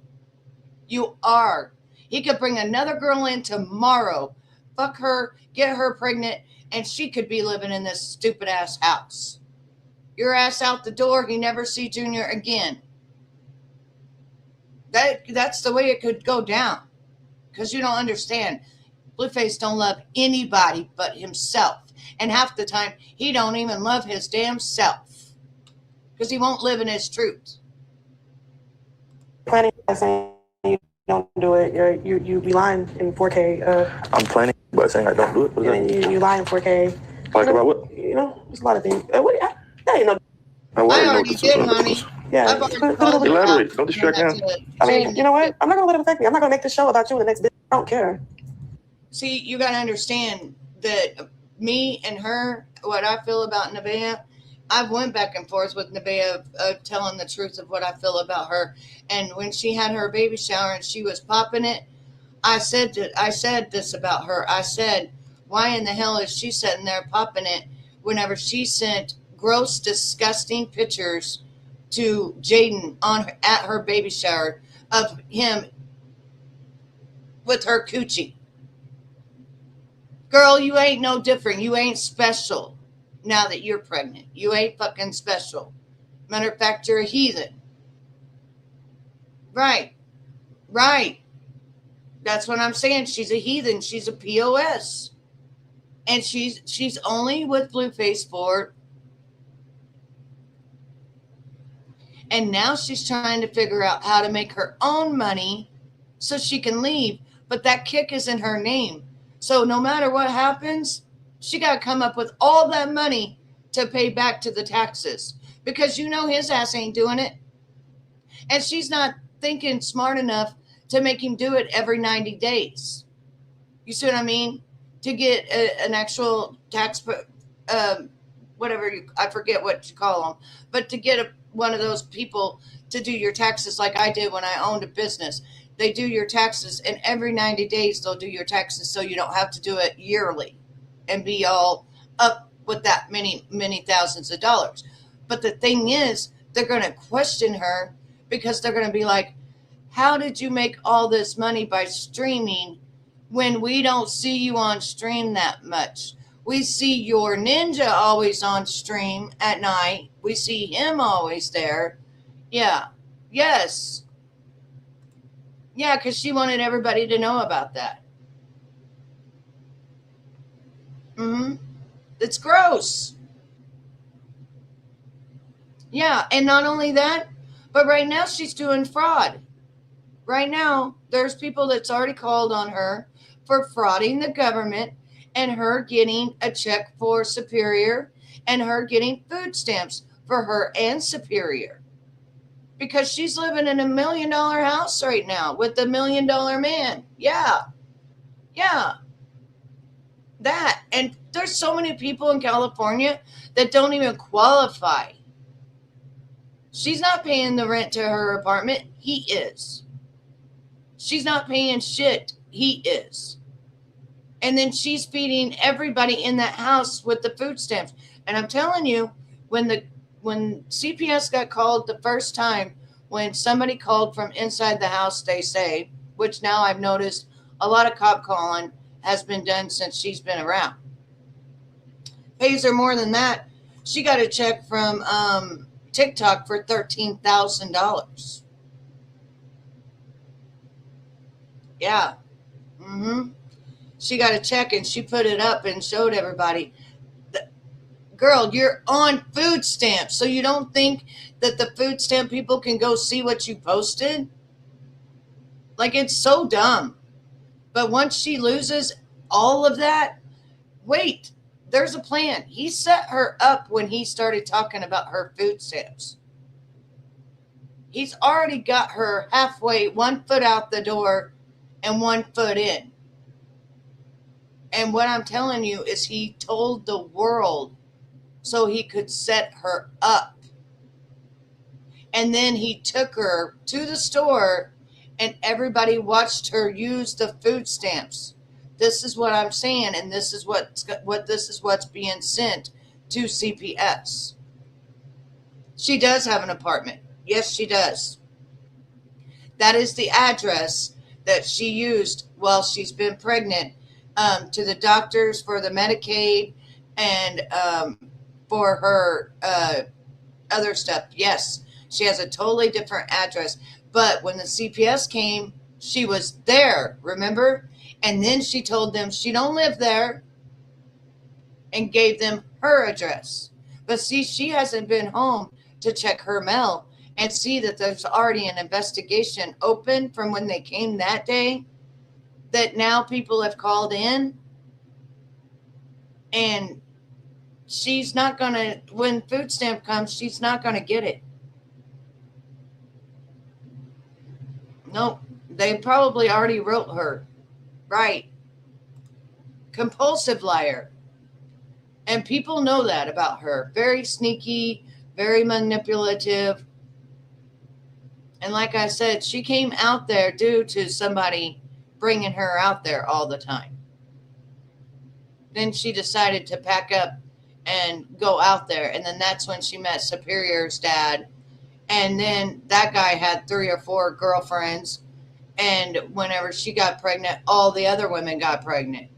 You are. He could bring another girl in tomorrow fuck her, get her pregnant, and she could be living in this stupid ass house. Your ass out the door, he never see Junior again. That's the way it could go down. Because you don't understand. Blueface don't love anybody but himself. And half the time, he don't even love his damn self. Because he won't live in his truth. Planning on saying you don't do it. You be lying in 4K. I'm planning by saying I don't do it. And then you lie in 4K. Like about what? There's a lot of things. That ain't no. I already did, honey. Yeah. Elaborate. Don't distract now. I mean, you know what? I'm not going to let it affect me. I'm not going to make this show about you in the next bit. I don't care. See, you got to understand that me and her, what I feel about Nevaeh, I've went back and forth with Nevaeh telling the truth of what I feel about her. And when she had her baby shower and she was popping it, I said this about her. I said, why in the hell is she sitting there popping it whenever she sent gross, disgusting pictures to Jaden at her baby shower of him with her coochie? Girl, you ain't no different. You ain't special now that you're pregnant. You ain't fucking special. Matter of fact, you're a heathen. Right. That's what I'm saying. She's a heathen. She's a POS. And she's only with Blueface for. And now she's trying to figure out how to make her own money so she can leave. But that kick is in her name. So no matter what happens, she got to come up with all that money to pay back to the taxes. Because his ass ain't doing it. And she's not thinking smart enough to make him do it every 90 days. You see what I mean? To get an actual tax, whatever, I forget what you call them. But to get one of those people to do your taxes like I did when I owned a business. They do your taxes, and every 90 days they'll do your taxes so you don't have to do it yearly and be all up with that many thousands of dollars. But the thing is, they're going to question her because they're going to be like, how did you make all this money by streaming when we don't see you on stream that much? We see your ninja always on stream at night. We see him always there. Yeah. Yes. Yeah, because she wanted everybody to know about that. It's gross. Yeah, and not only that, but right now she's doing fraud. Right now, there's people that's already called on her for frauding the government and her getting a check for Superior and her getting food stamps for her and Superior. Because she's living in $1 million house right now with the $1 million man. Yeah. That. And there's so many people in California that don't even qualify. She's not paying the rent to her apartment. He is. She's not paying shit. He is. And then she's feeding everybody in that house with the food stamps. And I'm telling you, when CPS got called the first time, when somebody called from inside the house, they say, which now I've noticed a lot of cop calling has been done since she's been around. Pays her more than that. She got a check from TikTok for $13,000. Yeah. She got a check and she put it up and showed everybody. Girl, you're on food stamps, so you don't think that the food stamp people can go see what you posted? Like, it's so dumb. But once she loses all of that, wait, there's a plan. He set her up when he started talking about her food stamps. He's already got her halfway, 1 foot out the door and 1 foot in. And what I'm telling you is he told the world so he could set her up. And then he took her to the store and everybody watched her use the food stamps. This is what I'm saying, and this is what's being sent to CPS. She does have an apartment. Yes, she does. That is the address that she used while she's been pregnant to the doctors for the Medicaid and for her other stuff. Yes, she has a totally different address. But when the CPS came, she was there, remember? And then she told them she don't live there and gave them her address. But see, she hasn't been home to check her mail and see that there's already an investigation open from when they came that day, that now people have called in, and she's not going to, when food stamp comes, she's not going to get it. Nope. They probably already wrote her. Right. Compulsive liar. And people know that about her. Very sneaky, very manipulative. And like I said, she came out there due to somebody bringing her out there all the time. Then she decided to pack up and go out there. And then that's when she met Superior's dad. And then that guy had 3 or 4 girlfriends. And whenever she got pregnant, all the other women got pregnant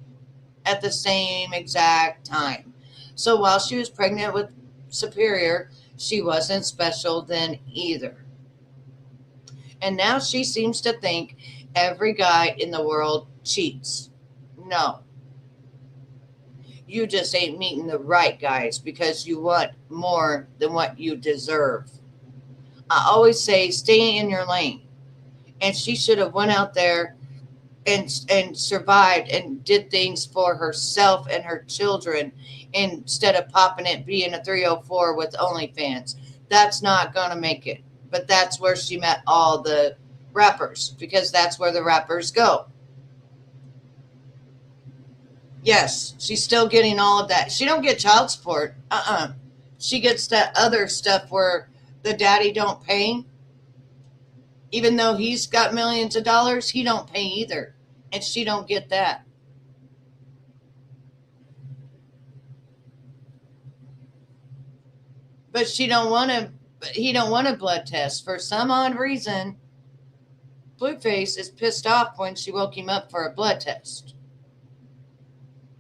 at the same exact time. So while she was pregnant with Superior, she wasn't special then either. And now she seems to think every guy in the world cheats. No. You just ain't meeting the right guys because you want more than what you deserve. I always say stay in your lane. And she should have went out there and survived and did things for herself and her children instead of popping it, being a 304 with OnlyFans. That's not going to make it. But that's where she met all the rappers, because that's where the rappers go. Yes, she's still getting all of that. She don't get child support. She gets that other stuff where the daddy don't pay. Even though he's got millions of dollars, he don't pay either. And she don't get that. But he don't want a blood test. For some odd reason, Blueface is pissed off when she woke him up for a blood test.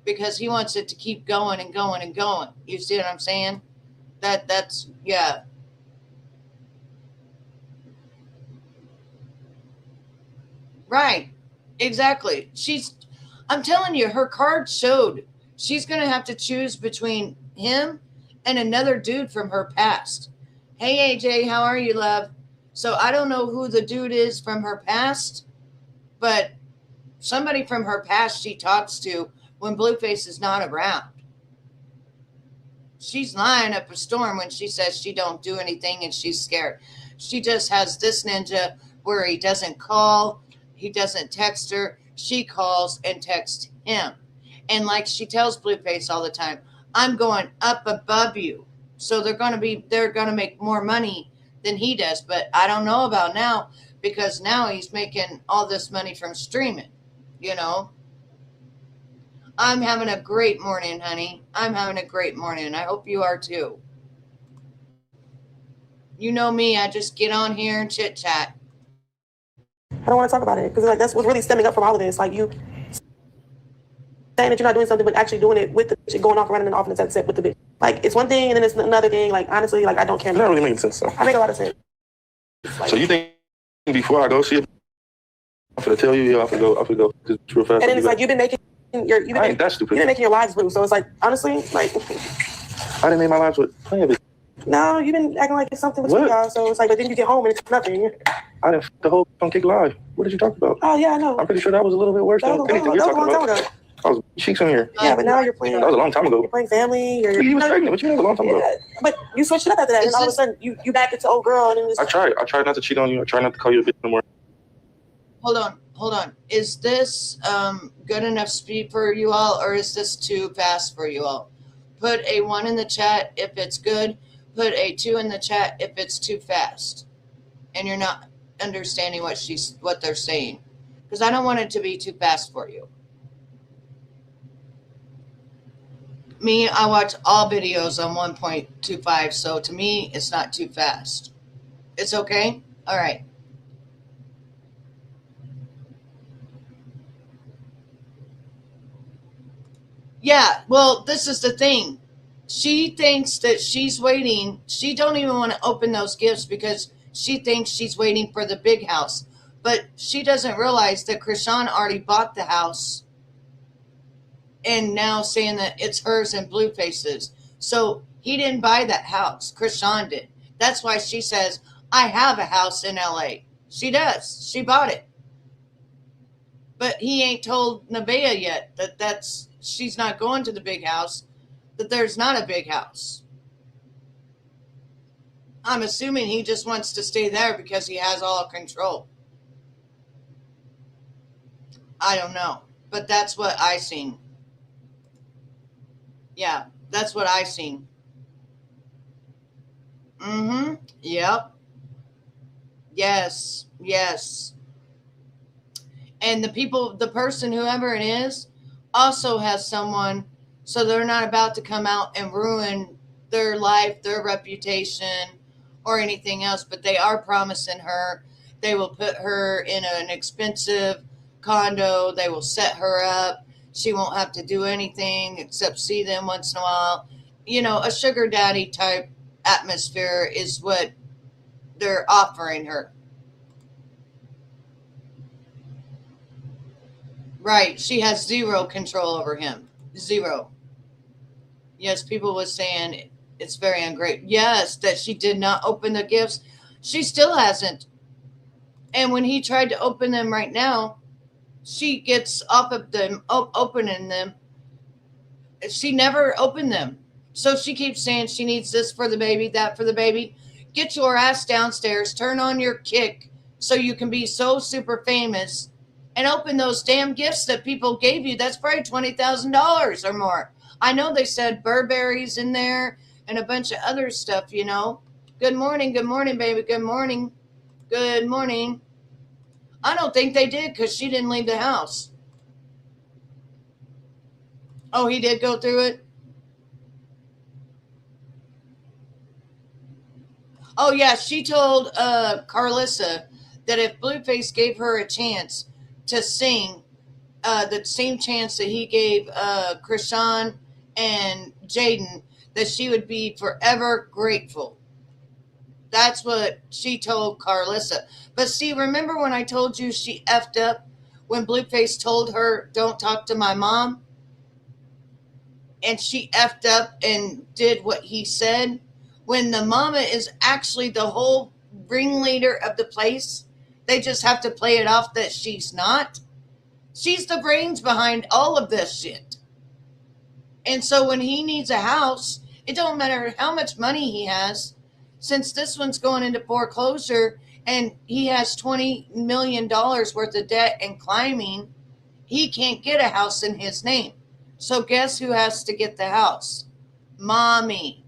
Because he wants it to keep going and going and going. You see what I'm saying? That's yeah. Right. Exactly. I'm telling you, her card showed she's going to have to choose between him and another dude from her past. Hey, AJ, how are you, love? So I don't know who the dude is from her past, but somebody from her past she talks to when Blueface is not around. She's lying up a storm when she says she don't do anything and she's scared. She just has this ninja where he doesn't call, he doesn't text her. She calls and texts him. And like she tells Blueface all the time, I'm going up above you. So they're going to make more money than he does. But I don't know about now, because now he's making all this money from streaming, you know. I'm having a great morning, honey. I'm having a great morning. I hope you are too. You know me, I just get on here and chit chat. I don't want to talk about it because like that's what's really stemming up from all of this. Like you saying that you're not doing something, but actually doing it with the bitch, going off running and off in the set with the bitch. Like it's one thing and then it's another thing. Like honestly, like I don't care. That really makes sense. So I make a lot of sense. Like, so you think before I go see it, I'm gonna tell you, yeah, I'm gonna go just real fast. And then it's like you've been making that stupid. You've been making your lives blue. So it's like honestly, like I didn't make my lives with playing bitch. No, you've been acting like it's something between y'all. So it's like, but then you get home and it's nothing. I didn't the whole on Kick Live. What did you talk about? Oh yeah, I know. I'm pretty sure that was a little bit worse than anything you're talking about. I was cheeks in here. Yeah, but now you're playing. That was a long time ago. You're playing family. You was pregnant. What you mean a long time ago? But you switched it up after that, and all of a sudden you back into old girl. And then I tried not to cheat on you. I tried not to call you a bitch no more. Hold on. Is this good enough speed for you all, or is this too fast for you all? Put a 1 in the chat if it's good. Put a 2 in the chat if it's too fast, and you're not understanding what they're saying, because I don't want it to be too fast for you. Me, I watch all videos on 1.25, so to me, it's not too fast. It's okay? All right. Yeah, well, this is the thing. She thinks that she's waiting. She don't even want to open those gifts because she thinks she's waiting for the big house. But she doesn't realize that Krishan already bought the house and now saying that it's hers and Blueface's. So he didn't buy that house. Krishan did. That's why she says, I have a house in LA. She does. She bought it. But he ain't told Nevaeh yet that she's not going to the big house, that there's not a big house. I'm assuming he just wants to stay there because he has all control. I don't know. But that's what I seen. Yeah, that's what I seen. Mm-hmm. Yep. Yes. Yes. And the person, whoever it is, also has someone, so they're not about to come out and ruin their life, their reputation, or anything else, but they are promising her they will put her in an expensive condo, they will set her up, she won't have to do anything except see them once in a while. You know, a sugar daddy type atmosphere is what they're offering her. Right. She has zero control over him. Zero. Yes, people was saying it's very ungrateful. Yes, that she did not open the gifts. She still hasn't. And when he tried to open them right now, she gets off of them, opening them. She never opened them. So she keeps saying she needs this for the baby, that for the baby. Get your ass downstairs, turn on your kick so you can be so super famous and open those damn gifts that people gave you. That's probably $20,000 or more. I know they said Burberry's in there and a bunch of other stuff, you know. Good morning, baby. Good morning. Good morning. I don't think they did because she didn't leave the house. Oh, he did go through it? Oh, yeah, she told Carlissa that if Blueface gave her a chance to sing, the same chance that he gave Krishan and Jaden, that she would be forever grateful. That's what she told Carlissa. But see, remember when I told you she effed up when Blueface told her, don't talk to my mom? And she effed up and did what he said? When the mama is actually the whole ringleader of the place, they just have to play it off that she's not. She's the brains behind all of this shit. And so when he needs a house, it don't matter how much money he has, since this one's going into foreclosure and he has $20 million worth of debt and climbing, he can't get a house in his name. So guess who has to get the house? Mommy.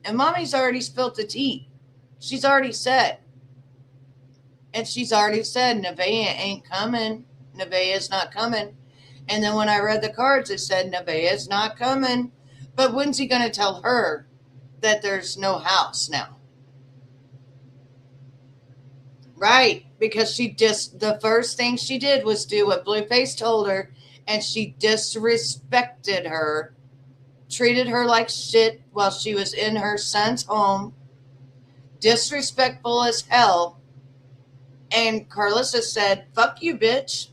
And mommy's already spilled the tea. She's already said. And she's already said Nevaeh ain't coming. Nevaeh is not coming. And then when I read the cards, it said Nevaeh is not coming. But when's he going to tell her that there's no house now? Right. Because the first thing she did was do what Blueface told her. And she disrespected her. Treated her like shit while she was in her son's home. Disrespectful as hell. And Carlissa said, fuck you, bitch.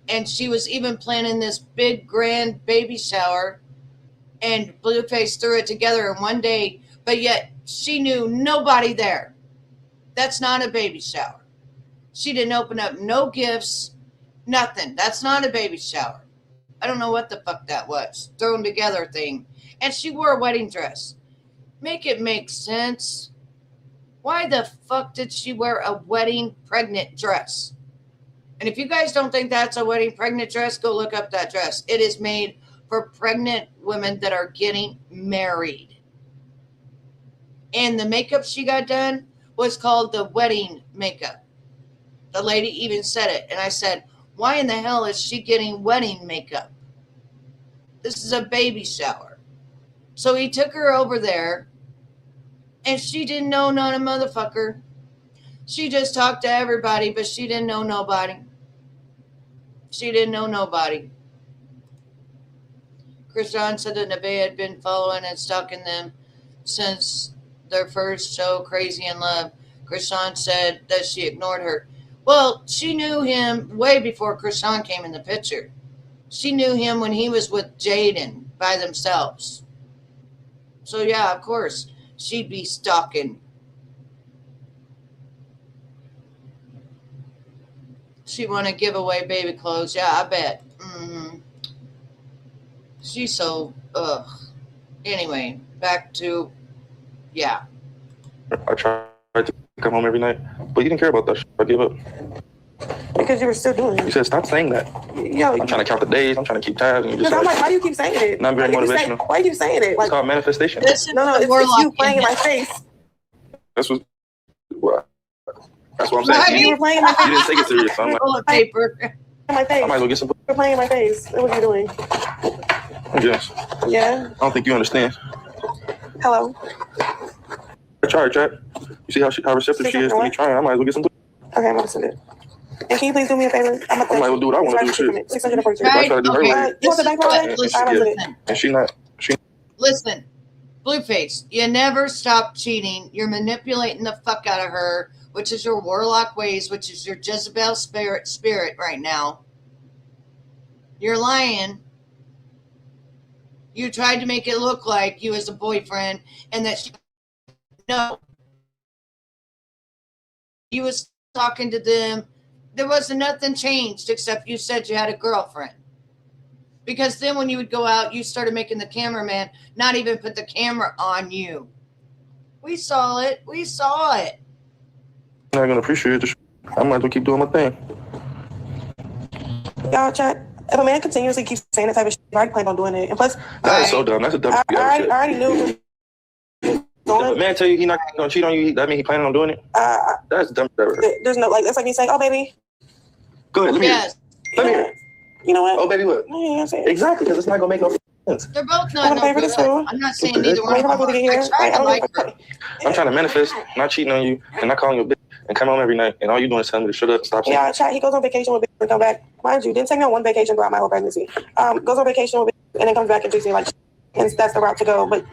And she was even planning this big, grand baby shower. And Blueface threw it together in one day. But yet, she knew nobody there. That's not a baby shower. She didn't open up no gifts. Nothing. That's not a baby shower. I don't know what the fuck that was. Thrown together thing. And she wore a wedding dress. Make it make sense. Why the fuck did she wear a wedding pregnant dress? And if you guys don't think that's a wedding pregnant dress, go look up that dress. It is made for pregnant women that are getting married. And the makeup she got done was called the wedding makeup. The lady even said it. And I said, why in the hell is she getting wedding makeup? This is a baby shower. So he took her over there. And she didn't know not a motherfucker. She just talked to everybody, but she didn't know nobody. She didn't know nobody. Krishan said that Nevaeh had been following and stalking them since their first show, Crazy in Love. Krishan said that she ignored her. Well, she knew him way before Krishan came in the picture. She knew him when he was with Jaden by themselves. So, yeah, of course, she'd be stalking. She want to give away baby clothes. Yeah, I bet. She's so, ugh. Anyway, back to, yeah. I tried to come home every night, but you didn't care about that shit. I gave up. Because you were still doing You it. said stop saying that. Yo, I'm trying to count the days. I'm trying to keep tabs. And you just I'm like, like, why do you keep saying it? not very Why do you keep motivational. why do you keep saying it? It's Like, called manifestation. Listen no, to the it's warlock you playing in my face. That's what I'm saying. Right? You were playing in my You face. didn't take it serious. So I'm like, Toilet paper. In my face. I might as well get some. You were playing in my face. What were you doing? Yes. Yeah. I don't think you understand. Hello. I tried, Jack. You see how receptive she is to me trying. I might as well get some. Okay, I'm gonna send it. And can you please do me a favor? I might as well do what I want to do. Shit. 643. I try to do her Okay. way. You want the bank card? Listen. And she not. Listen, Blueface, you never stop cheating. You're manipulating the fuck out of her, which is your warlock ways, which is your Jezebel spirit right now. You're lying. You tried to make it look like you as a boyfriend and that she, no. You was talking to them. There wasn't nothing changed except you said you had a girlfriend. Because then when you would go out, you started making the cameraman not even put the camera on you. We saw it. We saw it. I'm not going to appreciate this. I might as well keep doing my thing. Y'all chat. If a man continuously keeps saying that type of shit, I already planned on doing it. And plus, That is so dumb. That's a dumb shit. I already knew. If a man tell you he's not going to cheat on you, that mean he planning on doing it? That's dumb shit. There's no, like, that's like me saying, oh, baby. Go ahead. Let me hear it. Let me hear it. You know what? Oh, baby, what? Exactly, because it's not going to make no sense. They're both not I'm gonna pay for the school. I'm not saying neither one of them. I tried to like her. I'm trying to manifest, not cheating on you, and not calling you a bitch, and come home every night, and all you doing is telling me to shut up and stop saying. Yeah, chat. He goes on vacation with bitch and come back. Mind you, didn't take me on one vacation throughout my whole pregnancy. Goes on vacation with bitch and then comes back and treats me like shit. And that's the route to go. But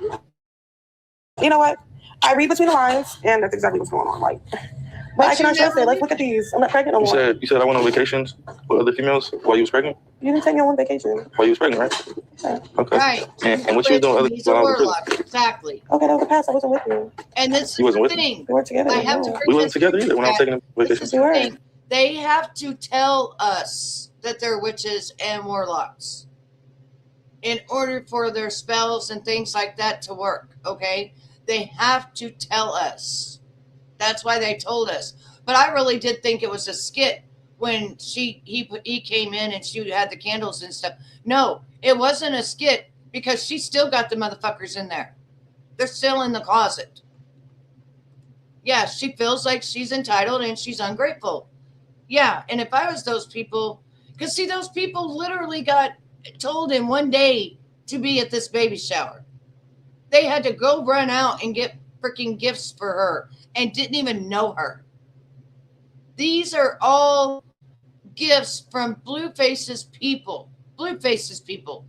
you know what? I read between the lines, and that's exactly what's going on. Like, but I cannot trust it. Let's look at these. I'm not pregnant no more. You said I went on vacations with other females while you was pregnant? You didn't take me on one vacation. While you was pregnant, right? Yeah. Okay. Right. And what you was doing other He's a warlock. Exactly. Okay, that was the past. I wasn't with you. And this You is wasn't the with me? thing. We weren't together. I have to No. bring We wasn't this together either when I was back. taking a This vacation. is the thing. They have to tell us that they're witches and warlocks in order for their spells and things like that to work, okay? They have to tell us. That's why they told us. But I really did think it was a skit when he came in and she had the candles and stuff. No, it wasn't a skit because she still got the motherfuckers in there. They're still in the closet. Yeah, she feels like she's entitled and she's ungrateful. Yeah, and if I was those people, because see, those people literally got told in one day to be at this baby shower. They had to go run out and get freaking gifts for her and didn't even know her. These are all gifts from Blueface's people. Blueface's people.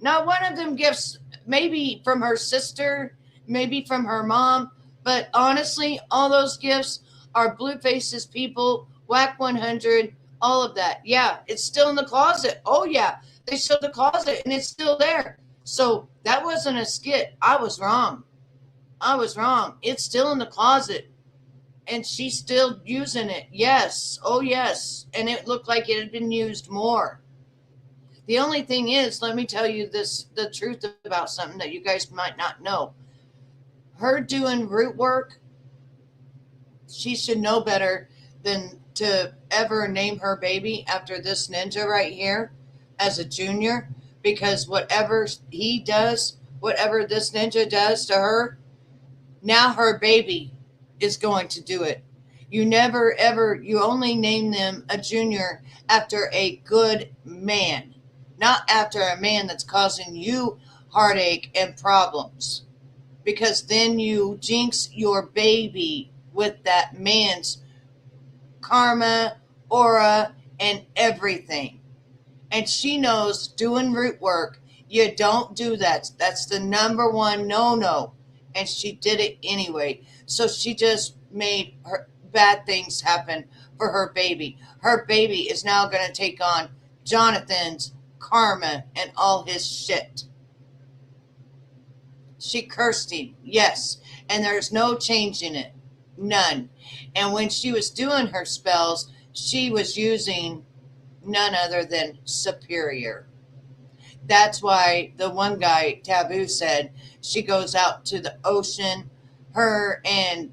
Not one of them gifts, maybe from her sister, maybe from her mom, but honestly, all those gifts are Blueface's people, Whack 100, all of that. Yeah, it's still in the closet. Oh, yeah, they showed the closet and it's still there. So that wasn't a skit. I was wrong. It's still in the closet. And she's still using it. Yes. Oh, yes. And it looked like it had been used more. The only thing is, let me tell you the truth about something that you guys might not know. Her doing root work, she should know better than to ever name her baby after this ninja right here as a junior, because whatever he does, whatever this ninja does to her, now her baby is going to do it. You never ever, you only name them a junior after a good man, not after a man that's causing you heartache and problems, because then you jinx your baby with that man's karma, aura, and everything. And she knows doing root work You don't do that. That's the number one no. And she did it anyway. So she just made her bad things happen for her baby. Her baby is now going to take on Jonathan's karma and all his shit. She cursed him, yes, and there's no changing it. None. And when she was doing her spells, she was using none other than superior. That's why the one guy, Taboo, said she goes out to the ocean, her and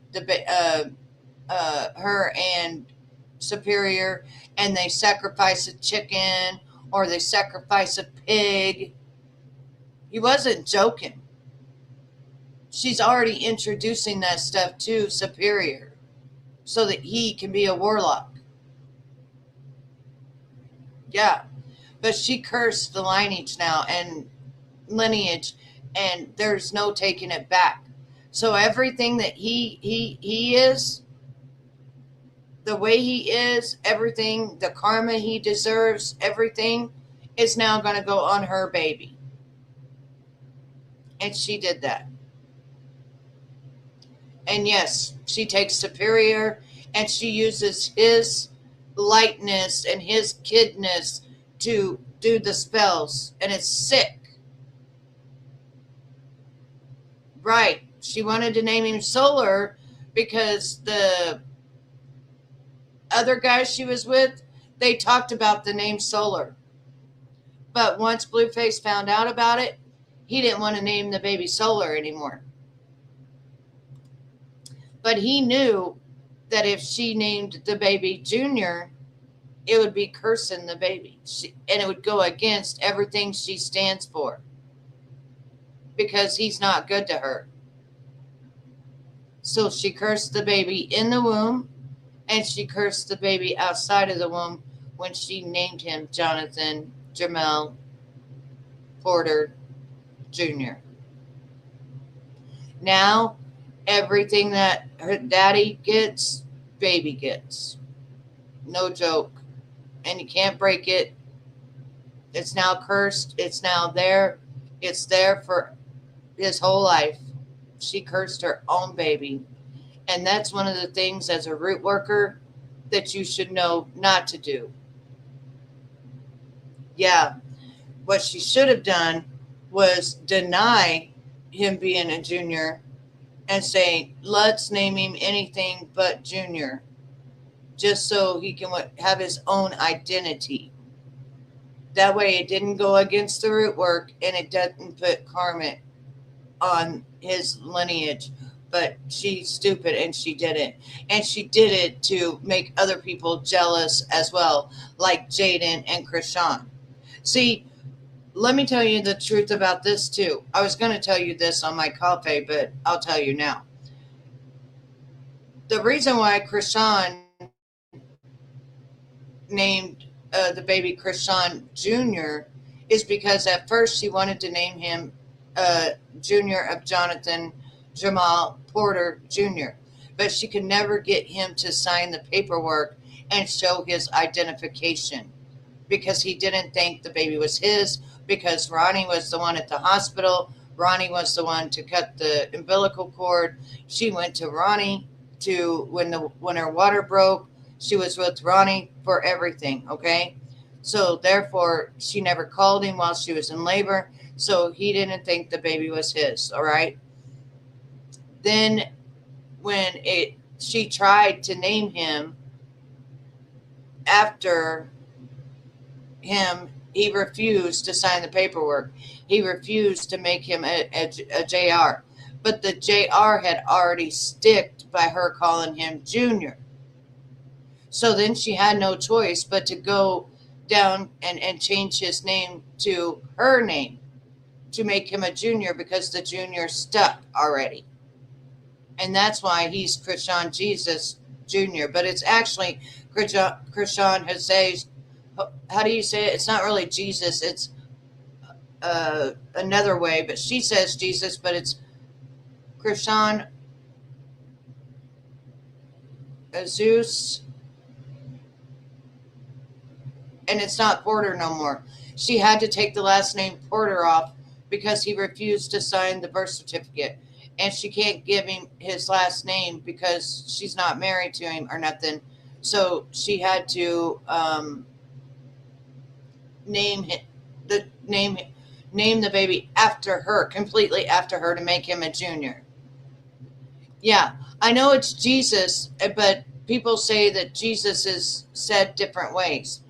her and superior, and they sacrifice a chicken or they sacrifice a pig. He wasn't joking. She's already introducing that stuff to superior so that he can be a warlock. Yeah. But she cursed the lineage now and lineage, and there's no taking it back. So everything that he is, the way he is, everything, the karma he deserves, everything is now going to go on her baby. And she did that. And yes, she takes superior and she uses his lightness and his kidness to do the spells. And it's sick. Right. She wanted to name him Solar because the other guys she was with, they talked about the name Solar. But once Blueface found out about it, he didn't want to name the baby Solar anymore. But he knew that if she named the baby Junior, it would be cursing the baby. And it would go against everything she stands for. Because he's not good to her. So she cursed the baby in the womb, and she cursed the baby outside of the womb when she named him Jonathan Jamel Porter Jr. Now, everything that her daddy gets, baby gets. No joke. And you can't break it. It's now cursed. It's now there. It's there for his whole life. She cursed her own baby. And that's one of the things as a root worker that you should know not to do. Yeah. What she should have done was deny him being a junior and say, let's name him anything but Junior, just so he can have his own identity. That way it didn't go against the root work and it doesn't put karma on his lineage. But she's stupid and she did it. And she did it to make other people jealous as well, like Jaden and Krishan. See, let me tell you the truth about this too. I was going to tell you this on my coffee, but I'll tell you now. The reason why Krishan named the baby Krishan Jr. is because at first she wanted to name him Junior of Jonathan Jamal Porter Jr., but she could never get him to sign the paperwork and show his identification because he didn't think the baby was his, because Ronnie was the one at the hospital. Ronnie was the one to cut the umbilical cord. She went to Ronnie when her water broke. She was with Ronnie for everything, okay? So therefore, she never called him while she was in labor, so he didn't think the baby was his, all right? Then when she tried to name him after him, he refused to sign the paperwork. He refused to make him a JR. But the JR had already sticked by her calling him Junior. So then she had no choice but to go down and change his name to her name to make him a junior because the junior stuck already. And that's why he's Krishan Jesus Jr. But it's actually Krishan Jose. How do you say it? It's not really Jesus. It's another way. But she says Jesus, but it's Krishan Jesus and it's not Porter no more. She had to take the last name Porter off because he refused to sign the birth certificate. And she can't give him his last name because she's not married to him or nothing. So she had to name the baby after her, completely after her, to make him a junior. Yeah, I know it's Jesus, but people say that Jesus is said different ways.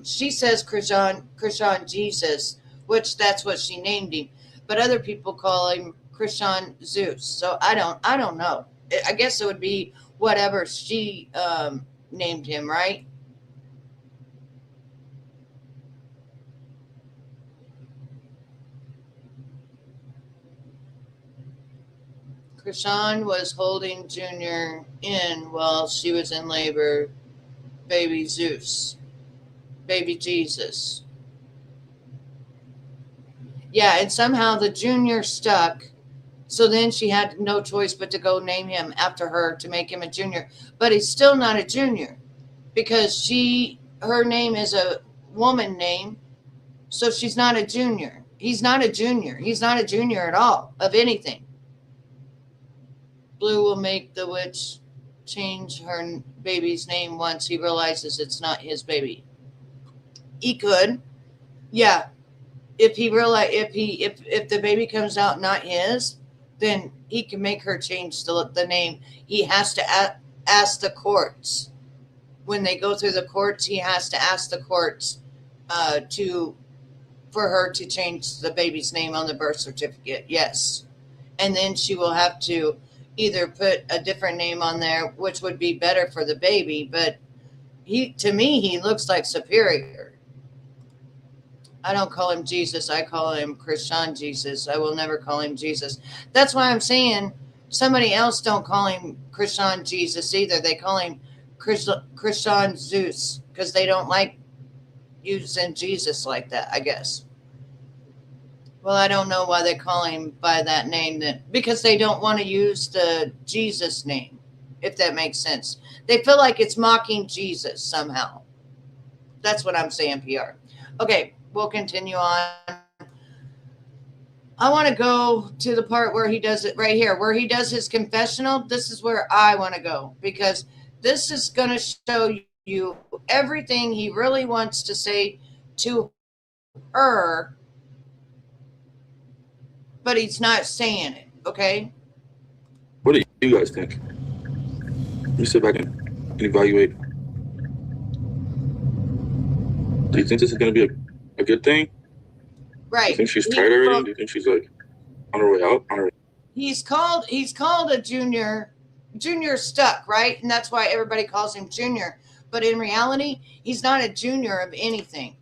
She says Krishan Jesus, which that's what she named him, but other people call him Krishan Zeus. So I don't know. I guess it would be whatever she named him, right? Krishan was holding Junior in while she was in labor. Baby Zeus. Baby Jesus. Yeah, and somehow the Junior stuck. So then she had no choice but to go name him after her to make him a junior. But he's still not a junior because her name is a woman name. So she's not a junior. He's not a junior. He's not a junior at all of anything. Blue will make the witch change her baby's name once he realizes it's not his baby. He could. Yeah. If the baby comes out not his, then he can make her change the name. He has to ask the courts. When they go through the courts, he has to ask the courts for her to change the baby's name on the birth certificate. Yes. And then she will have to either put a different name on there, which would be better for the baby, but to me, he looks like superior. I don't call him Jesus. I call him Krishan Jesus. I will never call him Jesus. That's why I'm saying somebody else don't call him Krishan Jesus either. They call him Krishan Zeus because they don't like using Jesus like that, I guess. Well, I don't know why they call him by that name because they don't want to use the Jesus name, if that makes sense. They feel like it's mocking Jesus somehow. That's what I'm saying, PR. Okay. We'll continue on. I want to go to the part where he does it right here, where he does his confessional. This is where I want to go because this is going to show you everything he really wants to say to her, but he's not saying it, okay? What do you guys think? You sit back and evaluate. Do you think this is going to be a good thing? Right. Do you think she's tired already? Do you think she's like on her way out? He's called a junior stuck, right? And that's why everybody calls him junior. But in reality, he's not a junior of anything.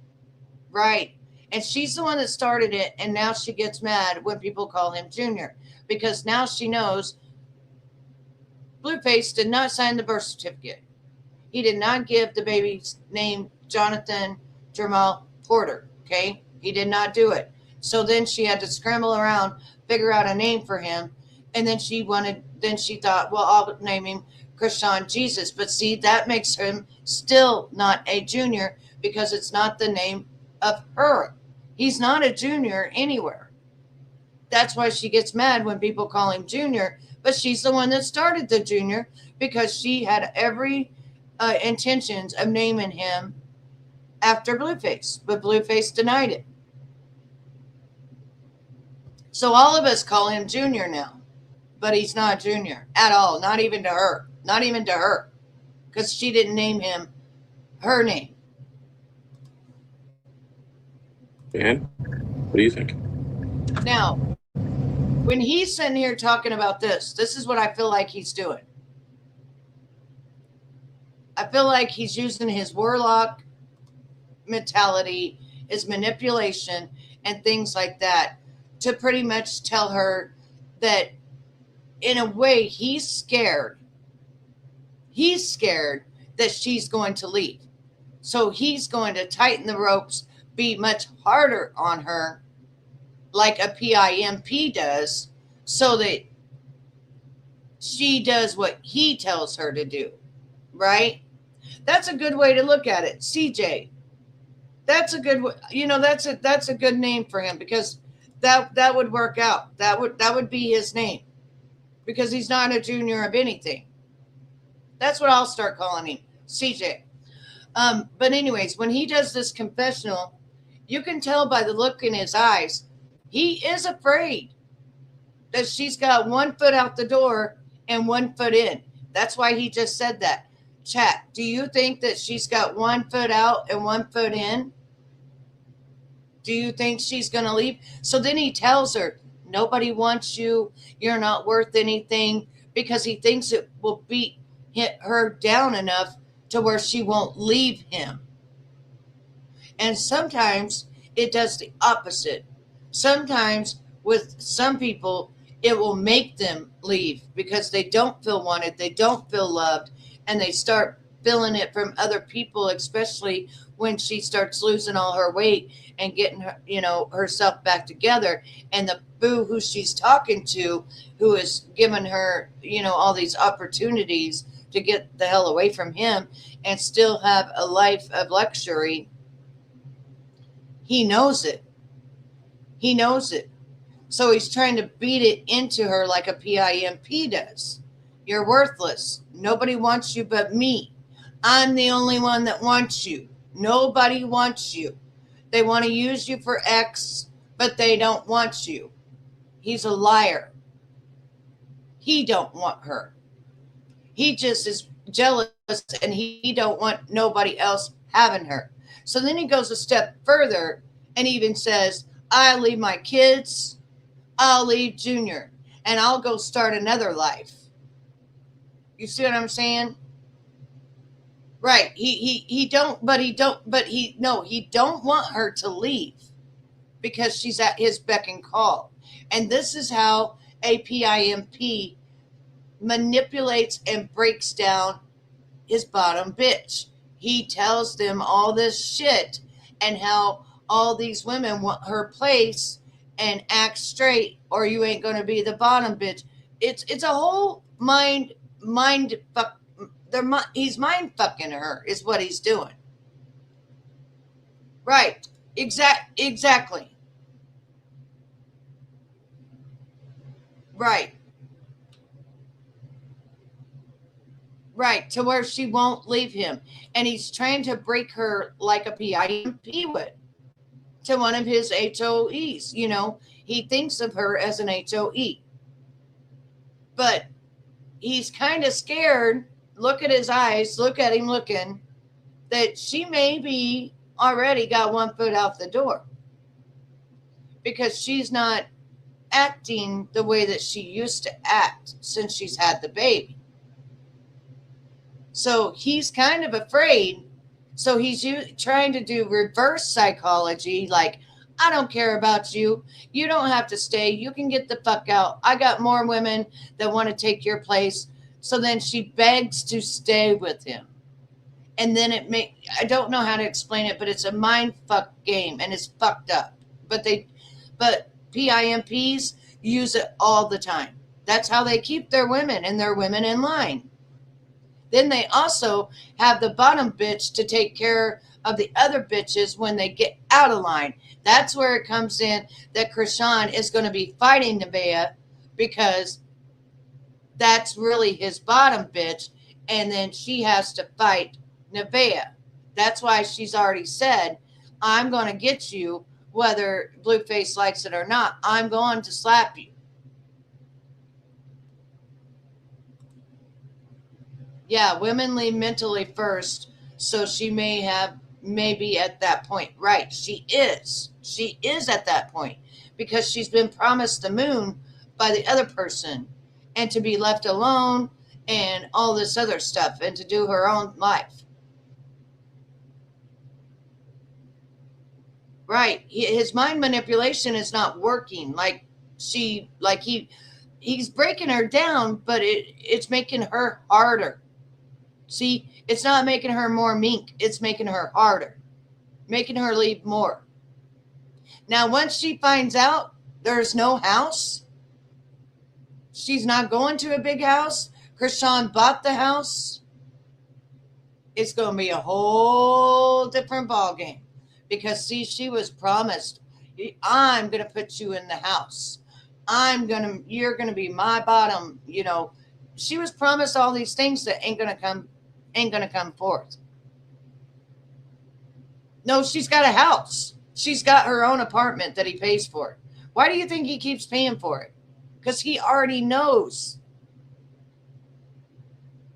Right. And she's the one that started it, and now she gets mad when people call him junior. Because now she knows Blueface did not sign the birth certificate. He did not give the baby's name Jonathan Jamal Porter. Okay, he did not do it. So then she had to scramble around, figure out a name for him, and then she thought, well, I'll name him Krishan Jesus. But see, that makes him still not a junior because it's not the name of her. He's not a junior anywhere. That's why she gets mad when people call him junior, but she's the one that started the junior because she had every intentions of naming him after Blueface, but Blueface denied it. So all of us call him junior now, but he's not junior at all. Not even to her, because she didn't name him her name. And what do you think? Now, when he's sitting here talking about this is what I feel like he's doing. I feel like he's using his warlock mentality, his manipulation, and things like that to pretty much tell her that in a way he's scared. He's scared that she's going to leave. So he's going to tighten the ropes, be much harder on her like a PIMP does so that she does what he tells her to do, right? That's a good way to look at it. CJ, That's a good, that's a good name for him, because that would work out. That would be his name, because he's not a junior of anything. That's what I'll start calling him, CJ. But anyways, when he does this confessional, you can tell by the look in his eyes, he is afraid that she's got 1 foot out the door and 1 foot in. That's why he just said that. Chat, do you think that she's got 1 foot out and 1 foot in? Do you think she's going to leave? So then he tells her, nobody wants you. You're not worth anything, because he thinks it will hit her down enough to where she won't leave him. And sometimes it does the opposite. Sometimes with some people, it will make them leave because they don't feel wanted, they don't feel loved, and they start feeling it from other people, especially when she starts losing all her weight and getting her, herself back together. And the boo who she's talking to, who is giving her, all these opportunities to get the hell away from him and still have a life of luxury, he knows it. He knows it. So he's trying to beat it into her like a PIMP does. You're worthless. Nobody wants you but me. I'm the only one that wants you. Nobody wants you. They want to use you for X, but they don't want you. He's a liar. He don't want her. He just is jealous, and he don't want nobody else having her. So then he goes a step further and even says, I'll leave my kids, I'll leave Junior, and I'll go start another life. You see what I'm saying? Right. He don't want her to leave because she's at his beck and call. And this is how a PIMP manipulates and breaks down his bottom bitch. He tells them all this shit and how all these women want her place and act straight, or you ain't going to be the bottom bitch. It's a whole mind fuck. He's mind fucking her is what he's doing. Right. Exactly. Right. Right. To where she won't leave him. And he's trying to break her like a PIMP would to one of his HOEs. He thinks of her as an HOE. But he's kind of scared. Look at his eyes. Look at him looking. That she may be already got 1 foot out the door. Because she's not acting the way that she used to act since she's had the baby. So he's kind of afraid. So he's trying to do reverse psychology. Like, I don't care about you. You don't have to stay. You can get the fuck out. I got more women that want to take your place. So then she begs to stay with him. And then I don't know how to explain it, but it's a mind fuck game and it's fucked up. But PIMPs use it all the time. That's how they keep their women and their women in line. Then they also have the bottom bitch to take care of the other bitches when they get out of line. That's where it comes in that Krishan is going to be fighting Nevaeh, because that's really his bottom bitch, and then she has to fight Nevaeh. That's why she's already said, I'm going to get you whether Blueface likes it or not. I'm going to slap you. Yeah, women leave mentally first, so she may be at that point. Right, she is. She is at that point because she's been promised the moon by the other person and to be left alone and all this other stuff and to do her own life. Right. His mind manipulation is not working he's breaking her down, but it's making her harder. See, it's not making her more meek. It's making her harder, making her leave more. Now, once she finds out there's no house, she's not going to a big house. Krishan bought the house. It's going to be a whole different ball game. Because see, she was promised, I'm going to put you in the house. You're going to be my bottom, She was promised all these things that ain't going to come forth. No, she's got a house. She's got her own apartment that he pays for. Why do you think he keeps paying for it? Because he already knows.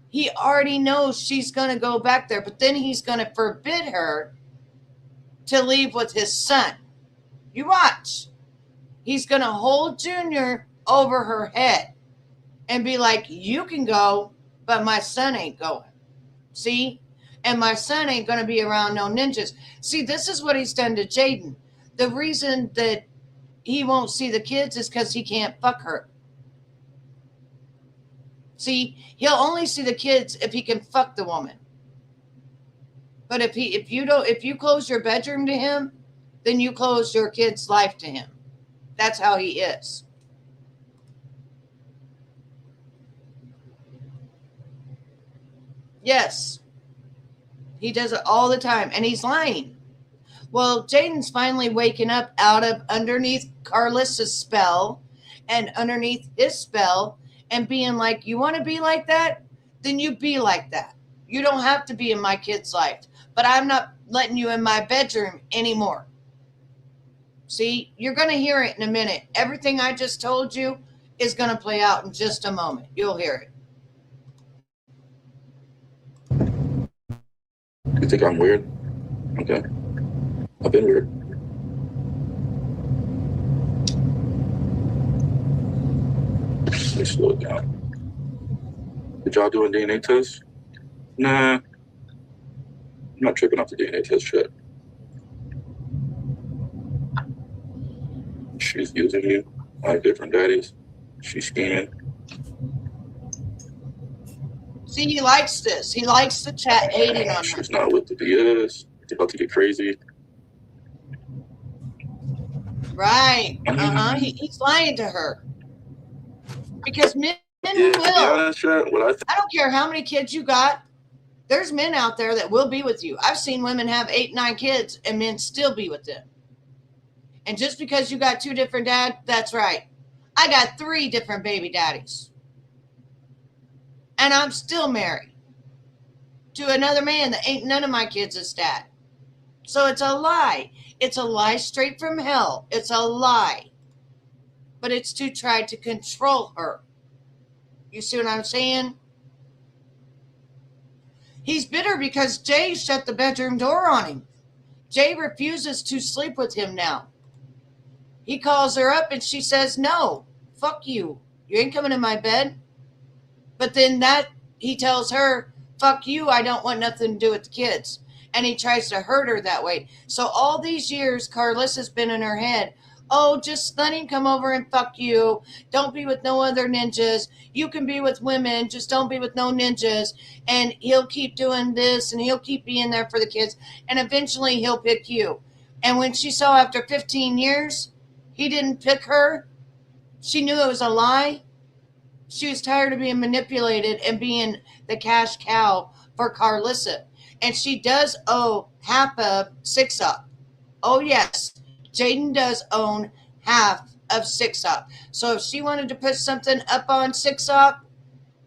He already knows she's going to go back there, but then he's going to forbid her to leave with his son. You watch. He's going to hold Junior over her head and be like, you can go, but my son ain't going. See? And my son ain't going to be around no ninjas. See, this is what he's done to Jaden. The reason that he won't see the kids is because he can't fuck her. See, he'll only see the kids if he can fuck the woman. But if you close your bedroom to him, then you close your kid's life to him. That's how he is. Yes. He does it all the time, and he's lying. Well, Jaden's finally waking up out of underneath Carlissa's spell and underneath his spell and being like, you want to be like that? Then you be like that. You don't have to be in my kid's life, but I'm not letting you in my bedroom anymore. See, you're going to hear it in a minute. Everything I just told you is going to play out in just a moment. You'll hear it. You think I'm weird? Okay. I've been weird. Let me slow it down. Did y'all do a DNA test? Nah. I'm not tripping off the DNA test shit. She's using you like different daddies. She's scheming. See, he likes this. He likes the chat hating on her. She's not with the BS. It's about to get crazy. Right. He's lying to her. Because men will. To be honest, I don't care how many kids you got. There's men out there that will be with you. I've seen women have 8, 9 kids and men still be with them. And just because you got 2 different dads, that's right. I got 3 different baby daddies. And I'm still married to another man that ain't none of my kids' dad. So it's a lie. It's a lie straight from hell. It's a lie. But it's to try to control her. You see what I'm saying? He's bitter because Jay shut the bedroom door on him. Jay refuses to sleep with him now. He calls her up and she says, no, fuck you. You ain't coming in my bed. But then he tells her, fuck you, I don't want nothing to do with the kids. And he tries to hurt her that way. So all these years, Carlissa's been in her head, oh, just let him come over and fuck you. Don't be with no other ninjas. You can be with women, just don't be with no ninjas. And he'll keep doing this and he'll keep being there for the kids. And eventually he'll pick you. And when she saw after 15 years, he didn't pick her, she knew it was a lie. She was tired of being manipulated and being the cash cow for Carlissa. And she does owe half of 6 Up. Oh, yes. Jaden does own half of 6 Up. So if she wanted to put something up on 6 Up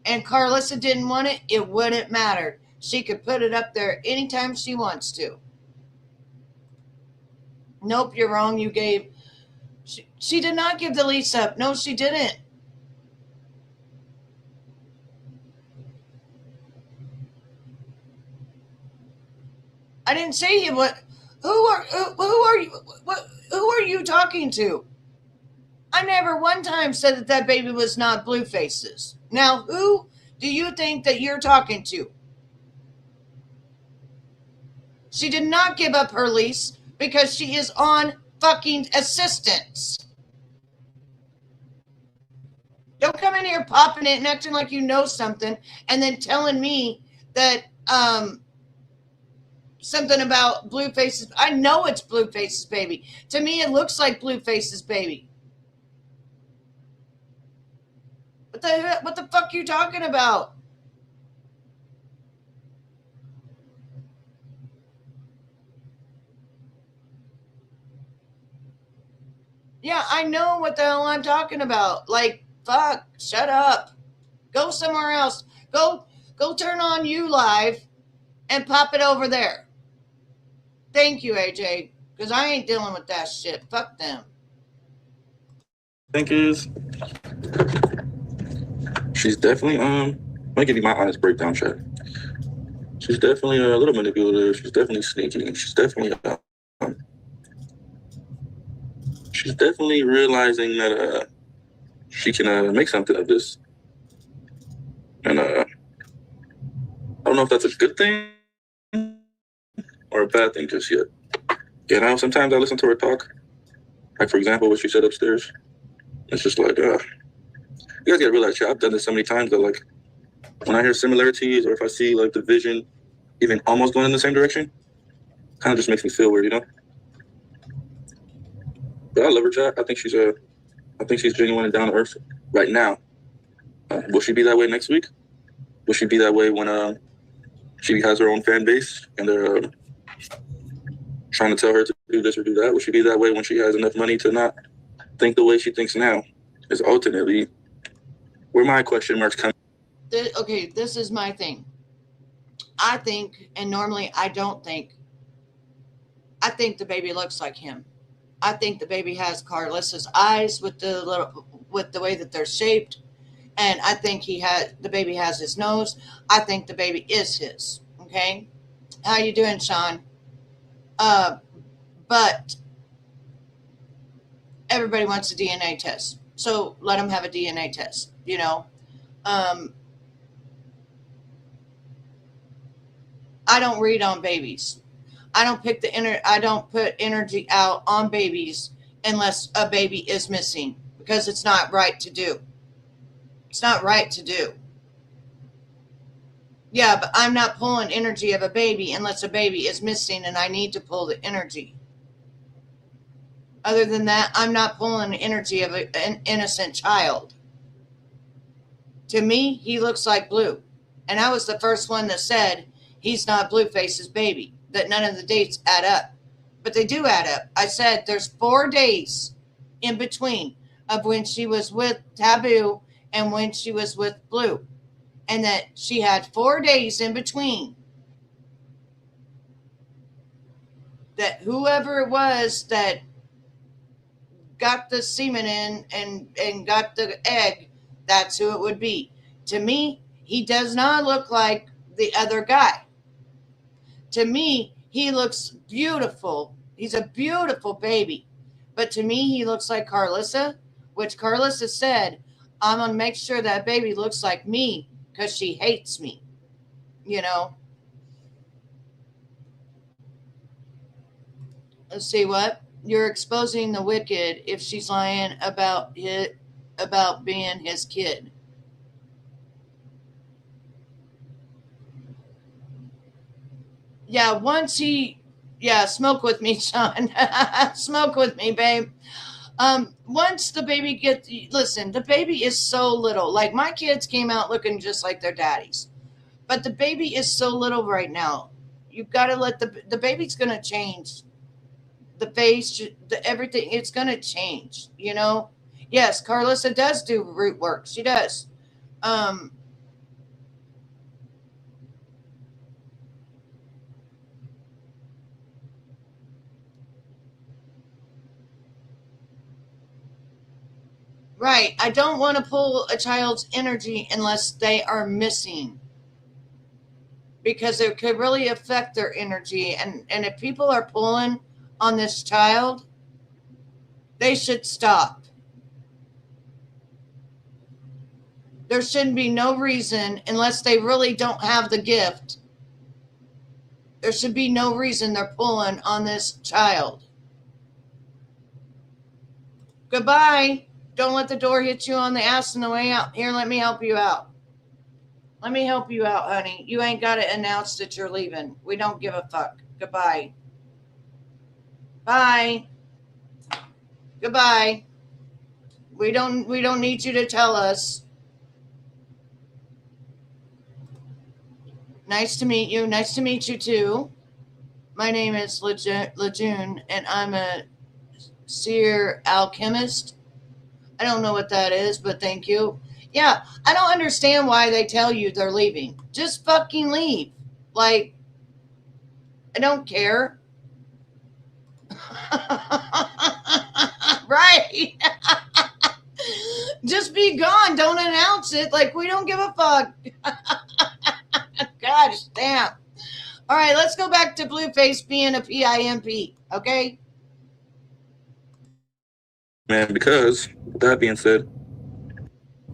and Carlissa didn't want it, it wouldn't matter. She could put it up there anytime she wants to. Nope, you're wrong. You gave... She did not give the lease up. No, she didn't. I didn't say him. What? Who are you? Who are you talking to? I never one time said that baby was not Blueface's. Now, who do you think that you're talking to? She did not give up her lease because she is on fucking assistance. Don't come in here popping it and acting like you know something and then telling me that something about Blueface's. I know it's Blueface's baby. To me, it looks like Blueface's baby. What the fuck are you talking about? Yeah, I know what the hell I'm talking about. Like, fuck, shut up. Go somewhere else. Go turn on you live and pop it over there. Thank you, AJ, because I ain't dealing with that shit. Fuck them. I think is she's definitely let me give you my honest breakdown, chat. She's definitely a little manipulative. She's definitely sneaky. She's definitely realizing that she can make something of this. And I don't know if that's a good thing or a bad thing just yet. You know, sometimes I listen to her talk. Like, for example, what she said upstairs. It's just like, you guys gotta realize, I've done this so many times that, like, when I hear similarities or if I see, like, the vision even almost going in the same direction, kind of just makes me feel weird, you know? But I love her, chat. I think she's genuine and down to earth right now. Will she be that way next week? Will she be that way when she has her own fan base and they're trying to tell her to do this or do that? Will she be that way when she has enough money to not think the way she thinks now? Is ultimately where my question marks come. Okay, this is my thing. I think, and normally I don't think, I think the baby looks like him. I think the baby has Carlos's eyes with the way that they're shaped, and I think the baby has his nose. I think the baby is his. Okay, how you doing, Sean? But everybody wants a DNA test, so let them have a DNA test. You know, I don't read on babies. I don't put energy out on babies unless a baby is missing, because it's not right to do. It's not right to do. Yeah, but I'm not pulling energy of a baby unless a baby is missing and I need to pull the energy. Other than that, I'm not pulling the energy of an innocent child. To me, he looks like Blue. And I was the first one that said he's not Blueface's baby, that none of the dates add up. But they do add up. I said there's 4 days in between of when she was with Taboo and when she was with Blue. And that she had 4 days in between. That whoever it was that got the semen in and got the egg, that's who it would be. To me, he does not look like the other guy. To me, he looks beautiful. He's a beautiful baby. But to me, he looks like Carlissa, which Carlissa said, I'm going to make sure that baby looks like me because she hates me. You know? Let's see what? You're exposing the wicked if she's lying about being his kid. Yeah, smoke with me, Sean. Smoke with me, babe. Once the baby listen, the baby is so little. Like, my kids came out looking just like their daddies. But the baby is so little right now. You've got to let the baby's going to change. The face, everything, it's going to change, you know? Yes, Carlissa does do root work. She does. Right. I don't want to pull a child's energy unless they are missing, because it could really affect their energy. And if people are pulling on this child, they should stop. There shouldn't be no reason, unless they really don't have the gift. There should be no reason they're pulling on this child. Goodbye. Don't let the door hit you on the ass on the way out. Here, let me help you out. Let me help you out, honey. You ain't got to announce that you're leaving. We don't give a fuck. Goodbye. Bye. Goodbye. We don't need you to tell us. Nice to meet you. Nice to meet you too. My name is Lejeune, and I'm a seer alchemist. I don't know what that is, but thank you. Yeah, I don't understand why they tell you they're leaving. Just fucking leave. Like, I don't care. Right. Just be gone. Don't announce it. Like, we don't give a fuck. Gosh damn. All right, let's go back to Blueface being a PIMP, okay? Man, because that being said,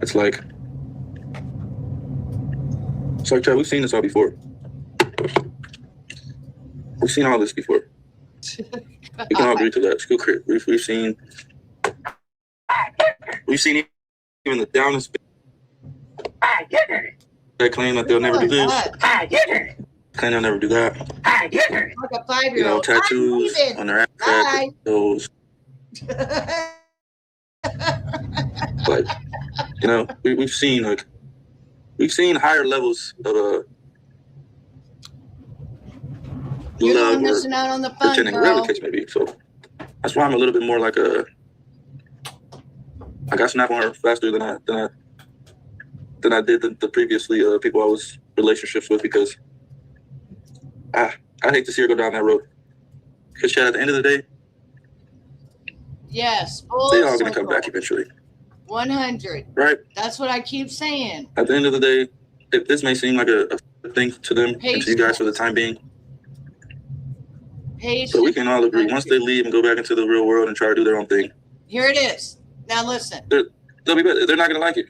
it's like, Chad, we've seen this all before. We've seen all this before. We can all agree to that. School crit. We've seen even the downest that claim that they'll never do this. Claim they'll never do that. Like a 5-year-old. Tattoos on their ass. Those. Like, we've seen higher levels of You're love missing out on the fun, pretending, whatever the case may be. So that's why I'm a little bit more like I got snap on her faster than I did the previously people I was relationships with, because I hate to see her go down that road. Because Chad, at the end of the day, yes, they all gonna come back eventually. 100. Right. That's what I keep saying. At the end of the day, this may seem like a thing to them and to you guys for the time being. But we can all agree, once they leave and go back into the real world and try to do their own thing. Here it is. Now listen. They'll be better. They're not gonna like it,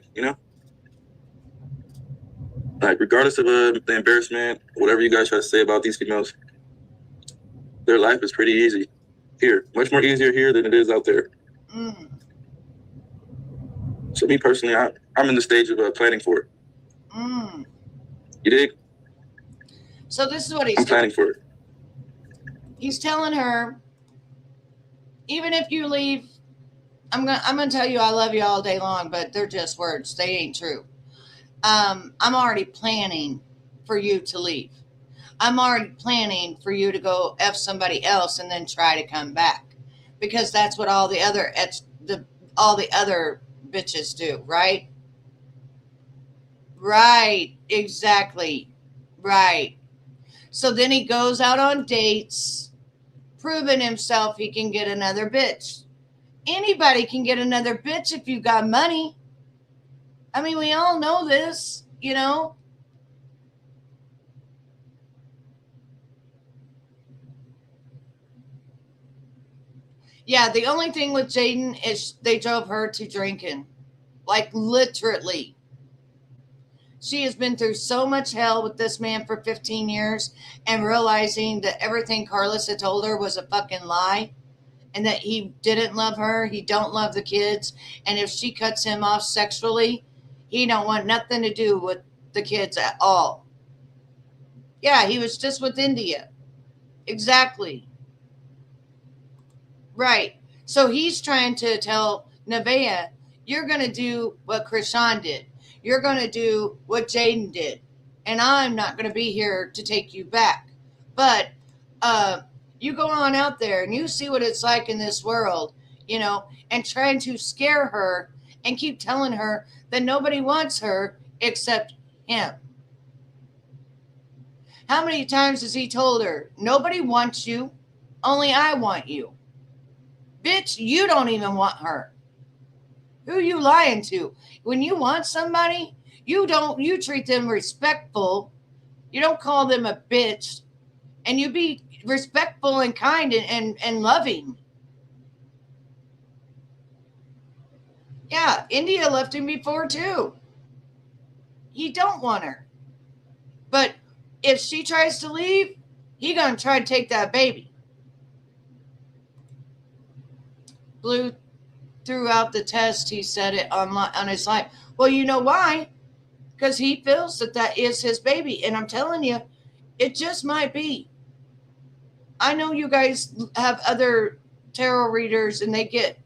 Like, regardless of the embarrassment, whatever you guys try to say about these females, their life is pretty easy here. Much more easier here than it is out there. Mm. So me personally, I'm in the stage of planning for it. Mm. You dig? So this is what he's I'm planning for it. He's telling her, even if you leave, I'm gonna tell you I love you all day long, but they're just words. They ain't true. I'm already planning for you to leave. I'm already planning for you to go F somebody else and then try to come back, because that's what all the other bitches do, right? Right, exactly, right. So then he goes out on dates, proving himself he can get another bitch. Anybody can get another bitch if you got money. I mean, we all know this, Yeah, the only thing with Jaden is they drove her to drinking. Like, literally. She has been through so much hell with this man for 15 years and realizing that everything Carlos had told her was a fucking lie and that he didn't love her, he don't love the kids, and if she cuts him off sexually, he don't want nothing to do with the kids at all. Yeah, he was just with India. Exactly. Right. So he's trying to tell Nevaeh, you're going to do what Krishan did. You're going to do what Jaden did. And I'm not going to be here to take you back. But you go on out there and you see what it's like in this world, and trying to scare her and keep telling her that nobody wants her except him. How many times has he told her, nobody wants you, only I want you? Bitch, you don't even want her. Who you lying to? When you want somebody, you treat them respectful. You don't call them a bitch. And you be respectful and kind and loving. Yeah, India left him before too. He don't want her. But if she tries to leave, he gonna try to take that baby. Blue threw out the test. He said it on his live. Well, you know why? Because he feels that is his baby. And I'm telling you, it just might be. I know you guys have other tarot readers and they get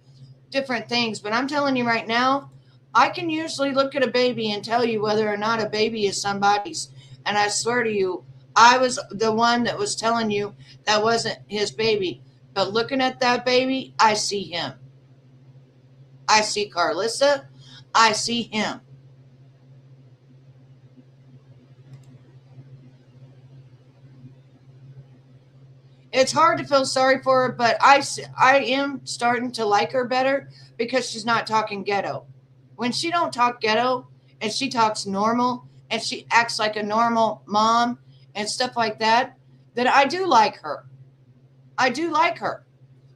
different things, but I'm telling you right now, I can usually look at a baby and tell you whether or not a baby is somebody's. And I swear to you, I was the one that was telling you that wasn't his baby. But looking at that baby, I see him. I see Carlissa. I see him. It's hard to feel sorry for her, but I am starting to like her better because she's not talking ghetto. When she don't talk ghetto and she talks normal and she acts like a normal mom and stuff like that, then I do like her. I do like her.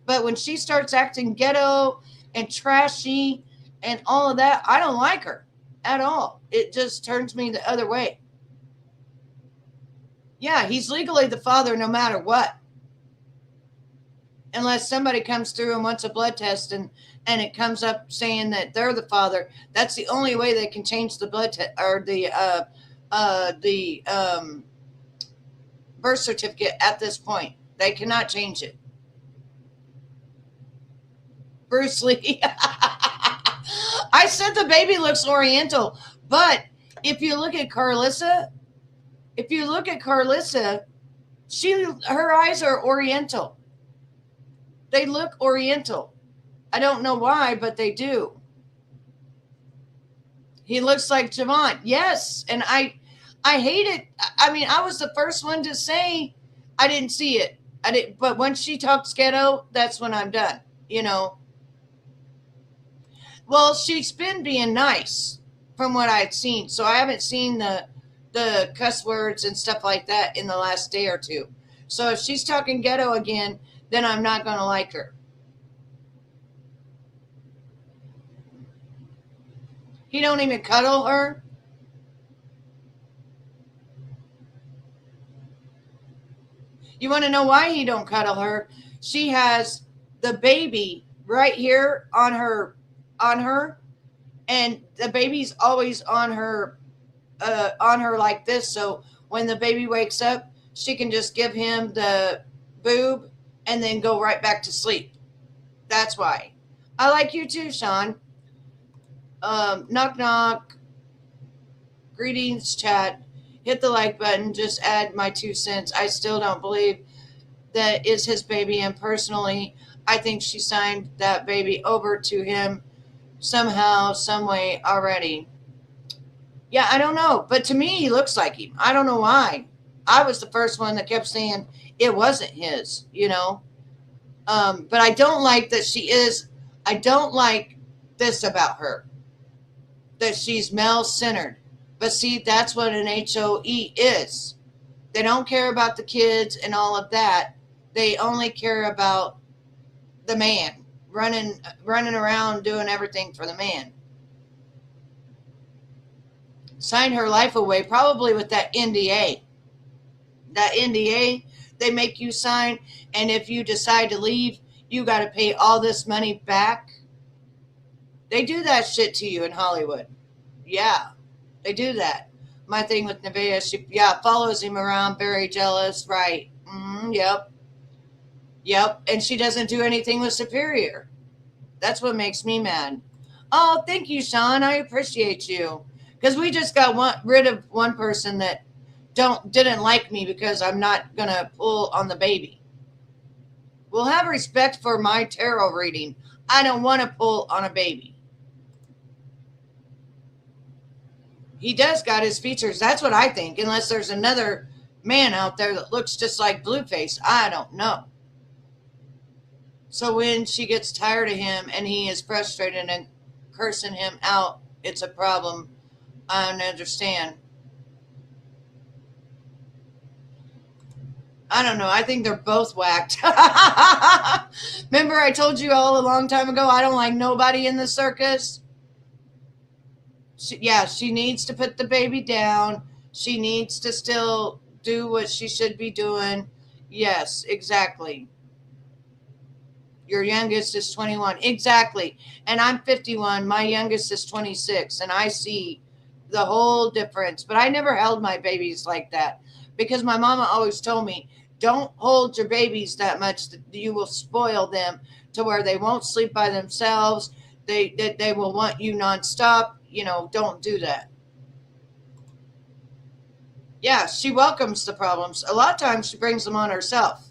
But when she starts acting ghetto and trashy and all of that, I don't like her at all. It just turns me the other way. Yeah, he's legally the father no matter what. Unless somebody comes through and wants a blood test and it comes up saying that they're the father, that's the only way they can change the blood test or the birth certificate at this point. They cannot change it. Bruce Lee. I said the baby looks Oriental, but if you look at Carlissa, her eyes are Oriental. They look Oriental. I don't know why, but they do. He looks like Javon. Yes, and I hate it. I mean, I was the first one to say I didn't see it. I didn't, but when she talks ghetto, that's when I'm done. You know. Well, she's been being nice from what I'd seen, so I haven't seen the cuss words and stuff like that in the last day or two. So if she's talking ghetto again, then I'm not going to like her. He don't even cuddle her. You want to know why he don't cuddle her? She has the baby right here on her, and the baby's always on her like this. So when the baby wakes up, she can just give him the boob and then go right back to sleep. That's why. I like you too, Sean. Knock, knock. Greetings, chat. Hit the like button. Just add my 2 cents. I still don't believe that is his baby. And personally, I think she signed that baby over to him somehow, some way already. Yeah, I don't know. But to me, he looks like him. I don't know why. I was the first one that kept saying it wasn't his, you know. But I don't like that I don't like this about her, that she's male-centered. But see, that's what an HOE is. They don't care about the kids and all of that. They only care about the man, running around doing everything for the man. Signed her life away, probably with that NDA. That NDA they make you sign, and if you decide to leave, you got to pay all this money back. They do that shit to you in Hollywood. Yeah, they do that. My thing with Nevaeh, she follows him around, very jealous, right? Yep. And she doesn't do anything with Superior. That's what makes me mad. Oh, thank you, Sean. I appreciate you. Because we just got rid of one person that didn't like me because I'm not going to pull on the baby. Well, have respect for my tarot reading. I don't want to pull on a baby. He does got his features. That's what I think. Unless there's another man out there that looks just like Blueface. I don't know. So when she gets tired of him and he is frustrated and cursing him out, it's a problem. I don't understand. I don't know. I think they're both whacked. Remember I told you all a long time ago, I don't like nobody in the circus? She needs to put the baby down. She needs to still do what she should be doing. Yes, exactly. Your youngest is 21. Exactly. And I'm 51. My youngest is 26. And I see the whole difference. But I never held my babies like that. Because my mama always told me, don't hold your babies that much. You will spoil them to where they won't sleep by themselves. They will want you nonstop. You know, don't do that. Yeah, she welcomes the problems. A lot of times she brings them on herself.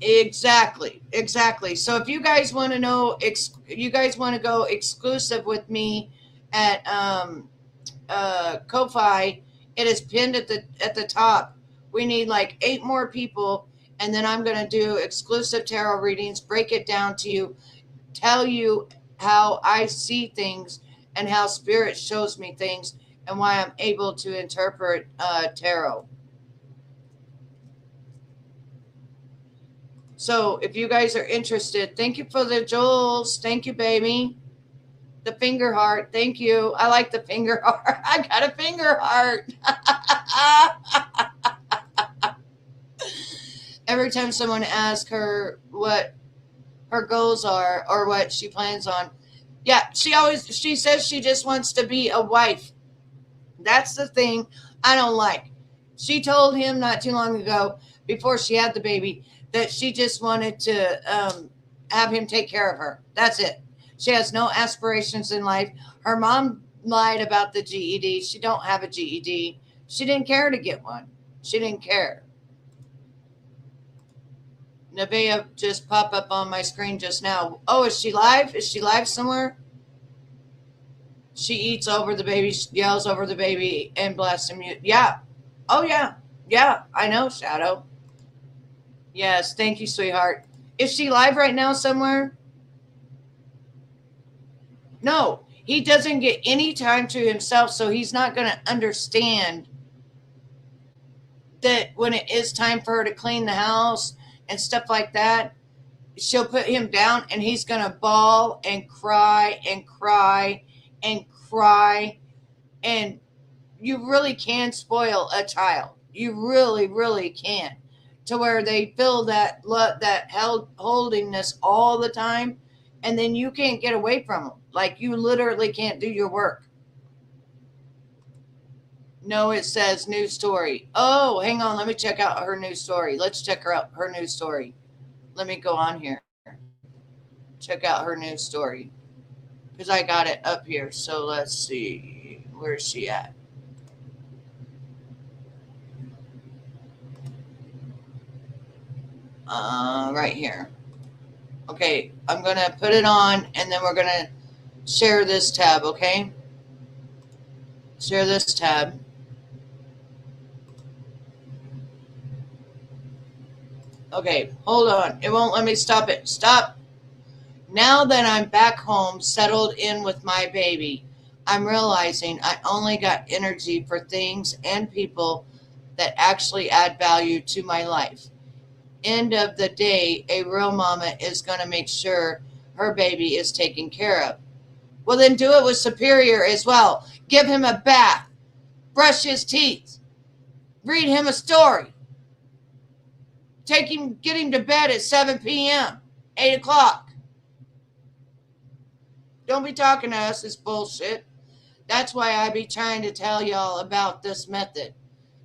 Exactly. So if you guys want to know, you guys want to go exclusive with me at Ko-Fi, it is pinned at the top. We need like 8 more people, and then I'm going to do exclusive tarot readings, break it down to you, tell you how I see things and how spirit shows me things and why I'm able to interpret tarot. So if you guys are interested, thank you for the jewels. Thank you, baby. The finger heart. Thank you. I like the finger heart. I got a finger heart. Every time someone asks her what her goals are or what she plans on, yeah, she says she just wants to be a wife. That's the thing I don't like. She told him not too long ago, before she had the baby, that she just wanted to have him take care of her. That's it. She has no aspirations in life. Her mom lied about the GED. She don't have a GED. She didn't care to get one. She didn't care. Nevaeh just popped up on my screen just now. Oh, is she live? Is she live somewhere? She eats over the baby, yells over the baby, and blasts him mute. Yeah. Oh, yeah. Yeah, I know, Shadow. Yes, thank you, sweetheart. Is she live right now somewhere? No, he doesn't get any time to himself, so he's not going to understand that when it is time for her to clean the house and stuff like that, she'll put him down and he's going to bawl and cry and cry and cry. And you really can spoil a child. You really, really can. To where they feel that holdingness all the time, and then you can't get away from them. Like, you literally can't do your work. No, it says new story. Oh, hang on. Let me check out her new story. Let's check her new story. Let me go on here. Check out her new story. Because I got it up here. So let's see. Where's she at? Right here. Okay, I'm going to put it on, and then we're going to share this tab, okay? Share this tab. Okay, hold on. It won't let me stop it. Stop. Now that I'm back home, settled in with my baby, I'm realizing I only got energy for things and people that actually add value to my life. End of the day, a real mama is going to make sure her baby is taken care of. Well, then do it with Superior as well. Give him a bath. Brush his teeth. Read him a story. Get him to bed at 7 p.m., 8 o'clock. Don't be talking to us. It's bullshit. That's why I be trying to tell y'all about this method.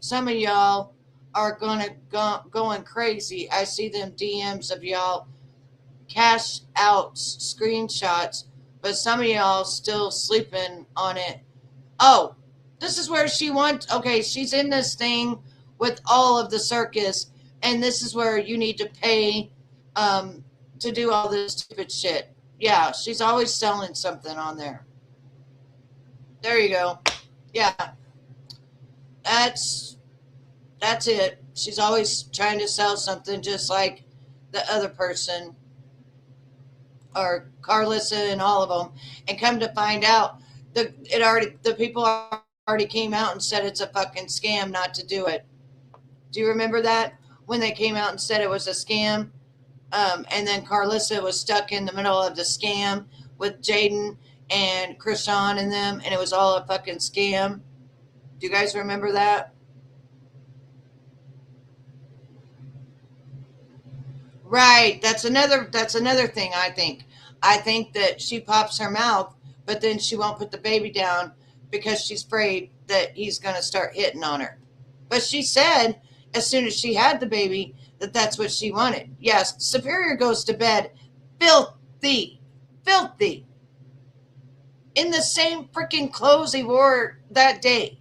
Some of y'all are going crazy. I see them DMs of y'all cash out screenshots, but some of y'all still sleeping on it. Oh, this is where she wants. Okay, she's in this thing with all of the circus, and this is where you need to pay to do all this stupid shit. Yeah, she's always selling something on there. There you go. Yeah, that's it. She's always trying to sell something, just like the other person, or Carlissa and all of them. And come to find out, the people already came out and said it's a fucking scam not to do it. Do you remember that? When they came out and said it was a scam? And then Carlissa was stuck in the middle of the scam with Jaden and Krishan and them, and it was all a fucking scam. Do you guys remember that? Right. That's another thing, I think. I think that she pops her mouth, but then she won't put the baby down because she's afraid that he's going to start hitting on her. But she said as soon as she had the baby that that's what she wanted. Yes, Superior goes to bed filthy. Filthy. In the same freaking clothes he wore that day.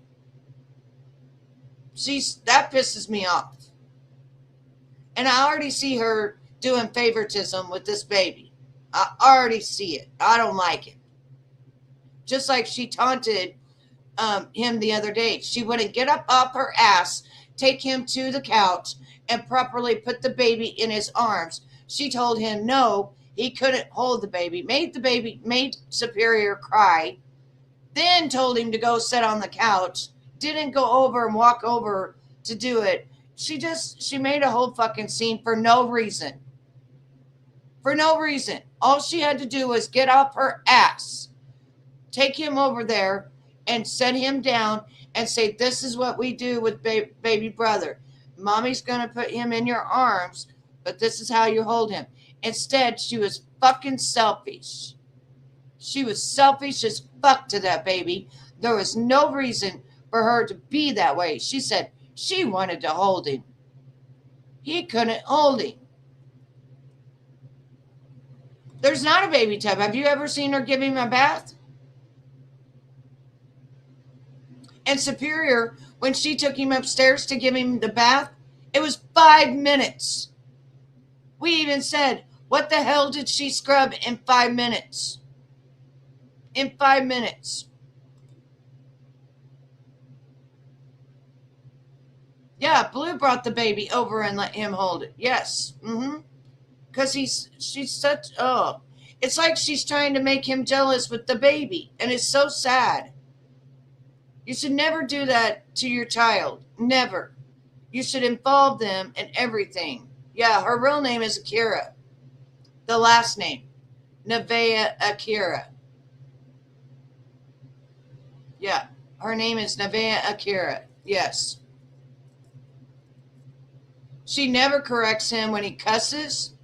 That pisses me off. And I already see her doing favoritism with this baby. I already see it. I don't like it. Just like she taunted him the other day. She wouldn't get up off her ass, take him to the couch, and properly put the baby in his arms. She told him no, he couldn't hold the baby, made Superior cry, then told him to go sit on the couch, didn't go over and walk over to do it. She made a whole fucking scene for no reason. For no reason. All she had to do was get off her ass, take him over there, and set him down and say, this is what we do with baby brother. Mommy's going to put him in your arms, but this is how you hold him. Instead, she was fucking selfish. She was selfish as fuck to that baby. There was no reason for her to be that way. She said she wanted to hold him. He couldn't hold him. There's not a baby tub. Have you ever seen her give him a bath? And Superior, when she took him upstairs to give him the bath, it was 5 minutes. We even said, what the hell did she scrub in 5 minutes? In 5 minutes. Yeah, Blue brought the baby over and let him hold it. Yes. Because she's such, it's like she's trying to make him jealous with the baby. And it's so sad. You should never do that to your child. Never. You should involve them in everything. Yeah, her real name is Akira. The last name, Nevaeh Akira. Yeah, her name is Nevaeh Akira. Yes. She never corrects him when he cusses.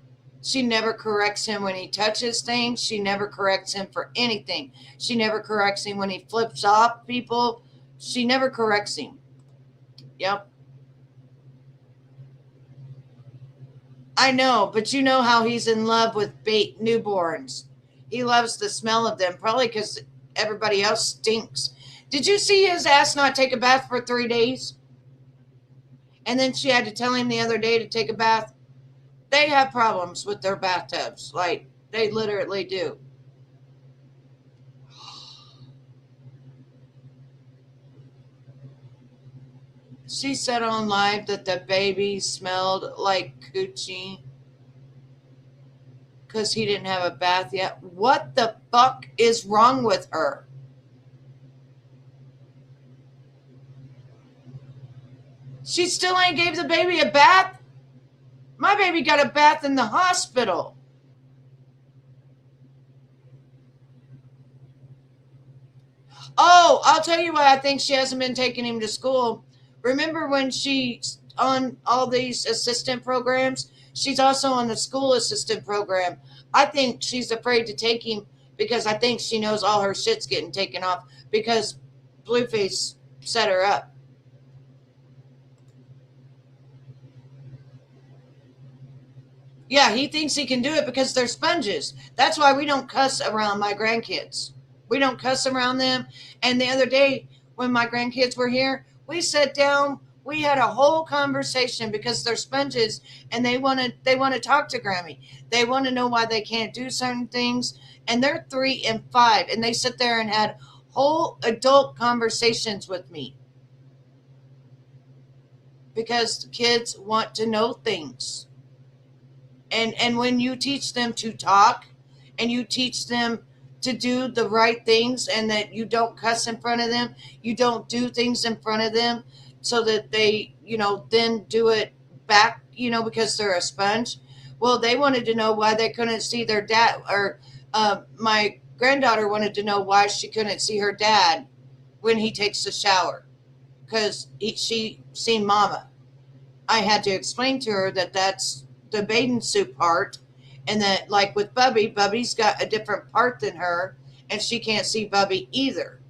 She never corrects him when he touches things. She never corrects him for anything. She never corrects him when he flips off people. She never corrects him. Yep. I know, but you know how he's in love with bait newborns. He loves the smell of them, probably because everybody else stinks. Did you see his ass not take a bath for 3 days? And then she had to tell him the other day to take a bath. They have problems with their bathtubs. Like, they literally do. She said on live that the baby smelled like coochie because he didn't have a bath yet. What the fuck is wrong with her? She still ain't gave the baby a bath? My baby got a bath in the hospital. Oh, I'll tell you why I think she hasn't been taking him to school. Remember when she's on all these assistant programs? She's also on the school assistant program. I think she's afraid to take him because I think she knows all her shit's getting taken off because Blueface set her up. Yeah, he thinks he can do it because they're sponges. That's why we don't cuss around my grandkids. We don't cuss around them. And the other day when my grandkids were here, we sat down, we had a whole conversation because they're sponges and they want to talk to Grammy. They want to know why they can't do certain things. And they're 3 and 5 and they sit there and had whole adult conversations with me. Because kids want to know things. And when you teach them to talk and you teach them to do the right things and that you don't cuss in front of them, you don't do things in front of them so that they, then do it back, because they're a sponge. Well, they wanted to know why they couldn't see their dad, or my granddaughter wanted to know why she couldn't see her dad when he takes a shower because she seen mama. I had to explain to her that that's the bathing suit part. And that, like with Bubby's got a different part than her, and she can't see Bubby either,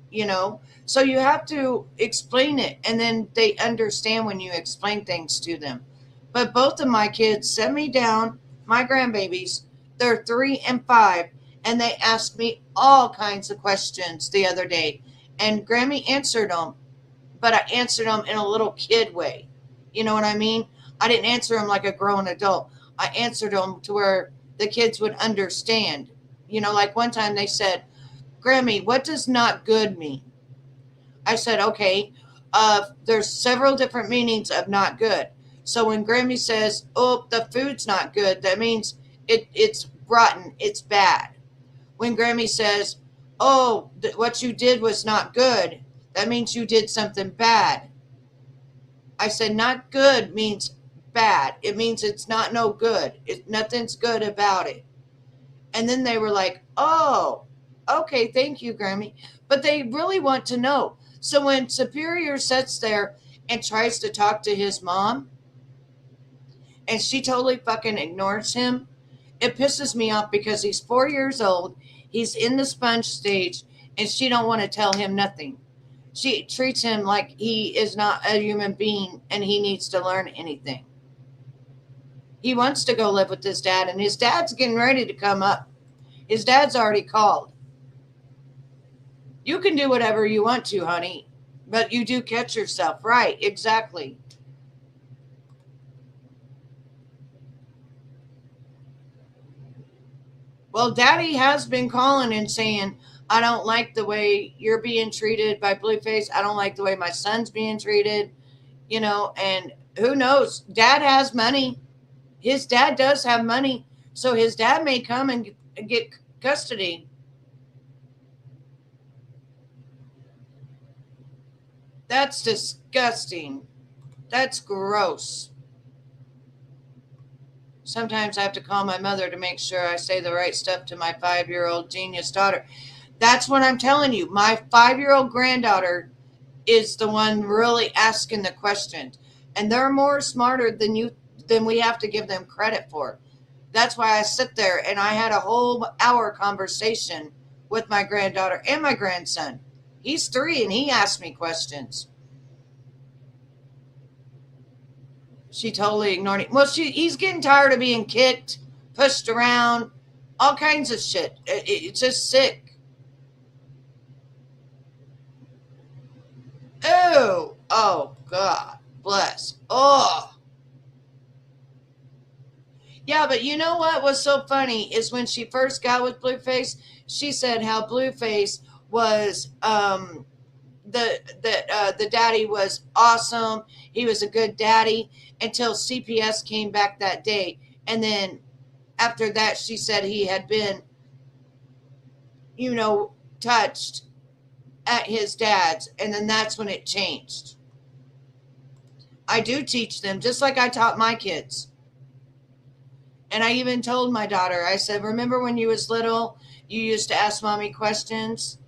So you have to explain it, and then they understand when you explain things to them. But both of my kids set me down, my grandbabies, they're 3 and 5, and they asked me all kinds of questions the other day. And Grammy answered them, but I answered them in a little kid way. You know what I mean? I didn't answer them like a grown adult. I answered them to where the kids would understand. You know, like one time they said, Grammy, what does not good mean? I said, okay, there's several different meanings of not good. So when Grammy says, oh, the food's not good, that means it's rotten, it's bad. When Grammy says, oh, what you did was not good, that means you did something bad. I said, not good means bad. It means it's not no good. Nothing's good about it. And then they were like, oh, okay, thank you, Grammy. But they really want to know. So when Superior sits there and tries to talk to his mom, and she totally fucking ignores him, it pisses me off because he's 4 years old, he's in the sponge stage, and she don't want to tell him nothing. She treats him like he is not a human being and he needs to learn anything. He wants to go live with his dad, and his dad's getting ready to come up. His dad's already called. You can do whatever you want to, honey, but you do catch yourself. Right, exactly. Well, Daddy has been calling and saying, I don't like the way you're being treated by Blueface. I don't like the way my son's being treated, you know, and who knows? Dad has money. His dad does have money. So his dad may come and get custody. That's disgusting. That's gross. Sometimes I have to call my mother to make sure I say the right stuff to my 5-year-old genius daughter. That's what I'm telling you. My 5-year-old granddaughter is the one really asking the questions. And they're more smarter than we have to give them credit for. That's why I sit there and I had a whole hour conversation with my granddaughter and my grandson. He's 3 and he asked me questions. She totally ignored him. Well, he's getting tired of being kicked, pushed around, all kinds of shit. It's just sick. Oh, God bless. Oh. Yeah, but you know what was so funny is when she first got with Blueface, she said how Blueface was the daddy was awesome. He was a good daddy until CPS came back that day. And then after that, she said he had been, touched at his dad's. And then that's when it changed. I do teach them just like I taught my kids. And I even told my daughter, I said, remember when you was little, you used to ask mommy questions?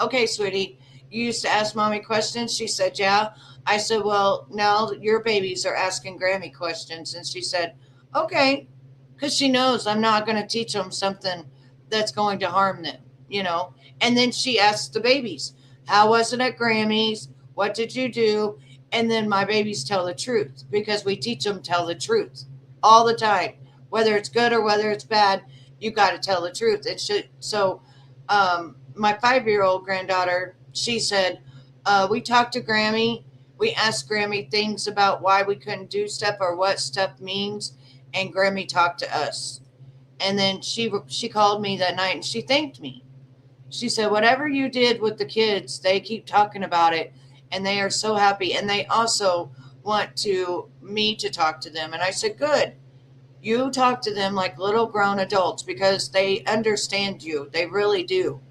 Okay, sweetie, you used to ask mommy questions? She said, yeah. I said, well, now your babies are asking Grammy questions. And she said, okay, because she knows I'm not going to teach them something that's going to harm them, And then she asked the babies, how was it at Grammy's? What did you do? And then my babies tell the truth because we teach them tell the truth all the time. Whether it's good or whether it's bad, you got to tell the truth. So my 5-year-old granddaughter, she said, we talked to Grammy. We asked Grammy things about why we couldn't do stuff or what stuff means. And Grammy talked to us. And then she called me that night and she thanked me. She said, whatever you did with the kids, they keep talking about it. And they are so happy. And they also want me to talk to them. And I said, good. You talk to them like little grown adults because they understand you. They really do.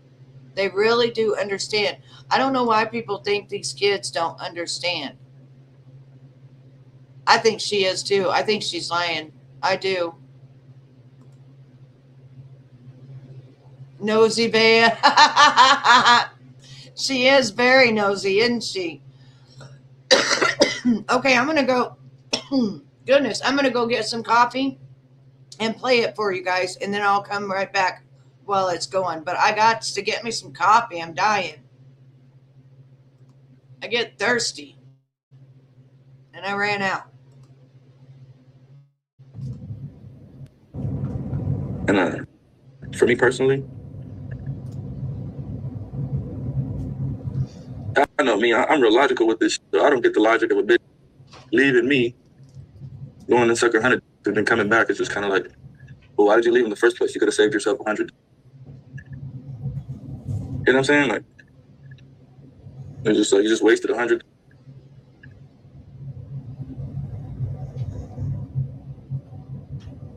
They really do understand. I don't know why people think these kids don't understand. I think she is too. I think she's lying. I do. Nosy bear. She is very nosy, isn't she? Okay, I'm going to go. Goodness, I'm going to go get some coffee and play it for you guys, and then I'll come right back while it's going. But I got to get me some coffee. I'm dying. I get thirsty. And I ran out. And for me personally, I know me, I'm real logical with this. So I don't get the logic of a bitch leaving me, going to suck her 100 and then coming back is just kind of like, well, why did you leave in the first place? You could have saved yourself 100. You know what I'm saying? Like, it's just like you just wasted 100.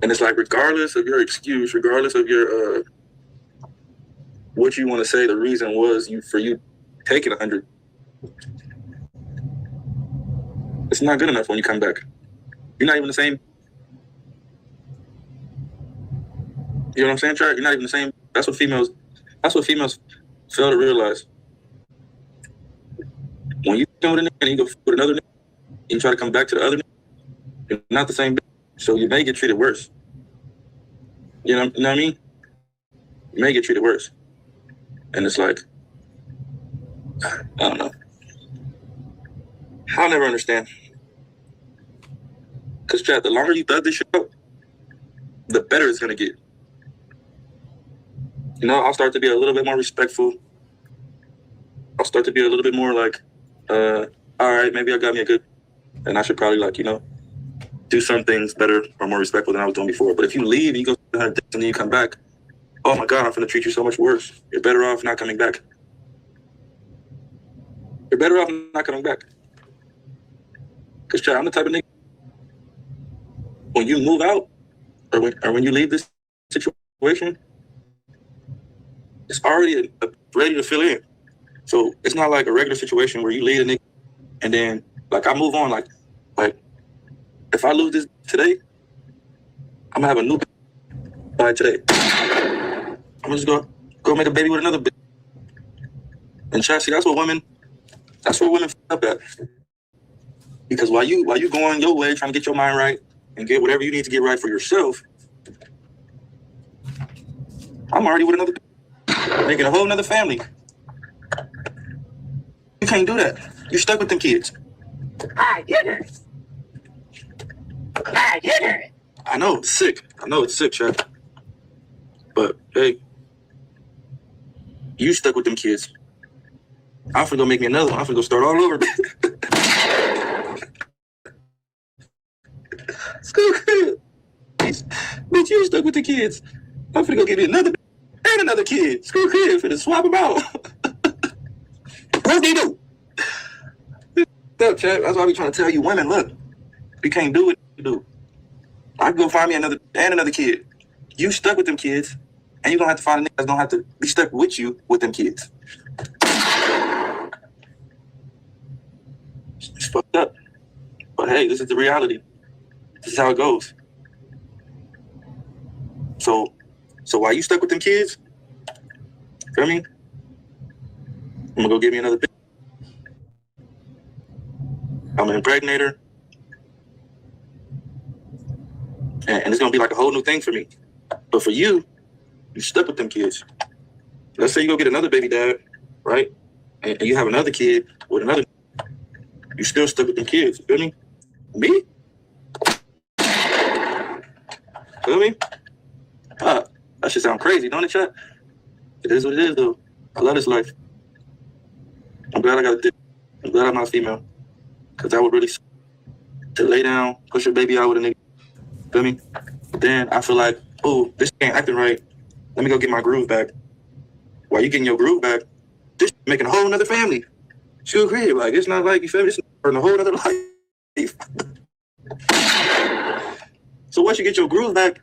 And it's like, regardless of your excuse, regardless of your what you want to say, the reason was for you taking 100. It's not good enough when you come back. You're not even the same. You know what I'm saying, Chad? You're not even the same. That's what females fail to realize. When you come with a nigga and you go with another nigga, and you try to come back to the other nigga, you're not the same bitch. So you may get treated worse. You know what I mean? You may get treated worse. And it's like, I don't know. I'll never understand. Because, Chad, the longer you thug this shit out, the better it's going to get. You know, I'll start to be a little bit more respectful. I'll start to be a little bit more like, all right, maybe I got me a good, and I should probably, like, you know, do some things better or more respectful than I was doing before. But if you leave and you go and then you come back, oh my God, I'm going to treat you so much worse. You're better off not coming back. You're better off not coming back. Because, Chad, I'm the type of nigga, when you move out or when you leave this situation, it's already ready to fill in. So it's not like a regular situation where you leave a nigga and then, like, I move on. Like if I lose this today, I'm gonna have a new by today. I'm gonna just go make a baby with another bitch. And Chassie, that's what women f up at. Because while you going your way trying to get your mind right and get whatever you need to get right for yourself, I'm already with another bitch, making a whole nother family. You can't do that. You're stuck with them kids. I know it's sick. Chad. But hey, you stuck with them kids. I'm finna go make me another one. I'm finna go start all over. School kid. Bitch, you stuck with the kids. I'm finna go get me another kid. School kid, finna swap them out. What do you do? Up, Chad. That's why we trying to tell you women, look, you can't do what you do. I can go find me another kid. You stuck with them kids, and you're gonna have to find a nigga that's gonna have to be stuck with you with them kids. It's fucked up. But hey, this is the reality. This is how it goes. So while you stuck with them kids, feel me? I'm gonna go get me another bitch. I'm gonna impregnate her. And it's gonna be like a whole new thing for me. But for you, you stuck with them kids. Let's say you go get another baby dad, right? And you have another kid with another. You still stuck with them kids. You feel me? Me? Feel me? That should sound crazy, don't it, Chat? It is what it is, though. I love this life. I'm glad I got a dick. I'm glad I'm not female. Because that would really to lay down, push your baby out with a nigga. Feel me? Then I feel like, oh, this ain't acting right. Let me go get my groove back. While you getting your groove back, this making a whole nother family. She'll agree. Like, it's not like, you feel me? It's a whole nother life. So once you get your groove back,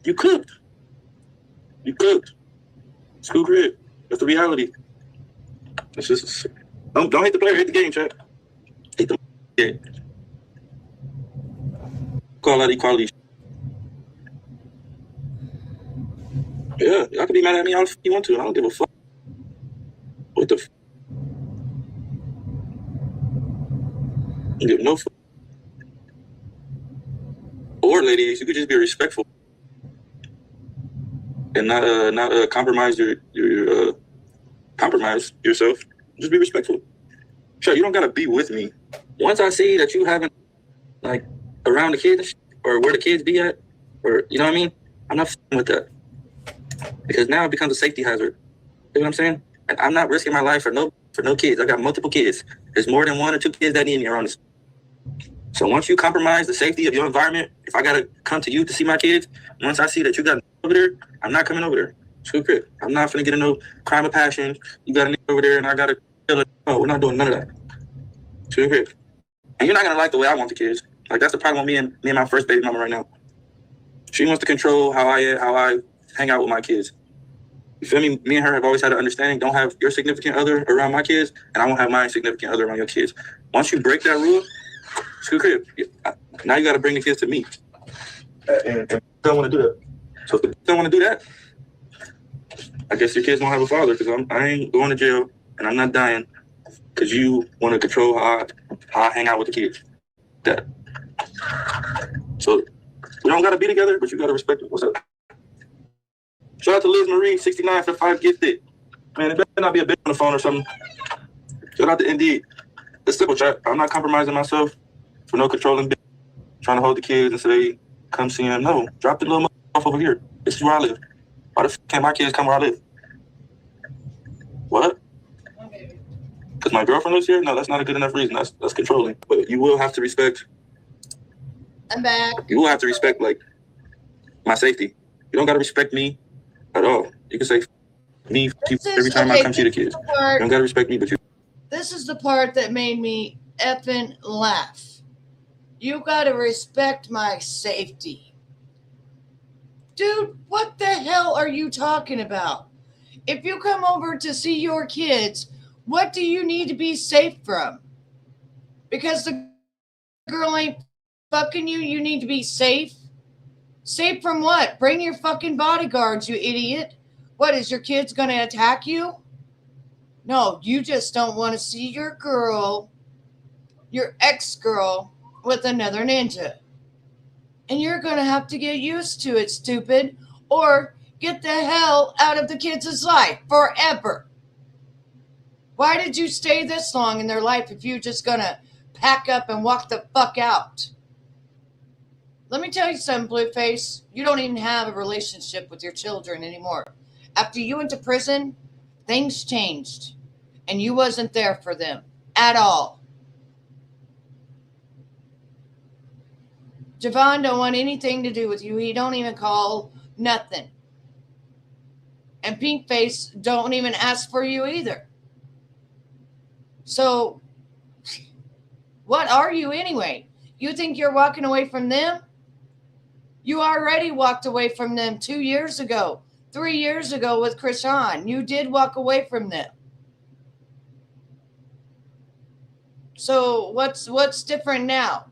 you cooked. You cooked. School crib. That's the reality. It's just, don't hate the player, hate the game, Chat. Hate the game. Call that equality. Yeah, y'all can be mad at me all you want to. I don't give a fuck. What the fuck? I don't give no fuck. Or ladies, you could just be respectful and not compromise compromise yourself. Just be respectful. Sure, you don't gotta be with me. Once I see that you haven't, like, around the kids or where the kids be at, or you know what I mean, I'm not f***ing with that, because now it becomes a safety hazard. You know what I'm saying? And I'm not risking my life for no kids. I got multiple kids. There's more than 1 or 2 kids that need me around this. So once you compromise the safety of your environment, if If I gotta come to you to see my kids, once I see that you got a over there, I'm not coming over there. Screw crib. I'm not finna get in no crime of passion. You got a nigga over there and I gotta kill it. No, we're not doing none of that. Screw crib. And you're not gonna like the way I want the kids. Like that's the problem with me and my first baby mama right now. She wants to control how I hang out with my kids. You feel me? Me and her have always had an understanding. Don't have your significant other around my kids, and I won't have my significant other around your kids. Once you break that rule, screw crib. Now you got to bring the kids to me. And don't want to do that. So if they don't want to do that, I guess your kids don't have a father because I ain't going to jail and I'm not dying because you want to control how I hang out with the kids. That. So we don't got to be together, but you got to respect it. What's up? Shout out to Liz Marie, 69 for 5 gifted. Man, it better not be a bitch on the phone or something. Shout out to Indeed. It's simple, chat. I'm not compromising myself for no controlling bitch. Trying to hold the kids and say, come see him. No, drop the little off over here. This is where I live. Why the f can't my kids come where I live? What? Because my girlfriend lives here? No, that's not a good enough reason. That's controlling. But you will have to respect. I'm back. You will have to respect, like, my safety. You don't got to respect me at all. You can say me every time I come see the kids. You don't got to respect me, but you. This is the part that made me effing laugh. You got to respect my safety. Dude, what the hell are you talking about? If you come over to see your kids, what do you need to be safe from? Because the girl ain't fucking you, you need to be safe? Safe from what? Bring your fucking bodyguards, you idiot. What, is your kids going to attack you? No, you just don't want to see your girl, your ex-girl, with another ninja. And you're going to have to get used to it, stupid, or get the hell out of the kids' life forever. Why did you stay this long in their life if you're just going to pack up and walk the fuck out? Let me tell you something, Blueface. You don't even have a relationship with your children anymore. After you went to prison, things changed. And you wasn't there for them at all. Javon don't want anything to do with you. He don't even call nothing. And Pinkface don't even ask for you either. So, what are you anyway? You think you're walking away from them? You already walked away from them 2 years ago, 3 years ago with Krishan. You did walk away from them. So what's different now?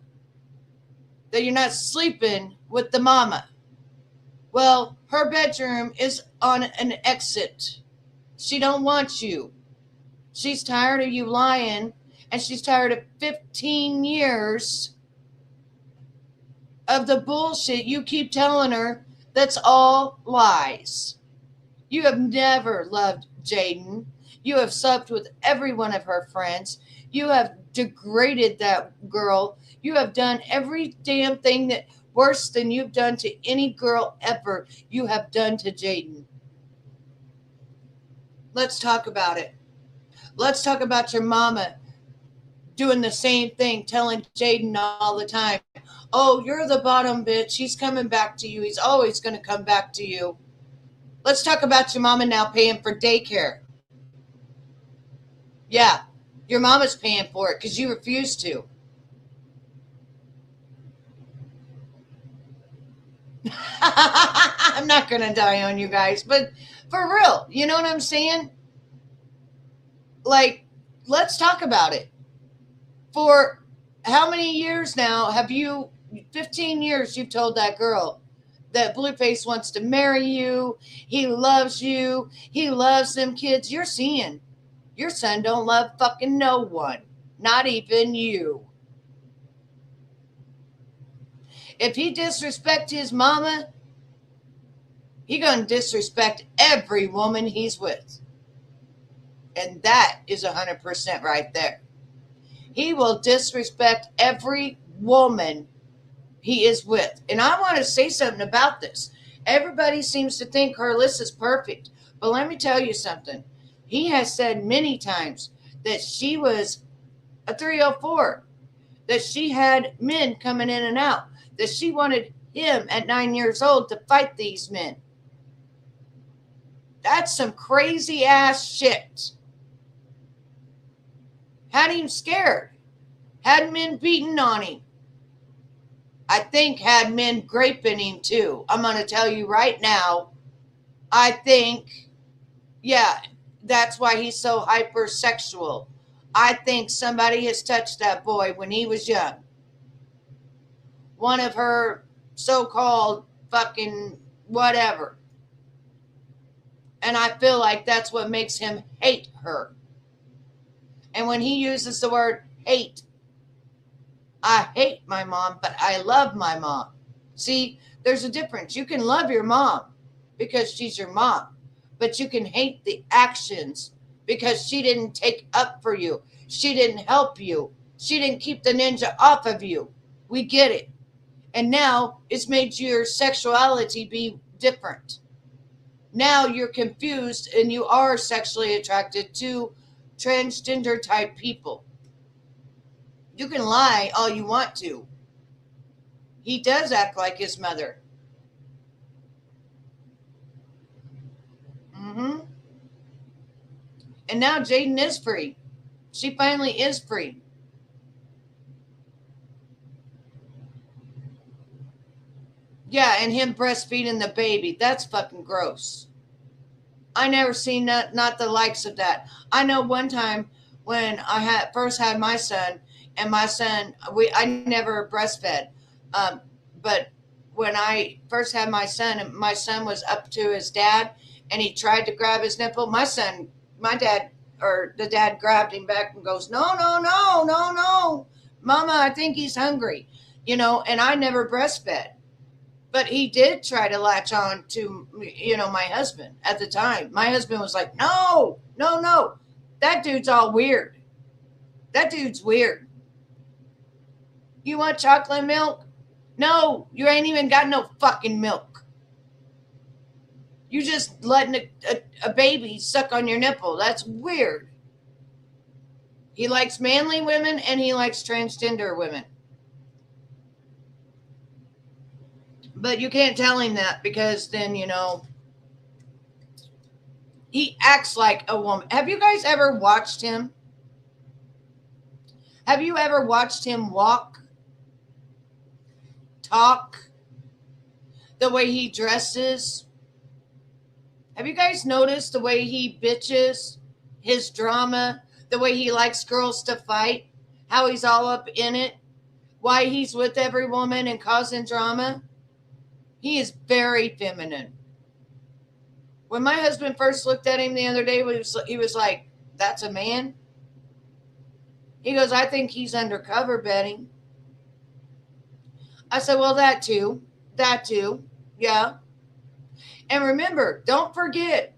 That you're not sleeping with the mama. Well, her bedroom is on an exit. She don't want you. She's tired of you lying, and she's tired of 15 years of the bullshit you keep telling her that's all lies. You have never loved Jaden. You have slept with every one of her friends. You have degraded that girl. You have done every damn thing that worse than you've done to any girl ever, you have done to Jaden. Let's talk about it. Let's talk about your mama doing the same thing, telling Jaden all the time, oh, you're the bottom bitch. He's coming back to you. He's always going to come back to you. Let's talk about your mama now paying for daycare. Yeah, your mama's paying for it because you refuse to. I'm not going to die on you guys, but for real, you know what I'm saying? Like, let's talk about it. For how many years now have you, 15 years, you've told that girl that Blueface wants to marry you. He loves you. He loves them kids. You're seeing your son don't love fucking no one, not even you. If he disrespect his mama, he gonna disrespect every woman he's with. And that is 100% right there. He will disrespect every woman he is with. And I want to say something about this. Everybody seems to think Carlissa's perfect. But let me tell you something. He has said many times that she was a 304, that she had men coming in and out, that she wanted him at 9 years old to fight these men. That's some crazy ass shit. Had him scared. Had men beaten on him. I think had men graping him too. I'm going to tell you right now. I think, yeah, that's why he's so hypersexual. I think somebody has touched that boy when he was young. One of her so-called fucking whatever. And I feel like that's what makes him hate her. And when he uses the word hate, I hate my mom, but I love my mom. See, there's a difference. You can love your mom because she's your mom, but you can hate the actions because she didn't take up for you. She didn't help you. She didn't keep the ninja off of you. We get it. And now it's made your sexuality be different. Now you're confused and you are sexually attracted to transgender type people. You can lie all you want to. He does act like his mother. And now Jaden is free. She finally is free. Yeah, and him breastfeeding the baby. That's fucking gross. I never seen not the likes of that. I know one time when I first had my son, and my son, I never breastfed. But when I first had my son, and my son was up to his dad, and he tried to grab his nipple, the dad grabbed him back and goes, no, Mama, I think he's hungry. And I never breastfed. But he did try to latch on to, my husband at the time. My husband was like, no. That dude's all weird. That dude's weird. You want chocolate milk? No, you ain't even got no fucking milk. You just letting a baby suck on your nipple. That's weird. He likes manly women and he likes transgender women. But you can't tell him that because then, he acts like a woman. Have you guys ever watched him? Have you ever watched him walk, talk, the way he dresses? Have you guys noticed the way he bitches, his drama, the way he likes girls to fight, how he's all up in it, why he's with every woman and causing drama? He is very feminine. When my husband first looked at him the other day, he was like, that's a man? He goes, I think he's undercover, Betty. I said, well, that too. Yeah. And remember, don't forget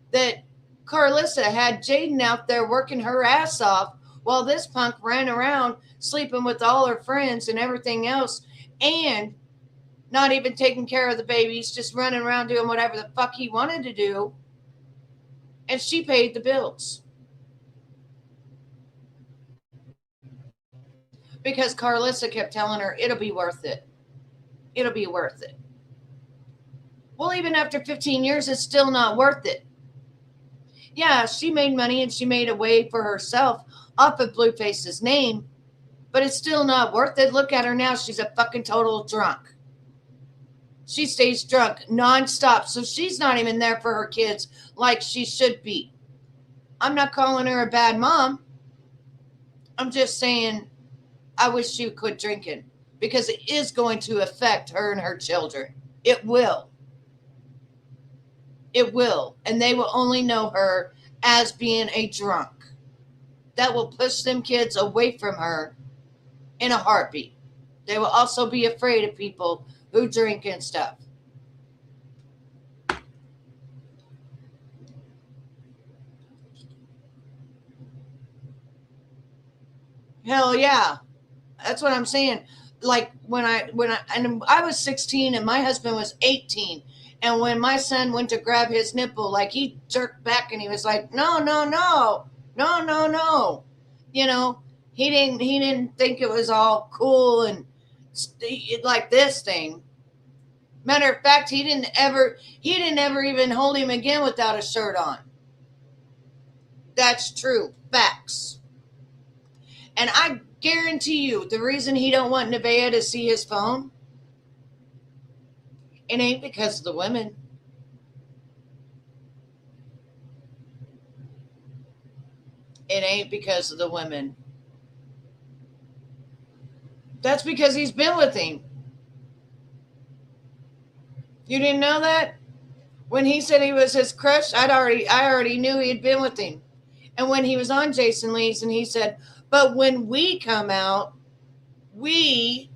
that Carlissa had Jaden out there working her ass off while this punk ran around sleeping with all her friends and everything else, and not even taking care of the babies, just running around doing whatever the fuck he wanted to do. And she paid the bills. Because Carlissa kept telling her, it'll be worth it. It'll be worth it. Well, even after 15 years, it's still not worth it. Yeah, she made money and she made a way for herself off of Blueface's name, but it's still not worth it. Look at her now. She's a fucking total drunk. She stays drunk nonstop, so she's not even there for her kids like she should be. I'm not calling her a bad mom. I'm just saying I wish she would quit drinking because it is going to affect her and her children. It will. It will. And they will only know her as being a drunk. That will push them kids away from her in a heartbeat. They will also be afraid of people who drink and stuff. Hell yeah. That's what I'm saying. Like when I was 16 and my husband was 18, and when my son went to grab his nipple, like he jerked back and he was like, no. He didn't think it was all cool and like this thing. Matter of fact, he didn't ever even hold him again without a shirt on. That's true. Facts. And I guarantee you, the reason he don't want Nevaeh to see his phone, it ain't because of the women. It ain't because of the women. That's because he's been with him. You didn't know that? When he said he was his crush, I already knew he had been with him. And when he was on Jason Lee's and he said, but when we come out, we,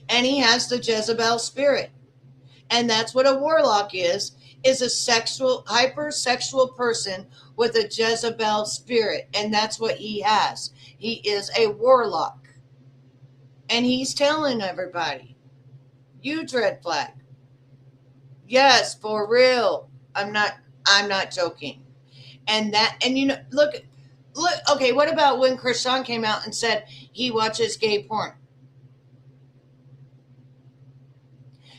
and he has the Jezebel spirit. And that's what a warlock is a hypersexual person with a Jezebel spirit. And that's what he has. He is a warlock. And he's telling everybody, you dread flag. Yes, for real. I'm not joking. And look, okay, what about when Krishan came out and said he watches gay porn?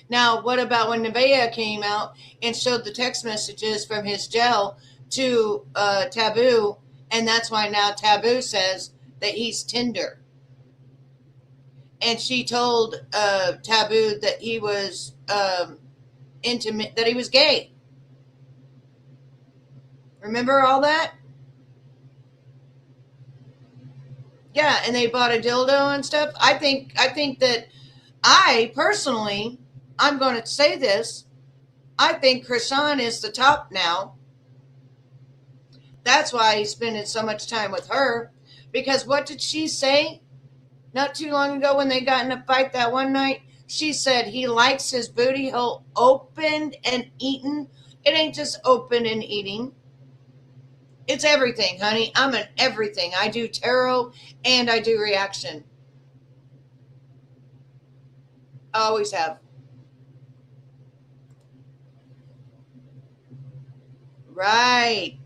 Now, what about when Nevaeh came out and showed the text messages from his jail to Taboo, and that's why now Taboo says that he's Tinder. And she told Taboo that he was intimate, that he was gay. Remember all that? Yeah, and they bought a dildo and stuff. I think that I personally, I'm going to say this, I think Krishan is the top now. That's why he's spending so much time with her. Because what did she say not too long ago when they got in a fight that one night? She said he likes his booty hole opened and eaten. It ain't just open and eating. It's everything, honey. I'm an everything. I do tarot and I do reaction. I always have. Right.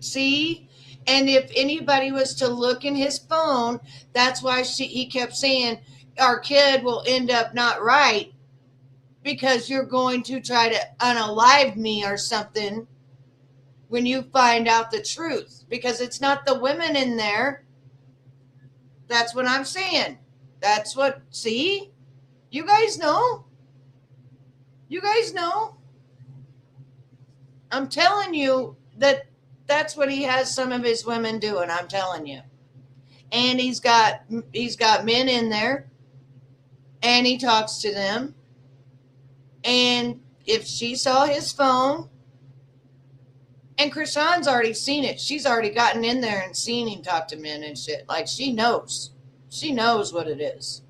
See? And if anybody was to look in his phone, that's why he kept saying, our kid will end up not right because you're going to try to unalive me or something when you find out the truth. Because it's not the women in there. That's what I'm saying. That's what, see? You guys know. I'm telling you that's what he has some of his women doing. I'm telling you. And he's got men in there and he talks to them. And if she saw his phone, and Krishan's already seen it. She's already gotten in there and seen him talk to men and shit. Like she knows. She knows what it is.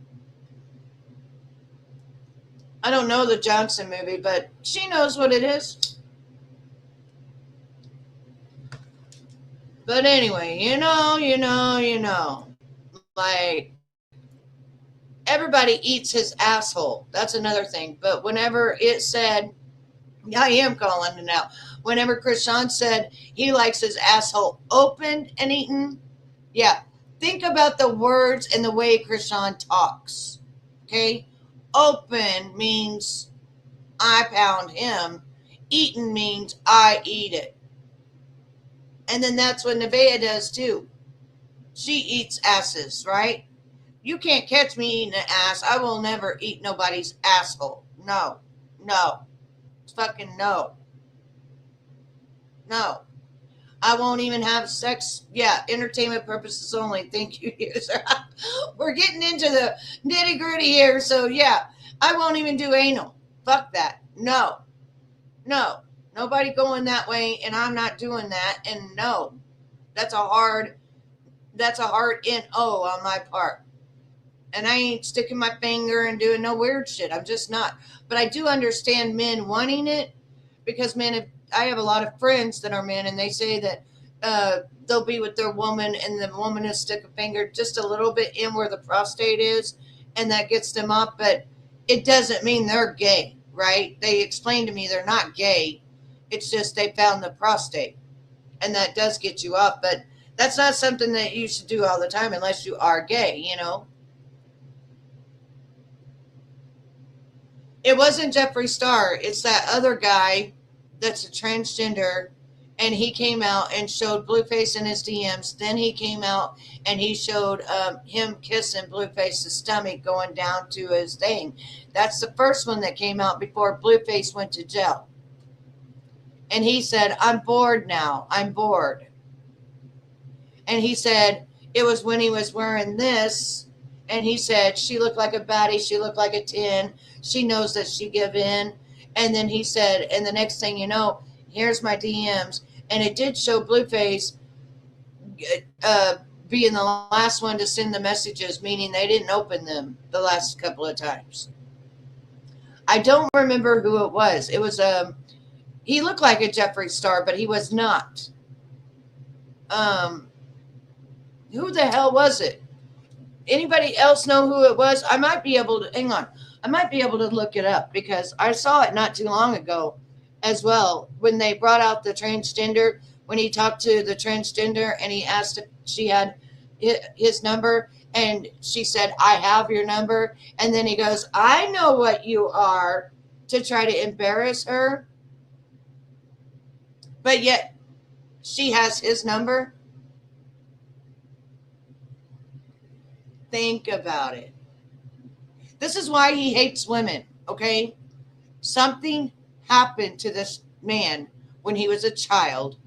I don't know the Johnson movie, but she knows what it is. But anyway, you know, like everybody eats his asshole. That's another thing. But whenever it said, I am calling it out. Whenever Krishan said he likes his asshole opened and eaten, yeah, think about the words and the way Krishan talks. Okay? Open means I pound him. Eaten means I eat it. And then that's what Nevaeh does too. She eats asses, right? You can't catch me eating an ass. I will never eat nobody's asshole. No. Fucking no. No. I won't even have sex. Yeah, entertainment purposes only. Thank you, user. We're getting into the nitty gritty here. So yeah, I won't even do anal. Fuck that. No. Nobody going that way, and I'm not doing that. And no, that's a hard NO on my part. And I ain't sticking my finger and doing no weird shit. I'm just not. But I do understand men wanting it because I have a lot of friends that are men, and they say that they'll be with their woman, and the woman will stick a finger just a little bit in where the prostate is, and that gets them up. But it doesn't mean they're gay, right? They explained to me they're not gay. It's just they found the prostate, and that does get you off. But that's not something that you should do all the time unless you are gay, you know. It wasn't Jeffree Star. It's that other guy that's a transgender, and he came out and showed Blueface in his DMs. Then he came out and he showed him kissing Blueface's stomach going down to his thing. That's the first one that came out before Blueface went to jail. And he said, I'm bored now. I'm bored. And he said, it was when he was wearing this. And he said, she looked like a baddie. She looked like a 10. She knows that she give in. And then he said, and the next thing you know, here's my DMs. And it did show Blueface being the last one to send the messages, meaning they didn't open them the last couple of times. I don't remember who it was. It was he looked like a Jeffree Star, but he was not. Who the hell was it? Anybody else know who it was? I might be able to, hang on. I might be able to look it up because I saw it not too long ago as well. When they brought out the transgender, when he talked to the transgender and he asked if she had his number, and she said, I have your number. And then he goes, I know what you are, to try to embarrass her. But yet she has his number. Think about it. This is why he hates women, okay? Something happened to this man when he was a child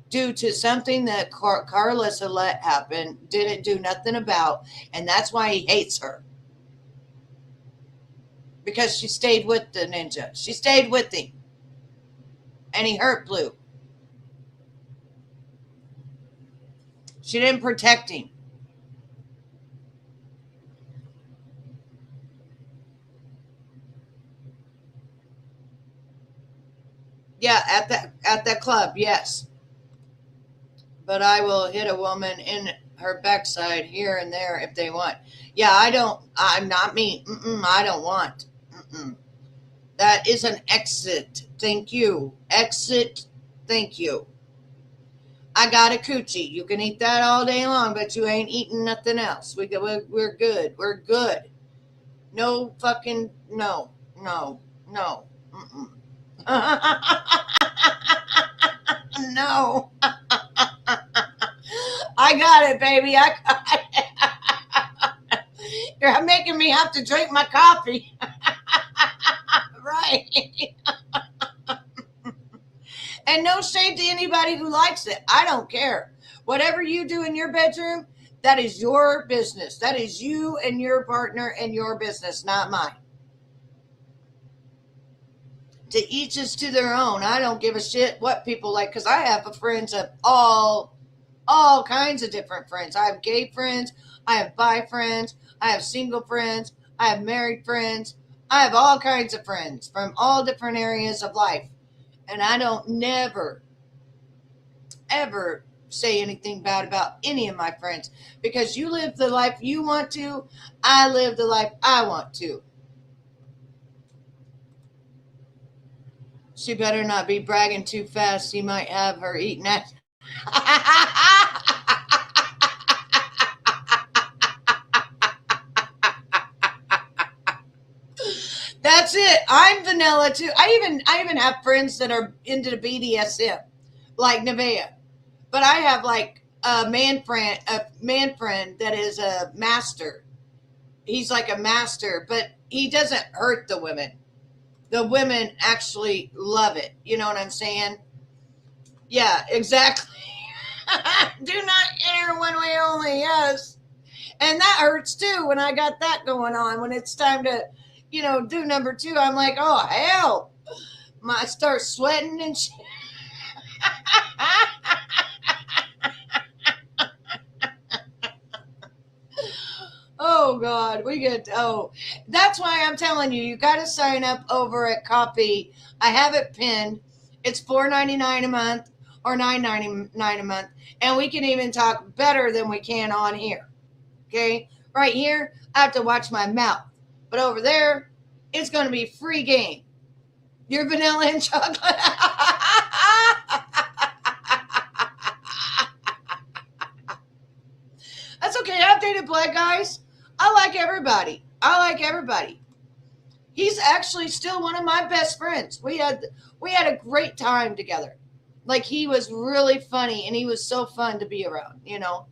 due to something that Carlissa let happen, didn't do nothing about, and that's why he hates her. Because she stayed with the ninja. She stayed with him. And he hurt Blue. She didn't protect him. Yeah, at that club, yes. But I will hit a woman in her backside here and there if they want. Yeah, I'm not me. I don't want. That is an exit. Thank you. Exit. Thank you. I got a coochie. You can eat that all day long, but you ain't eating nothing else. We're good. We're good. No fucking, no. No. I got it, baby. I got it. You're making me have to drink my coffee. Right. And no shade to anybody who likes it. I don't care. Whatever you do in your bedroom, that is your business. That is you and your partner and your business, not mine. To each is to their own. I don't give a shit what people like, because I have friends of all kinds of different friends. I have gay friends. I have bi friends. I have single friends. I have married friends. I have all kinds of friends from all different areas of life. And I don't never, ever say anything bad about any of my friends, because you live the life you want to. I live the life I want to. She better not be bragging too fast. He might have her eating that. That's it. I'm vanilla too. I even have friends that are into the BDSM, like Nevaeh. But I have like a man friend that is a master. He's like a master, but he doesn't hurt the women. The women actually love it. You know what I'm saying? Yeah, exactly. Do not enter one way only, yes. And that hurts too when I got that going on. When it's time to, do number 2, I'm like, oh, hell. I start sweating and shit. Oh, God. That's why I'm telling you, you got to sign up over at Copy. I have it pinned. It's $4.99 a month or $9.99 a month. And we can even talk better than we can on here. Okay? Right here, I have to watch my mouth. But over there, it's going to be free game. Your vanilla and chocolate. That's okay. I've dated black guys. I like everybody. He's actually still one of my best friends. We had a great time together. Like, he was really funny and he was so fun to be around, you know.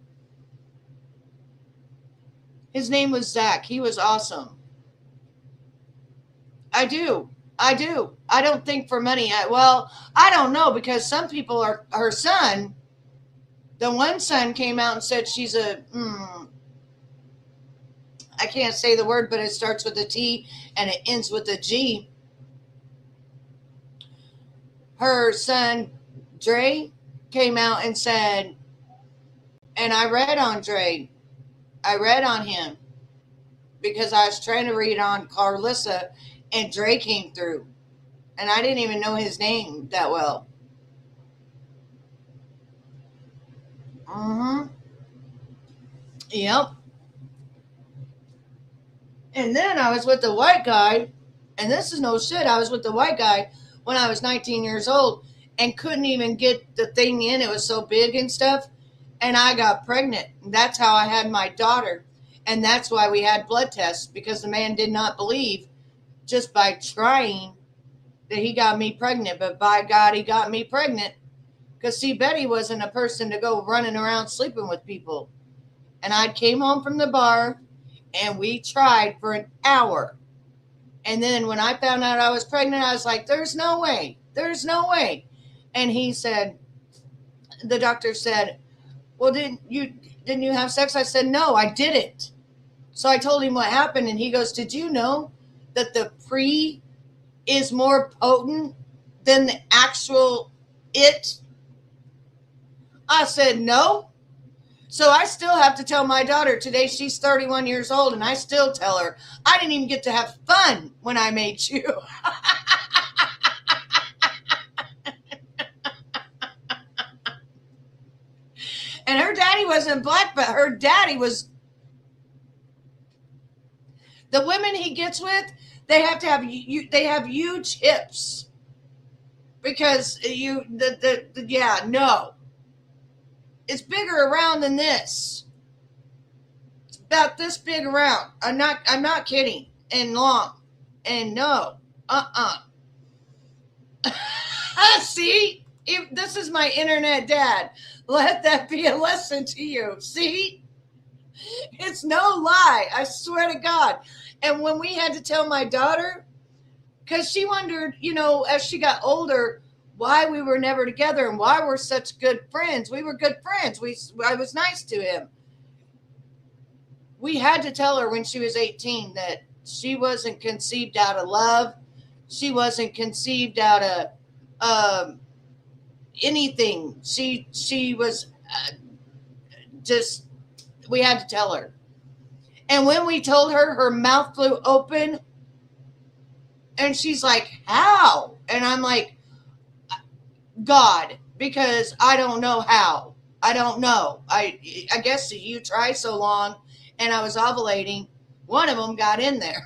His name was Zach. He was awesome. I do. I don't think for money. I don't know, because some people are, her son, the one son came out and said she's I can't say the word, but it starts with a T and it ends with a G. Her son, Dre, came out and said, and I read on Dre, I read on him because I was trying to read on Carlissa, and Dre came through. And I didn't even know his name that well. Yep. And then I was with the white guy, and this is no shit. I was with the white guy when I was 19 years old and couldn't even get the thing in. It was so big and stuff. And I got pregnant. That's how I had my daughter. And that's why we had blood tests, because the man did not believe just by trying that he got me pregnant. But by God, he got me pregnant. Because, see, Betty wasn't a person to go running around sleeping with people. And I came home from the bar, and we tried for an hour. And then when I found out I was pregnant, I was like, there's no way. There's no way. And he said, the doctor said, well, didn't you have sex? I said, no, I didn't. So I told him what happened, and he goes, did you know that the pre is more potent than the actual it? I said, no. So I still have to tell my daughter today, she's 31 years old, and I still tell her, I didn't even get to have fun when I made you. And her daddy wasn't black, but her daddy was. The women he gets with, they have to have they have huge hips, because no, it's bigger around than this. It's about this big around. I'm not kidding. And long, and no, See, this is my internet dad. Let that be a lesson to you. See, it's no lie. I swear to God. And when we had to tell my daughter, because she wondered, as she got older, why we were never together and why we're such good friends. We were good friends. I was nice to him. We had to tell her when she was 18 that she wasn't conceived out of love. She wasn't conceived out of anything. She was just, we had to tell her. And when we told her, her mouth flew open. And she's like, how? And I'm like, God, because I don't know how. I don't know. I guess you try so long, and I was ovulating. One of them got in there.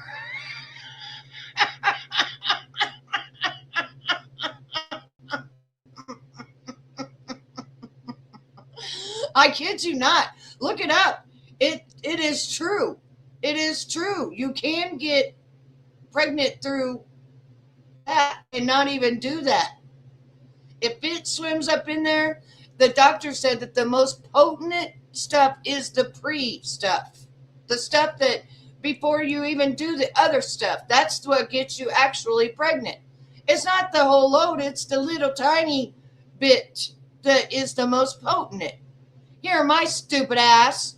I kid you not. Look it up. It is true. It is true. You can get pregnant through that and not even do that. If it swims up in there, the doctor said that the most potent stuff is the pre stuff. The stuff that before you even do the other stuff. That's what gets you actually pregnant. It's not the whole load. It's the little tiny bit that is the most potent. Here, my stupid ass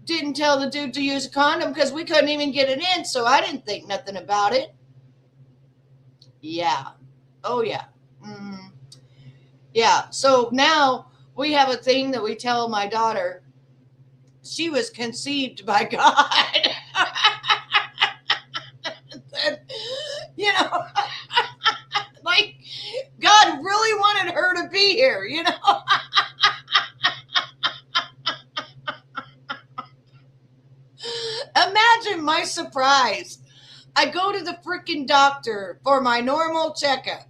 didn't tell the dude to use a condom because we couldn't even get it in, so I didn't think nothing about it. Yeah. Oh, yeah. Yeah. So now we have a thing that we tell my daughter. She was conceived by God. Like God really wanted her to be here, Imagine my surprise. I go to the freaking doctor for my normal checkup.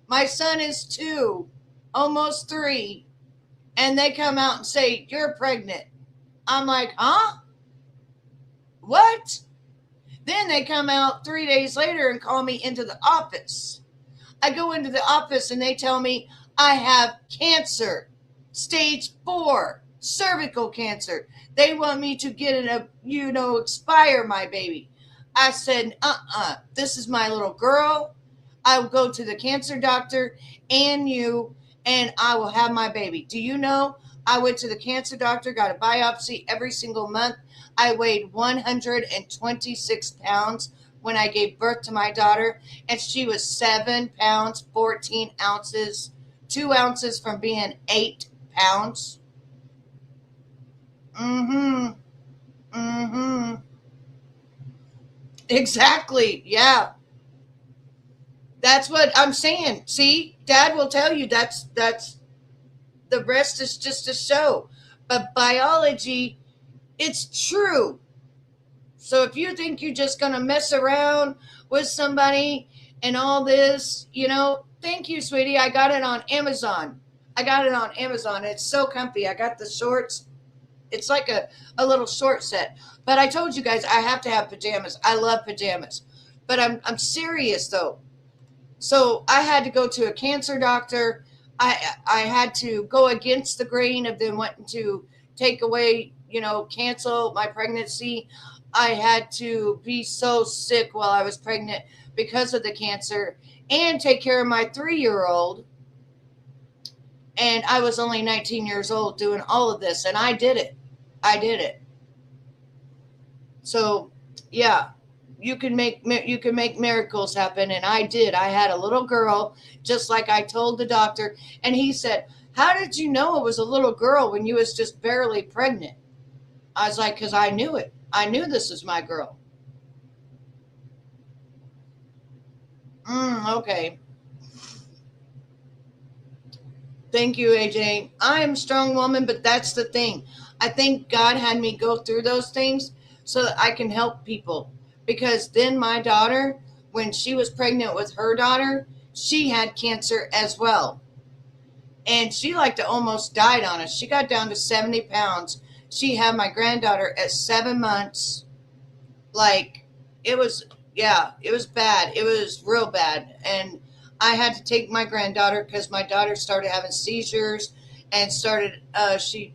My son is 2, almost 3, and they come out and say, "You're pregnant." I'm like, huh? What? Then they come out 3 days later and call me into the office. I go into the office and they tell me I have cancer, stage 4, cervical cancer. They want me to get expire my baby. I said, this is my little girl. I will go to the cancer doctor and I will have my baby. Do you know? I went to the cancer doctor, got a biopsy every single month. I weighed 126 pounds when I gave birth to my daughter, and she was 7 pounds, 14 ounces, 2 ounces from being 8 pounds. Exactly. Yeah. That's what I'm saying. See, Dad will tell you that's the rest is just a show. But biology, it's true. So if you think you're just going to mess around with somebody and all this, thank you, sweetie. I got it on Amazon. It's so comfy. I got the shorts. It's like a little short set. But I told you guys I have to have pajamas. I love pajamas. But I'm serious, though. So I had to go to a cancer doctor. I had to go against the grain of them wanting to take away, cancel my pregnancy. I had to be so sick while I was pregnant because of the cancer and take care of my 3-year-old. And I was only 19 years old doing all of this, and I did it. So, yeah, you can make miracles happen, and I did. I had a little girl, just like I told the doctor, and he said, "How did you know it was a little girl when you was just barely pregnant?" I was like, "Because I knew it. I knew this was my girl." Okay. Thank you, AJ. I am a strong woman, but that's the thing. I think God had me go through those things so that I can help people. Because then my daughter, when she was pregnant with her daughter, she had cancer as well. And she almost died on us. She got down to 70 pounds. She had my granddaughter at 7 months. It was bad. It was real bad. And I had to take my granddaughter because my daughter started having seizures and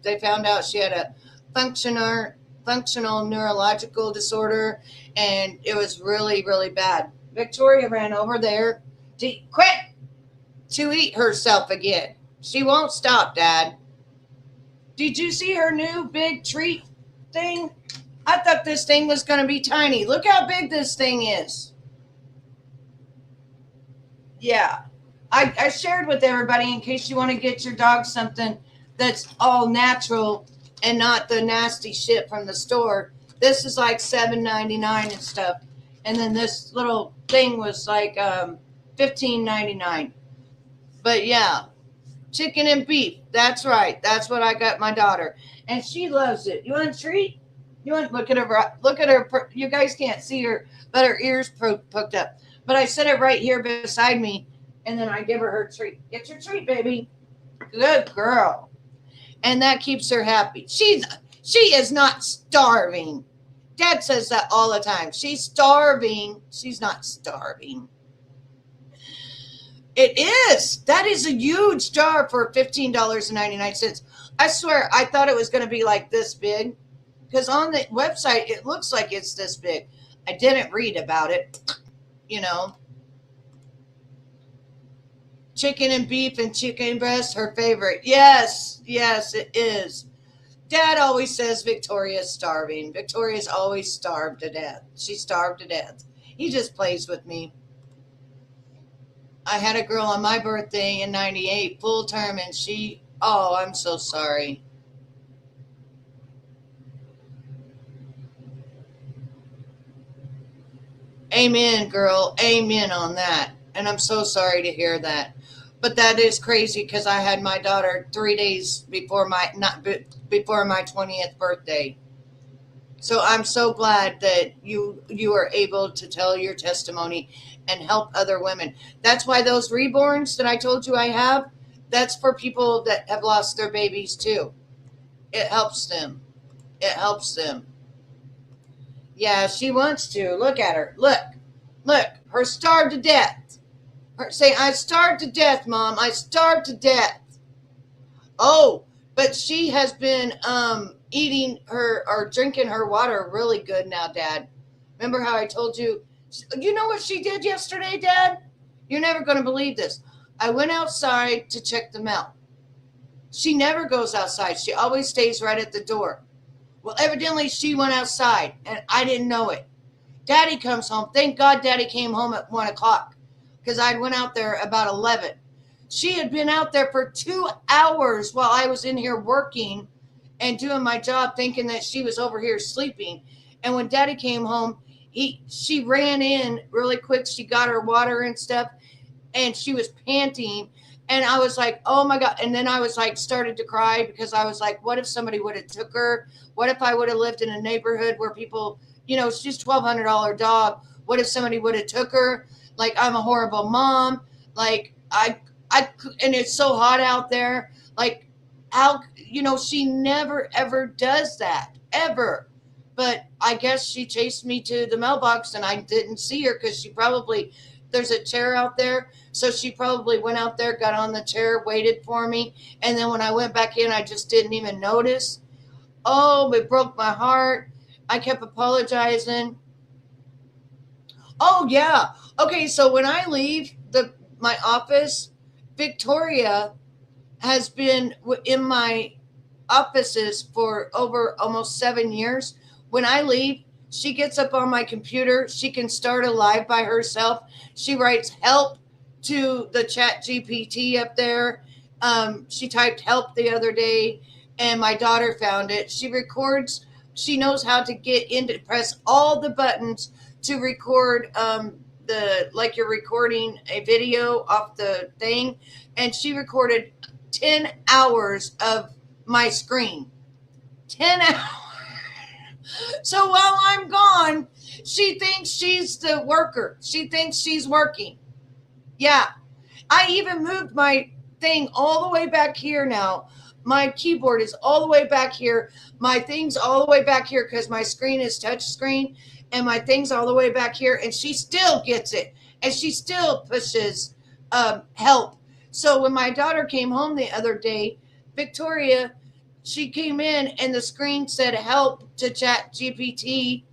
they found out she had a functional neurological disorder, and it was really, really bad. Victoria ran over there to eat herself again. She won't stop, Dad. Did you see her new big treat thing? I thought this thing was going to be tiny. Look how big this thing is. Yeah. I shared with everybody in case you want to get your dog something that's all natural and not the nasty shit from the store. This is like $7.99 and stuff. And then this little thing was like $15.99. But yeah, chicken and beef. That's right. That's what I got my daughter. And she loves it. You want a treat? You want look at her. You guys can't see her, but her ears poked up. But I set it right here beside me, and then I give her treat. Get your treat, baby. Good girl. And that keeps her happy. She is not starving. Dad says that all the time. She's starving. She's not starving. It is. That is a huge jar for $15.99. I swear, I thought it was going to be like this big. Because on the website, it looks like it's this big. I didn't read about it. Chicken and beef and chicken breast, her favorite. Yes, it is. Dad always says Victoria's starving. Victoria's always starved to death. She's starved to death. He just plays with me. I had a girl on my birthday in 98, full term, and I'm so sorry. Amen, girl. Amen on that. And I'm so sorry to hear that. But that is crazy because I had my daughter 3 days before my 20th birthday. So I'm so glad that you are able to tell your testimony and help other women. That's why those reborns that I told you I have, that's for people that have lost their babies too. It helps them. It helps them. Yeah, she wants to. Look at her. Look. Look. Her starved to death. Her say, I starved to death, Mom. I starved to death. Oh, but she has been eating her or drinking her water really good now, Dad. Remember how I told you? You know what she did yesterday, Dad? You're never going to believe this. I went outside to check the mail. She never goes outside. She always stays right at the door. Well, evidently she went outside, and I didn't know it. Daddy comes home. Thank God Daddy came home at 1 o'clock because I went out there about 11. She had been out there for 2 hours while I was in here working and doing my job, thinking that she was over here sleeping. And when Daddy came home, she ran in really quick. She got her water and stuff, and she was panting. And I was like, oh my God. And then I was like, started to cry because I was like, what if somebody would have took her? What if I would have lived in a neighborhood where people, she's $1,200 dog. What if somebody would have took her? Like, I'm a horrible mom. Like, and it's so hot out there. Like, how, she never, ever does that, ever. But I guess she chased me to the mailbox and I didn't see her because there's a chair out there. So she probably went out there, got on the chair, waited for me. And then when I went back in, I just didn't even notice. Oh, it broke my heart. I kept apologizing. Oh, yeah. Okay, so when I leave my office, Victoria has been in my offices for over almost 7 years. When I leave, she gets up on my computer. She can start a live by herself. She writes help to the chat GPT up there. She typed help the other day, and my daughter found it. She records. She knows how to get in to press all the buttons to record like you're recording a video off the thing. And she recorded 10 hours of my screen. 10 hours. So while I'm gone, she thinks she's the worker. She thinks she's working. Yeah. I even moved my thing all the way back here now. My keyboard is all the way back here. My thing's all the way back here because my screen is touch screen. And my thing's all the way back here. And she still gets it. And she still pushes help. So when my daughter came home the other day, Victoria, she came in and the screen said help to Chat GPT.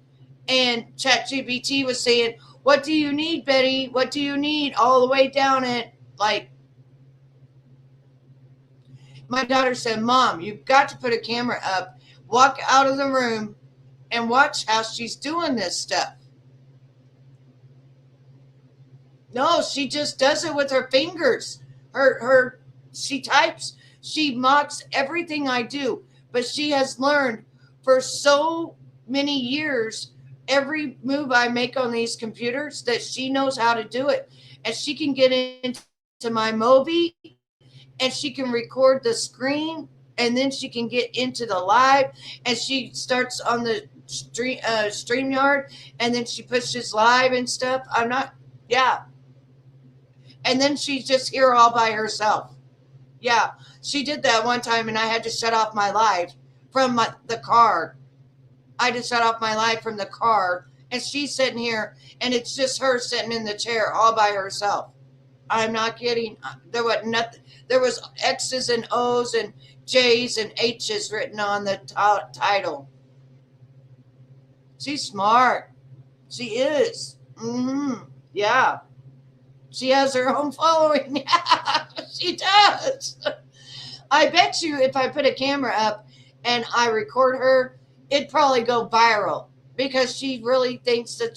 And Chat GPT was saying, what do you need, Betty? What do you need? All the way down it. Like, my daughter said, Mom, you've got to put a camera up, walk out of the room, and watch how she's doing this stuff. No, she just does it with her fingers. She types, she mocks everything I do, but she has learned for so many years every move I make on these computers that she knows how to do it. And she can get into my Mobi and she can record the screen and then she can get into the live and she starts on the StreamYard and then she pushes live and stuff. And then she's just here all by herself. Yeah, she did that one time and I had to shut off my live from the car. I had to shut off my live from the car and she's sitting here and it's just her sitting in the chair all by herself. I'm not kidding. There was nothing. There was X's and O's and J's and H's written on the title. She's smart. She is. Yeah. She has her own following. Yeah, she does. I bet you if I put a camera up and I record her, it'd probably go viral because she really thinks that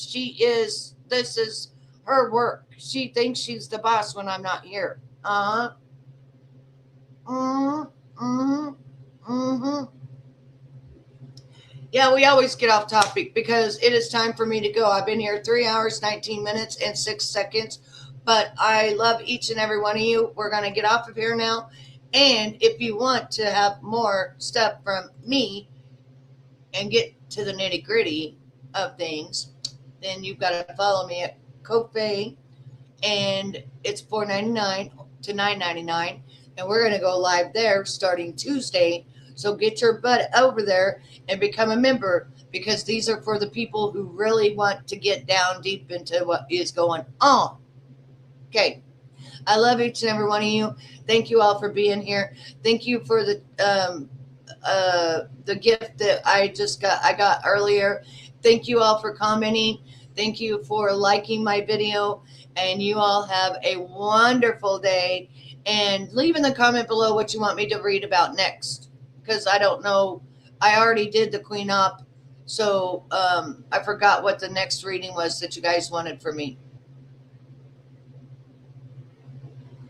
this is her work. She thinks she's the boss when I'm not here. Yeah, we always get off topic because it is time for me to go. I've been here 3 hours, 19 minutes, and 6 seconds. But I love each and every one of you. We're going to get off of here now. And if you want to have more stuff from me and get to the nitty gritty of things, then you've got to follow me at Ko-fi, and it's $4.99 to $9.99, and we're going to go live there starting Tuesday. So get your butt over there and become a member, because these are for the people who really want to get down deep into what is going on. Okay. I love each and every one of you. Thank you all for being here. Thank you for the gift that I got earlier. Thank you all for commenting. Thank you for liking my video. And you all have a wonderful day. And leave in the comment below what you want me to read about next, because I don't know. I already did the Queen Op, so I forgot what the next reading was that you guys wanted for me.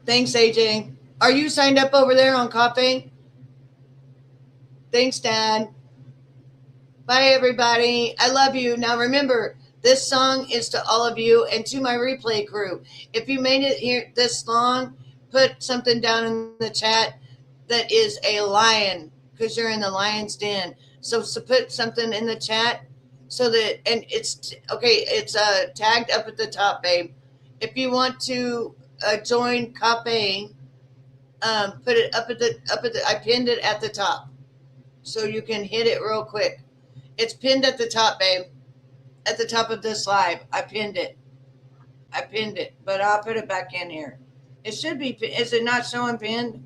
Thanks, AJ. Are you signed up over there on Ko-fi? Thanks, Dad. Bye, everybody. I love you. Now, remember, this song is to all of you and to my replay crew. If you made it here this long, put something down in the chat that is a lion, because you're in the lion's den. So put something in the chat so that, and it's okay. It's tagged up at the top, babe. If you want to join Ko-fi, put it up at the. I pinned it at the top, so you can hit it real quick. It's pinned at the top, babe. At the top of this live, I pinned it, but I'll put it back in here. It should be. Is it not showing pinned?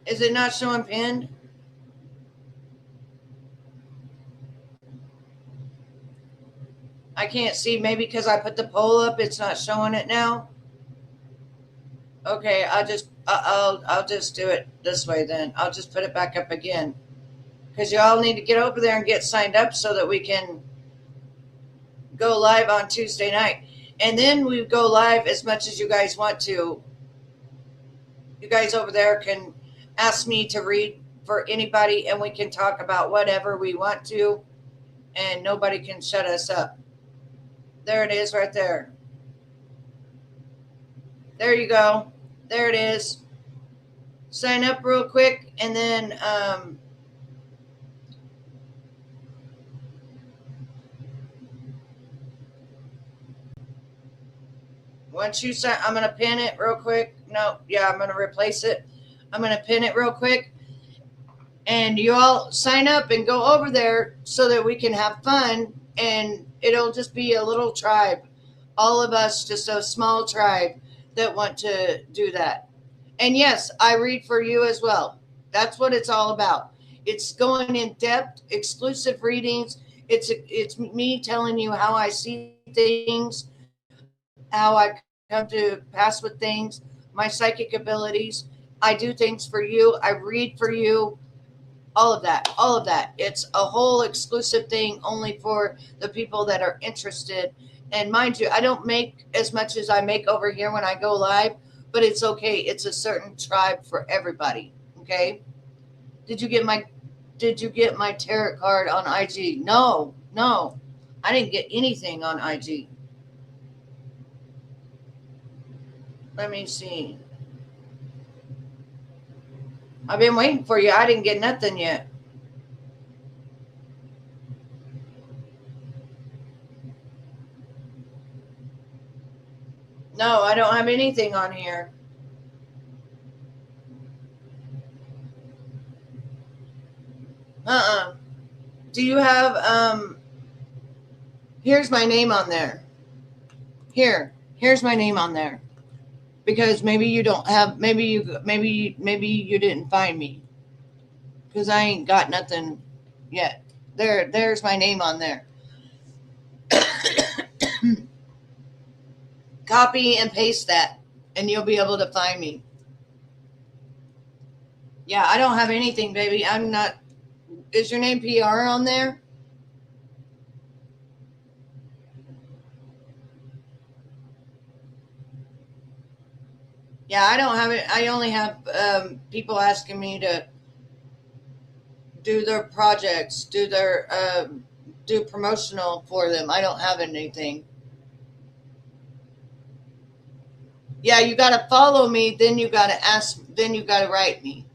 Is it not showing pinned? I can't see. Maybe because I put the poll up, it's not showing it now. Okay, I'll just do it this way then. I'll just put it back up again, because y'all need to get over there and get signed up so that we can go live on Tuesday night. And then we go live as much as you guys want to. You guys over there can ask me to read for anybody, and we can talk about whatever we want to, and nobody can shut us up. There it is right there. There you go. There it is. Sign up real quick, and then once you sign, I'm going to pin it real quick. No, yeah, I'm going to replace it. I'm going to pin it real quick. And you all sign up and go over there so that we can have fun. And it'll just be a little tribe. All of us, just a small tribe that want to do that. And yes, I read for you as well. That's what it's all about. It's going in depth, exclusive readings. It's me telling you how I see things, how I come to pass with things, my psychic abilities. I do things for you. I read for you. All of that. It's a whole exclusive thing only for the people that are interested. And mind you, I don't make as much as I make over here when I go live, but it's okay. It's a certain tribe for everybody. Okay. Did you get my tarot card on IG? No, I didn't get anything on IG. Let me see. I've been waiting for you. I didn't get nothing yet. No, I don't have anything on here. Do you have, here's my name on there. Here's my name on there. Because maybe you don't have, maybe you didn't find me. Because I ain't got nothing yet. There's my name on there. Copy and paste that, and you'll be able to find me. Yeah, I don't have anything, baby. I'm not. Is your name PR on there? Yeah, I don't have it. I only have people asking me to do their projects, do promotional for them. I don't have anything. Yeah, you got to follow me. Then you got to ask. Then you got to write me.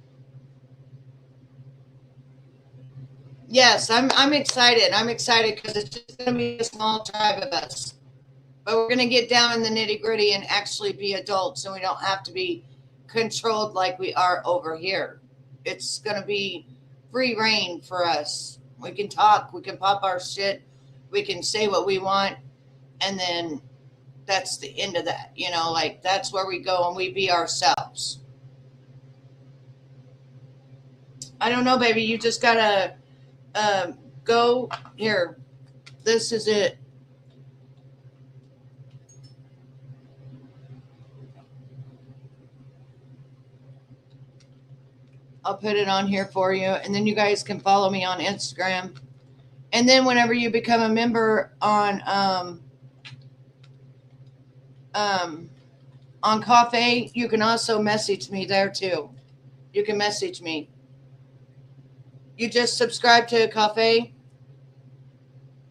Yes, I'm excited. I'm excited because it's just going to be a small tribe of us. But we're going to get down in the nitty gritty and actually be adults, and we don't have to be controlled like we are over here. It's going to be free reign for us. We can talk, we can pop our shit, we can say what we want, and then that's the end of that. You know, like that's where we go and we be ourselves. I don't know, baby. You just got to go here. This is it. I'll put it on here for you, and then you guys can follow me on Instagram. And then whenever you become a member on Coffee, you can also message me there too. You can message me. You just subscribe to Coffee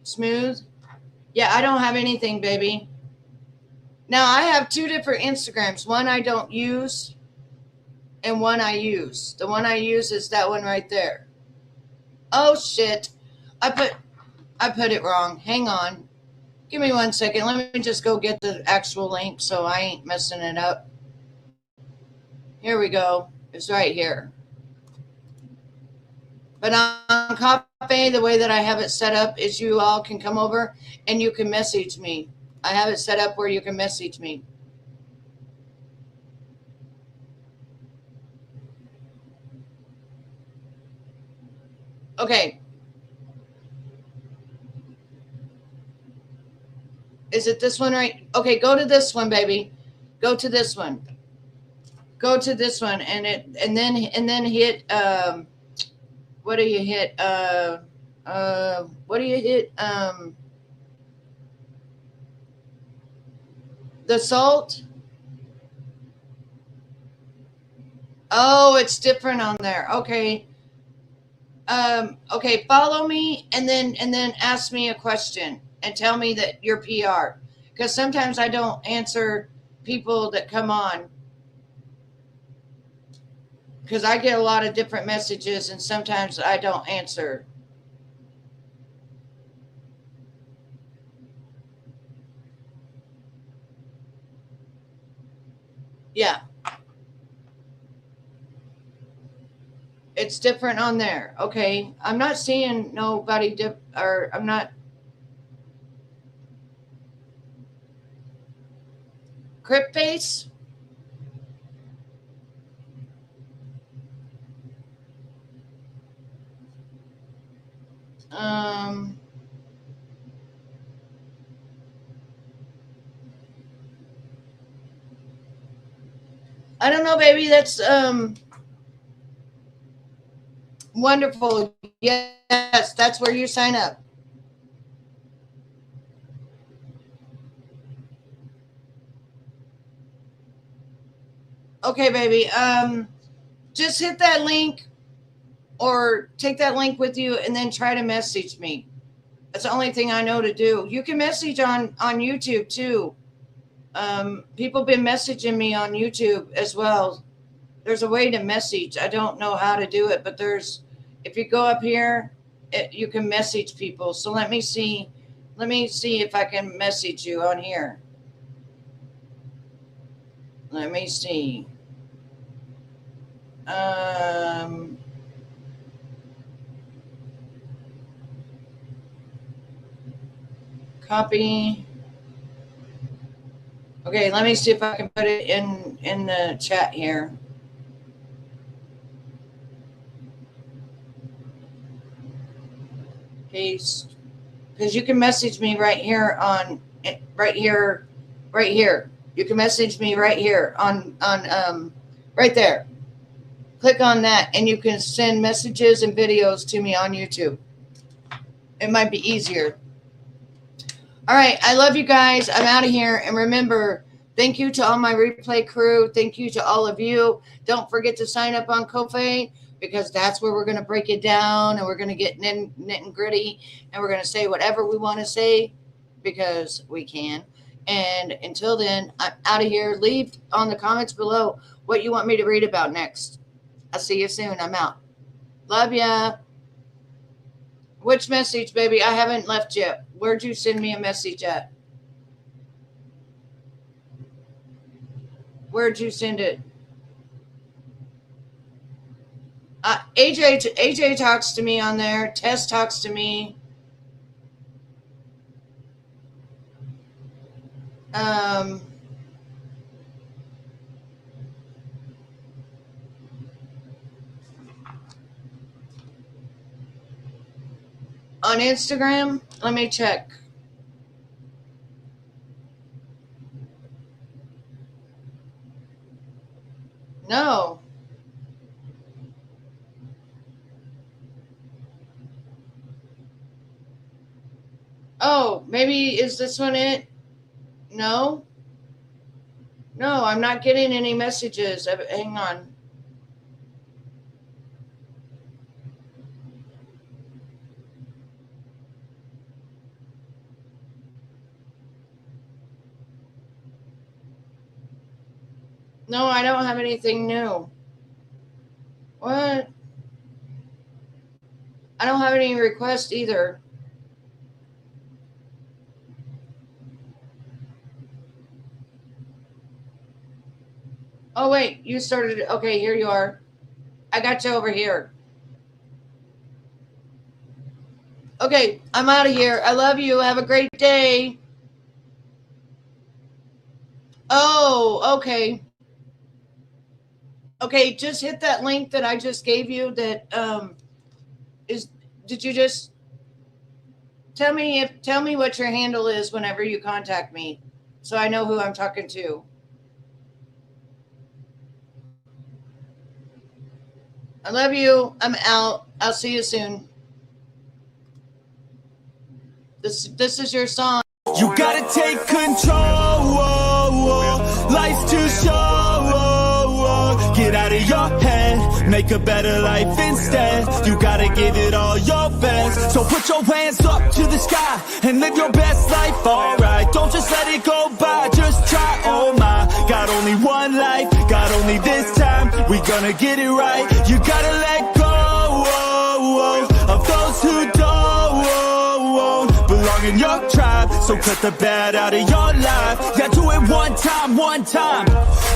Smooth. Yeah, I don't have anything, baby. Now I have two different Instagrams. One I don't use, and one I use. The one I use is that one right there. Oh shit. I put it wrong. Hang on. Give me 1 second. Let me just go get the actual link so I ain't messing it up. Here we go. It's right here. But on Coffee, the way that I have it set up is you all can come over and you can message me. I have it set up where you can message me. Okay. Is it this one right? Okay, go to this one, baby. Go to this one. Go to this one and then hit what do you hit? What do you hit? The salt. Oh, it's different on there. Okay. Okay, follow me and then ask me a question and tell me that you're PR. Because sometimes I don't answer people that come on. Because I get a lot of different messages and sometimes I don't answer. Yeah. It's different on there. Okay. I'm not seeing nobody or I'm not. Crypt face? I don't know, baby. That's wonderful. Yes, that's where you sign up. Okay, baby. Just hit that link or take that link with you and then try to message me. That's the only thing I know to do. You can message on YouTube too. People been messaging me on YouTube as well. There's a way to message. I don't know how to do it, but if you go up here, you can message people. So let me see if I can message you on here. Let me see. Copy. Okay, let me see if I can put it in the chat here. Paste. Because you can message me right here. You can message me right here on right there. Click on that and you can send messages and videos to me on YouTube. It might be easier. All right. I love you guys. I'm out of here. And remember, thank you to all my replay crew. Thank you to all of you. Don't forget to sign up on Ko-Fi because that's where we're going to break it down and we're going to get knit and gritty and we're going to say whatever we want to say because we can. And until then, I'm out of here. Leave on the comments below what you want me to read about next. I'll see you soon. I'm out. Love ya. Which message, baby? I haven't left yet. Where'd you send me a message at? Where'd you send it? AJ talks to me on there. Tess talks to me. On Instagram, let me check. No. Oh, maybe is this one it? No. No, I'm not getting any messages. Hang on. No, I don't have anything new. What? I don't have any requests either. Oh, wait, you started. Okay, here you are. I got you over here. Okay, I'm out of here. I love you. Have a great day. Oh, okay. Okay, just hit that link that I just gave you that did you just tell me what your handle is whenever you contact me so I know who I'm talking to. I love you. I'm out. I'll see you soon. This is your song. You gotta take control. Life's too short. Get out of your head, make a better life instead. You gotta give it all your best. So put your hands up to the sky and live your best life, alright. Don't just let it go by, just try, oh my. Got only one life, got only this time. We gonna get it right. You gotta let go of those who don't belong in your tribe. So cut the bad out of your life. Yeah, do it one time.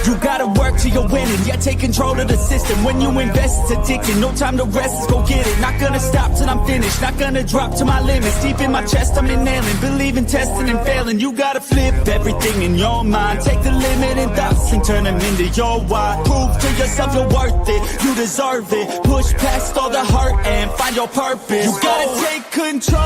You gotta work till you're winning. Yeah, take control of the system. When you invest, it's addicting. No time to rest, let's go get it. Not gonna stop till I'm finished. Not gonna drop to my limits. Deep in my chest, I'm inhaling. Believe in testing and failing. You gotta flip everything in your mind. Take the limiting thoughts and turn them into your why. Prove to yourself you're worth it. You deserve it. Push past all the hurt and find your purpose. You gotta take control.